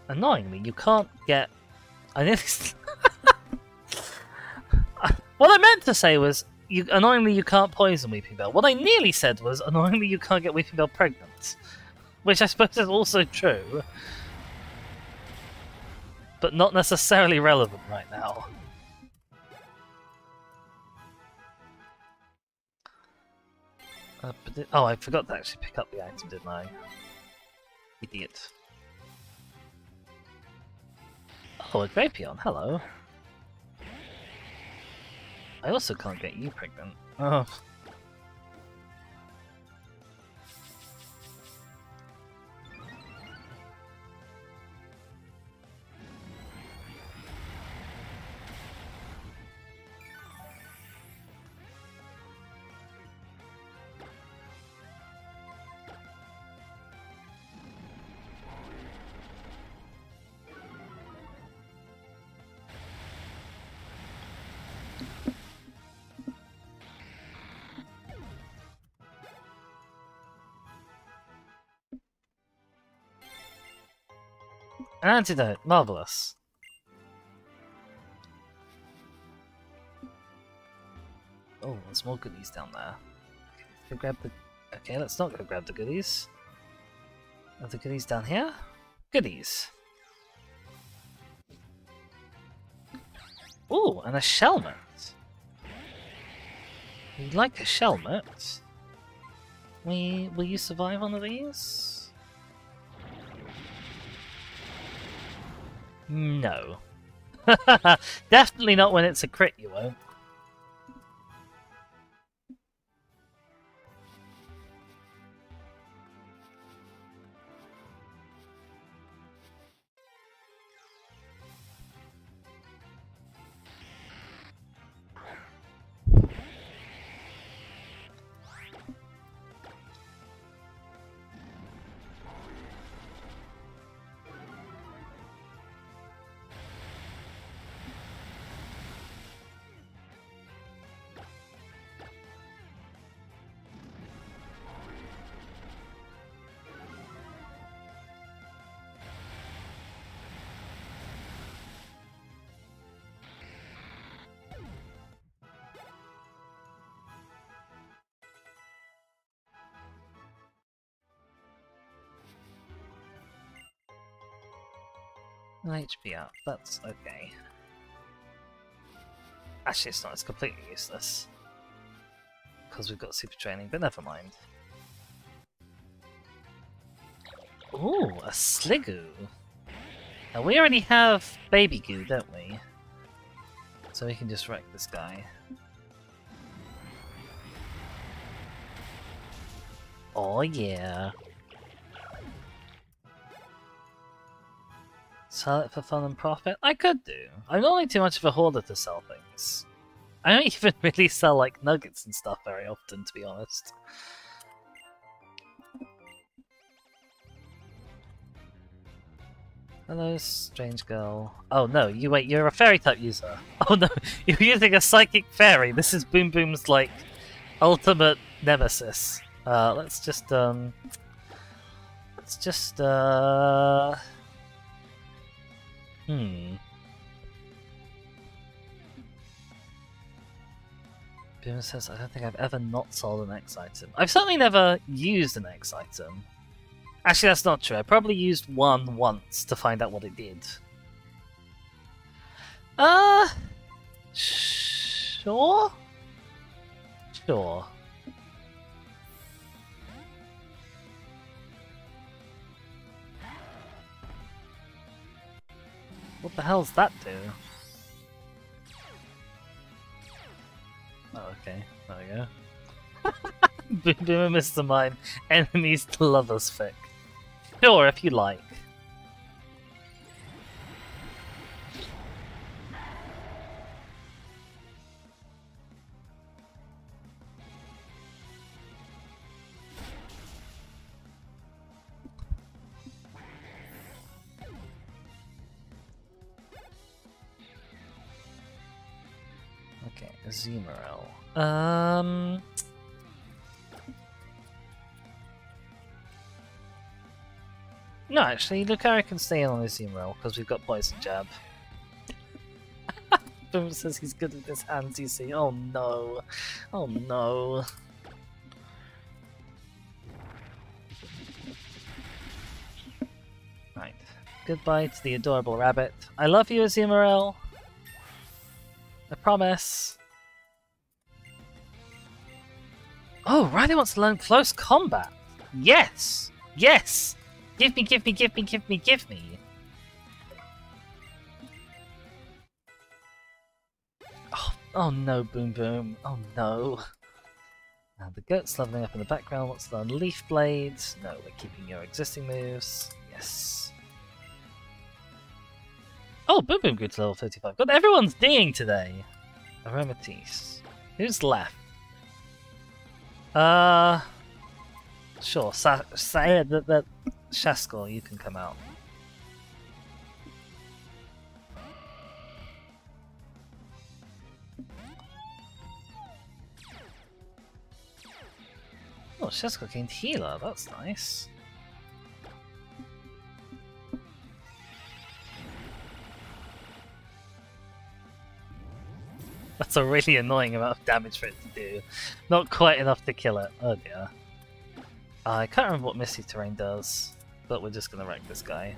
Annoyingly, you can't get... I nearly... What I meant to say was, annoyingly you can't poison Weeping Bell. What I nearly said was, annoyingly you can't get Weeping Bell pregnant. Which I suppose is also true. But not necessarily relevant right now. Oh, I forgot to actually pick up the item, didn't I? Idiot. Oh, a Grapion, hello. I also can't get you pregnant. Oh. An antidote, marvelous. Oh, there's more goodies down there. Go grab the. Okay, let's not go grab the goodies. Are the goodies down here? Goodies. Ooh, and a Shelmet. You like a Shelmet? Will you survive one of these? No. Definitely not when it's a crit, you won't. HP up, that's okay. Actually, it's not, it's completely useless. Because we've got super training, but never mind. Ooh, a Sliggoo! Now we already have Baby Goo, don't we? So we can just wreck this guy. Oh yeah! Sell it for fun and profit? I could do. I'm not really too much of a hoarder to sell things. I don't even really sell like nuggets and stuff very often, to be honest. Hello, strange girl. Oh no, you're a fairy type user. Oh no, you're using a psychic fairy. This is Boom Boom's like ultimate nemesis. Let's just Boom says, I don't think I've ever not sold an X item. I've certainly never used an X item. Actually, that's not true. I probably used one once to find out what it did. Sure? Sure. What the hell's that do? Oh, okay. There we go. Boom Boom and Mr. Mime. Enemies to lovers fic. Sure, if you like. Okay, Azumarill. No, actually, Lucario can stay in on his Azumarill because we've got Poison Jab. Boom says he's good with his hands, you see. Oh no. Oh no. Right. Goodbye to the adorable rabbit. I love you, Azumarill. I promise. Oh, Riley wants to learn close combat. Yes! Yes! Give me, give me, give me, give me, give me! Oh no, Boom Boom. Oh no. Now the goat's leveling up in the background. Wants to learn Leaf Blades. No, we're keeping your existing moves. Yes. Oh, Boom Boom grew to level 55. God, everyone's dinging today. Aromatisse. Who's left? Sure. Say that Shaskell, you can come out. Oh, Shaskell gained healer. That's nice. That's a really annoying amount of damage for it to do. Not quite enough to kill it. Oh dear. I can't remember what Misty Terrain does, but we're just gonna wreck this guy.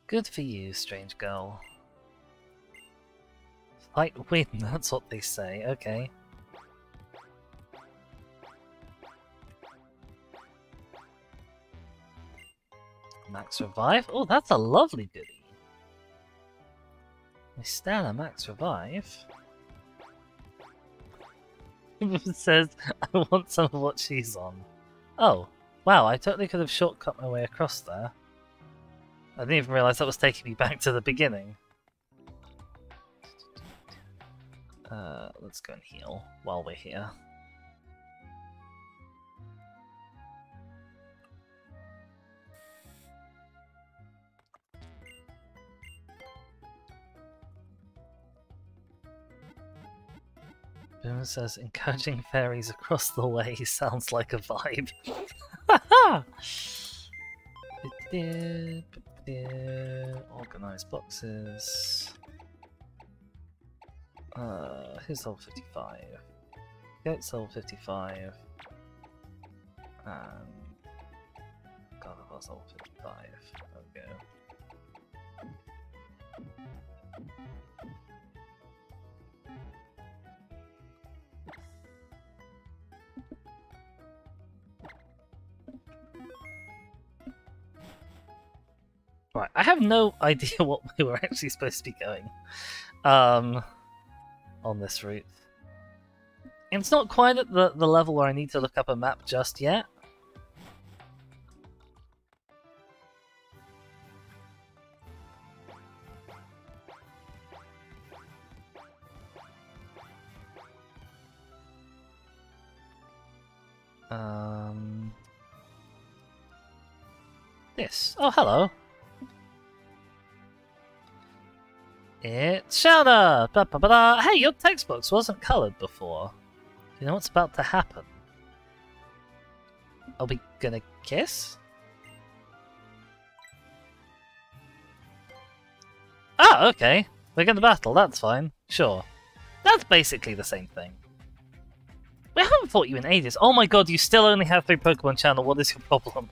Good for you, strange girl. Fight win, that's what they say. Okay. Max Revive? Oh, that's a lovely goodie. Mistana Max Revive? It says, I want some of what she's on. Oh, wow, I totally could have shortcut my way across there. I didn't even realise that was taking me back to the beginning. Let's go and heal while we're here. Boom says, encouraging fairies across the way sounds like a vibe. Organized boxes. Who's level 55? Goat's level 55. And Gardevoir's level 55. There we go. Right, I have no idea what we were actually supposed to be going on this route. And it's not quite at the level where I need to look up a map just yet. This. Oh, hello. It's Shelda! Ba -ba -ba -da. Hey, your textbooks wasn't coloured before. Do you know what's about to happen? Are we gonna kiss? Oh, okay. We're gonna battle, that's fine. Sure. That's basically the same thing. We haven't fought you in ages. Oh my god, you still only have 3 Pokemon channel. What is your problem?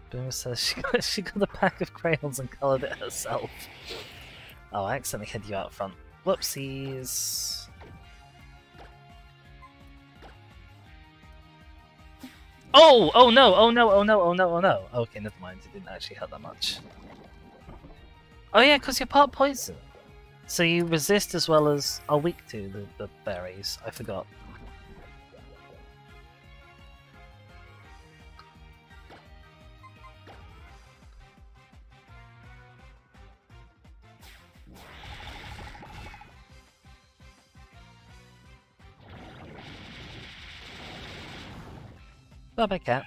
Boomer says she got a pack of crayons and coloured it herself. Oh, I accidentally hid you out front. Whoopsies. Oh! Oh no! Oh no! Oh no! Oh no! Oh no! Okay, never mind. It didn't actually hurt that much. Oh yeah, because you're part poison. So you resist as well as are weak to the berries. I forgot. Bye-bye, cat.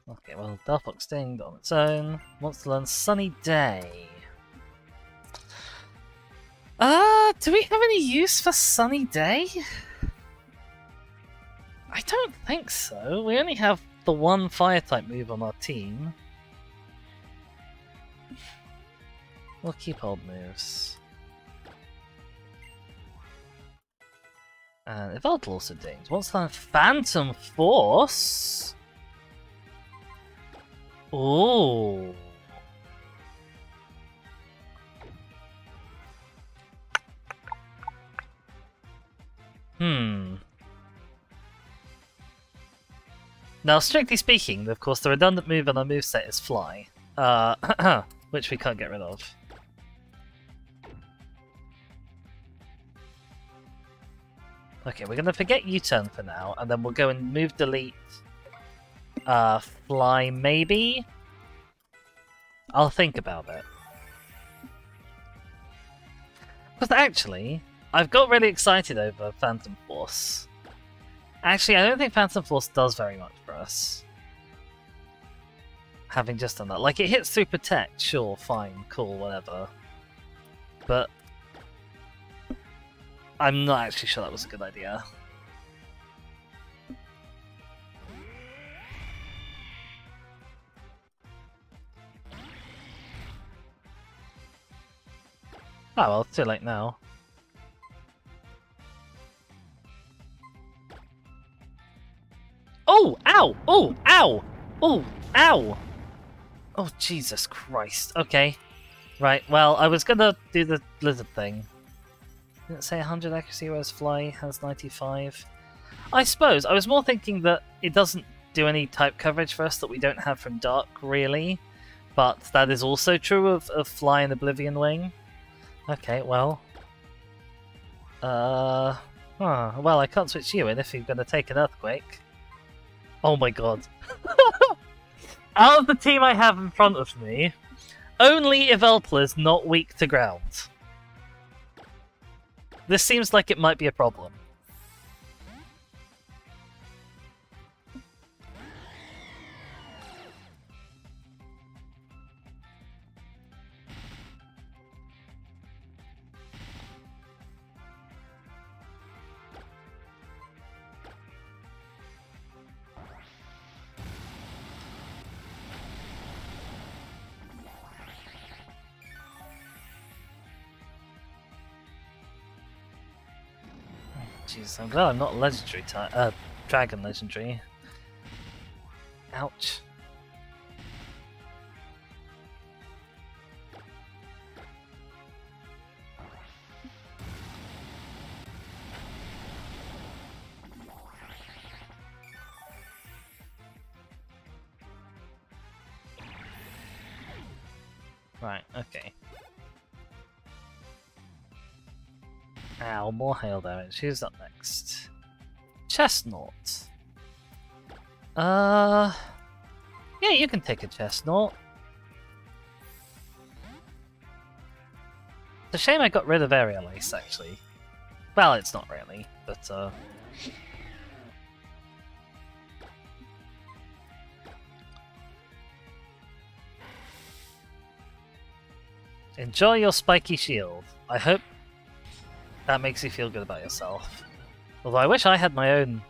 Okay, well, Delphox Sting on its own. Wants to learn Sunny Day. Do we have any use for Sunny Day? I don't think so. We only have the one Fire-type move on our team. We'll keep old moves. And Evolve also dings. Wants to learn Phantom Force? Ooh. Now, strictly speaking, of course, the redundant move on our moveset is Fly. Which we can't get rid of. Okay, we're gonna forget U-turn for now, and then we'll go and move delete Fly maybe? I'll think about it. Because actually, I've got really excited over Phantom Force. Actually, I don't think Phantom Force does very much for us. Having just done that. Like, it hits through Protect, sure, fine, cool, whatever. But I'm not actually sure that was a good idea. Oh well, it's too late now. Oh! Ow! Oh! Ow! Oh! Ow! Oh, Jesus Christ. Okay. Right, well, I was gonna do the lizard thing. Didn't it say 100 accuracy, whereas Fly has 95? I suppose. I was more thinking that it doesn't do any type coverage for us that we don't have from Dark, really. But that is also true of Fly and Oblivion Wing. Okay, well... well, I can't switch you in if you're going to take an Earthquake. Oh my god. Out of the team I have in front of me, only Yveltal is not weak to ground. This seems like it might be a problem. Jeez, I'm glad I'm not legendary type. Dragon legendary. Ouch. Right, okay. Ow, more hail damage. Who's up next? Chestnut. Yeah, you can take a Chestnut. a shame I got rid of Aerial Ace, actually. Well, it's not really, but enjoy your spiky shield. I hope that makes you feel good about yourself. Although I wish I had my own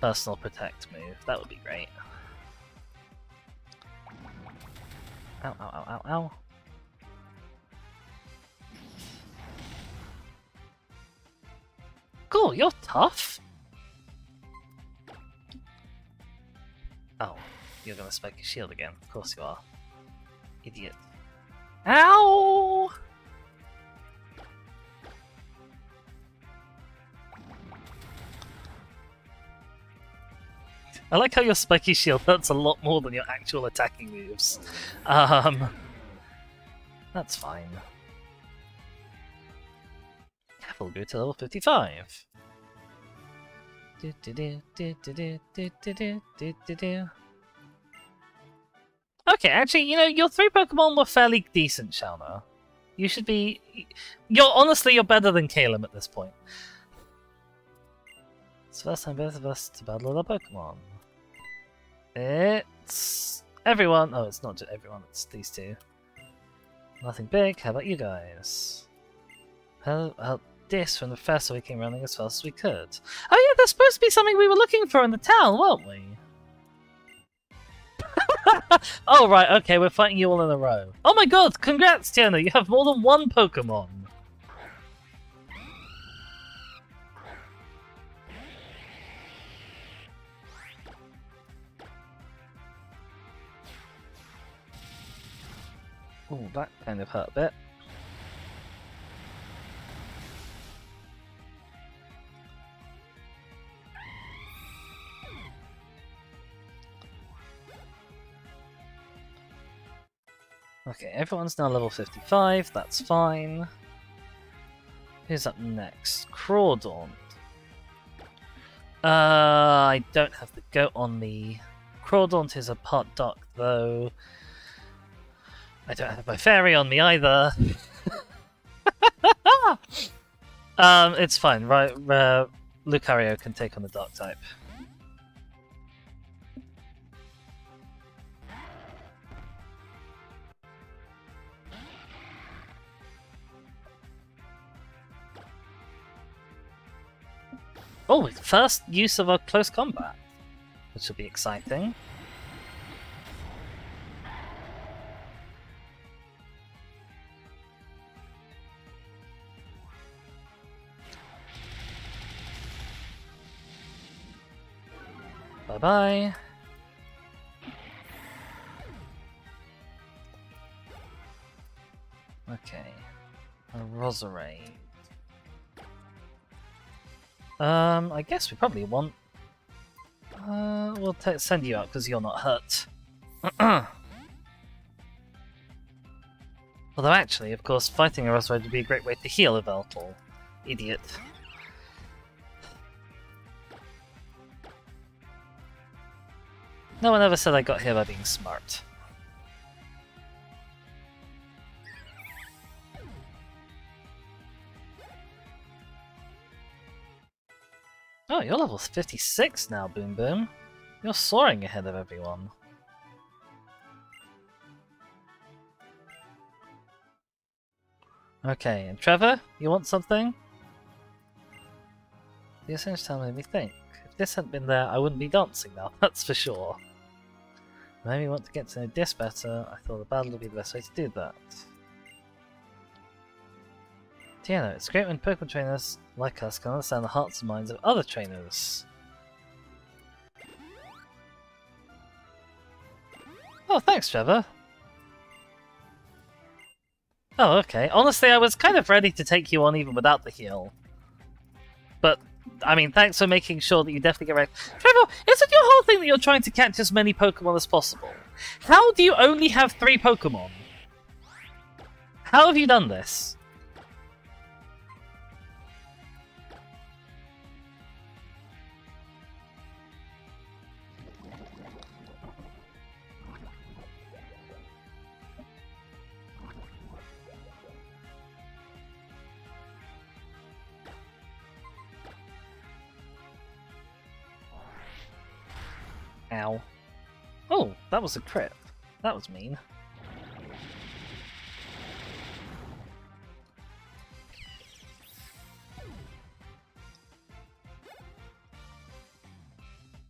personal protect move. That would be great. Ow, ow, ow, ow, ow. Cool, you're tough. Oh, you're gonna spike your shield again. Of course you are. Idiot. Ow! I like how your spiky shield hurts a lot more than your actual attacking moves. That's fine. We'll go to level 55. Okay, actually, you know, your 3 Pokemon were fairly decent, Shauna. You should be... Honestly, you're better than Caleb at this point. It's the first time both of us to battle other Pokemon. It's... everyone. Oh, it's not just everyone, it's these 2. Nothing big, how about you guys? This from the first, so we came running as fast as we could. Oh yeah, there's supposed to be something we were looking for in the town, weren't we? Oh right, okay, we're fighting you all in a row. Oh my god, congrats Tiana, you have more than 1 Pokemon. Oh, that kind of hurt a bit. Okay, everyone's now level 55, that's fine. Who's up next? Crawdaunt. I don't have the goat on me. Crawdaunt is a part duck, though. I don't have my fairy on me either. It's fine, right? Lucario can take on the dark type. Oh, first use of our close combat, which will be exciting. Bye-bye. Okay. A Roserade. I guess we probably want... we'll send you out because you're not hurt. Although actually, of course, fighting a Roserade would be a great way to heal a Veltal. Idiot. No one ever said I got here by being smart. Oh, you're level 56 now, Boom Boom. You're soaring ahead of everyone. Okay, and Trevor, you want something? The Ascension Town made me think. If this hadn't been there, I wouldn't be dancing now, that's for sure. Maybe you want to get to know this better. I thought the battle would be the best way to do that. Tiana, it's great when Pokemon trainers like us can understand the hearts and minds of other trainers. Oh, thanks, Trevor. Oh, okay. Honestly, I was kind of ready to take you on even without the heal. But, I mean, thanks for making sure that you definitely get ready. Trevor, isn't your whole thing that you're trying to catch as many Pokemon as possible? How do you only have 3 Pokemon? How have you done this? Ow. Oh, that was a crit. That was mean.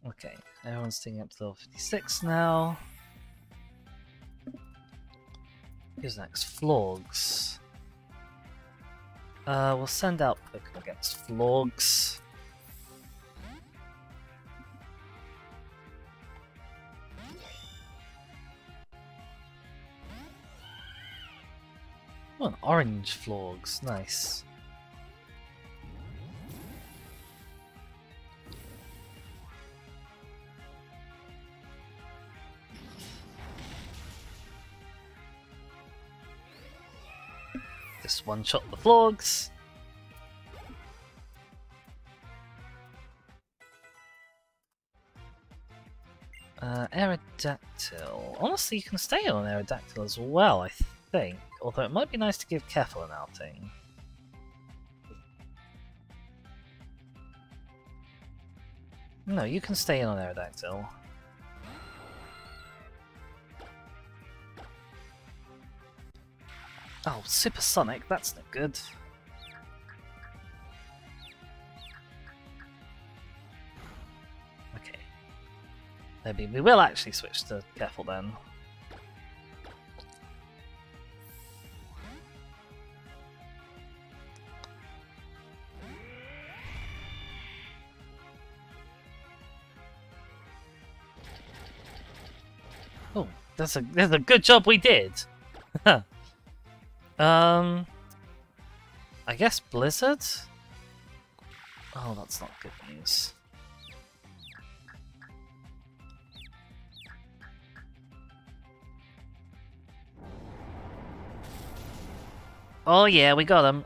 Okay, everyone's taking up to level 56 now. Who's next? Flogs. We'll send out Pokemon against Flogs. Oh, an orange Flogs. Nice. Just one-shot the Flogs. Aerodactyl. Honestly, you can stay on Aerodactyl as well, I think. Although it might be nice to give Keffel an outing. No, you can stay in on Aerodactyl. Oh, Supersonic, that's not good. Okay. Maybe we will actually switch to Keffel then. Oh, that's a good job we did. I guess Blizzard? Oh, that's not good news. Oh yeah, we got him.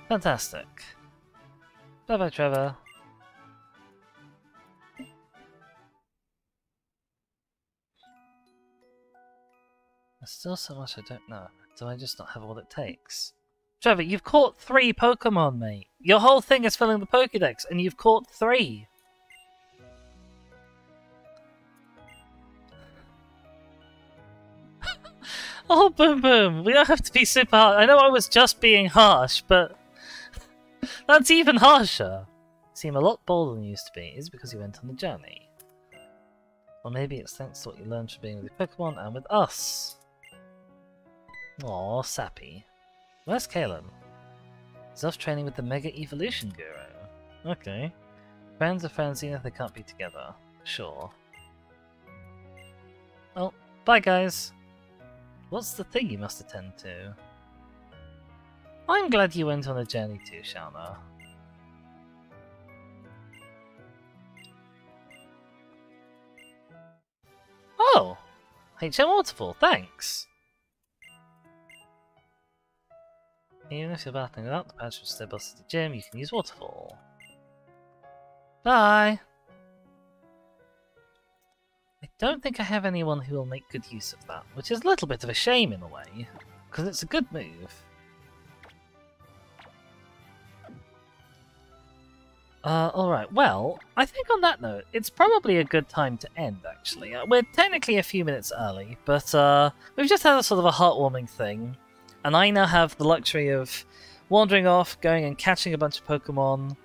Fantastic. Bye-bye, Trevor. There's still so much I don't know. Do I just not have what it takes? Trevor, you've caught 3 Pokemon, mate. Your whole thing is filling the Pokédex, and you've caught 3. Oh, Boom Boom, we don't have to be super hard. I know I was just being harsh, but that's even harsher. You seem a lot bolder than you used to be. Is it because you went on the journey? Or maybe it's thanks to what you learned from being with your Pokemon and with us. Aw, sappy. Where's Kalen? He's off training with the Mega Evolution Guru. Okay. Friends are friends even if they can't be together. Sure. Well, bye guys. What's the thing you must attend to? I'm glad you went on a journey too, Shauna. Oh! HM Waterfall, thanks! Even if you're battling without the patch of stay boss at the gym, you can use Waterfall. Bye! I don't think I have anyone who will make good use of that, which is a little bit of a shame in a way, because it's a good move. Alright, well, I think on that note, it's probably a good time to end, actually. We're technically a few minutes early, but we've just had a sort of a heartwarming thing, and I now have the luxury of wandering off, going and catching a bunch of Pokemon,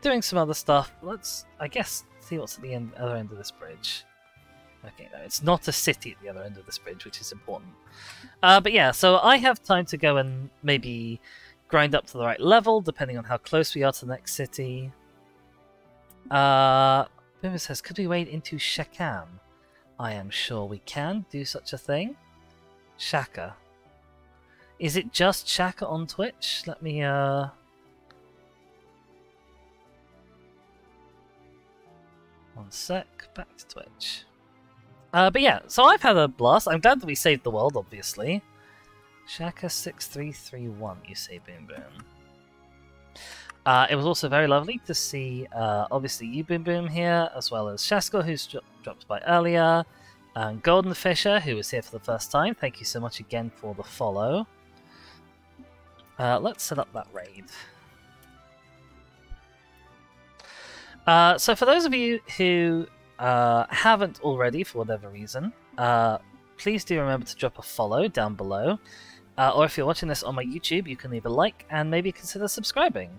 doing some other stuff. Let's, I guess, see what's at the other end of this bridge. Okay, no, it's not a city at the other end of this bridge, which is important. But yeah, so I have time to go and maybe grind up to the right level, depending on how close we are to the next city. Boomer says, could we wade into Shakam? I am sure we can do such a thing. Shaka. Is it just Shaka on Twitch? Let me, One sec, back to Twitch. But yeah, so I've had a blast. I'm glad that we saved the world, obviously. Shaka6331, you say, Boom Boom. It was also very lovely to see, obviously, you, Boom Boom, here, as well as Shaskell, who's dropped by earlier, and Golden Fisher, who was here for the first time. Thank you so much again for the follow. Let's set up that raid. So for those of you who haven't already, for whatever reason, please do remember to drop a follow down below. Or if you're watching this on my YouTube, you can leave a like and maybe consider subscribing.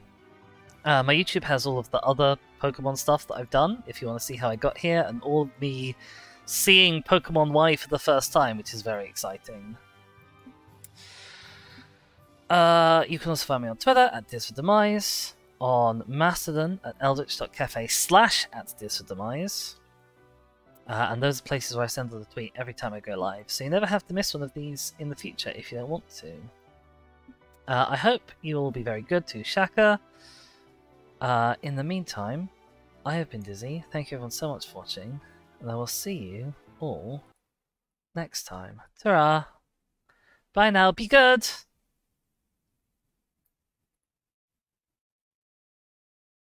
My YouTube has all of the other Pokemon stuff that I've done, if you want to see how I got here, and all of me seeing Pokemon Y for the first time, which is very exciting. You can also find me on Twitter at DearsForDemise, on Mastodon at eldritch.cafe/@DearsForDemise. And those are places where I send a tweet every time I go live, so you never have to miss one of these in the future if you don't want to. I hope you all be very good to Shaka. In the meantime, I have been Dizzy. Thank you everyone so much for watching, and I will see you all next time. Ta-ra! Bye now, be good!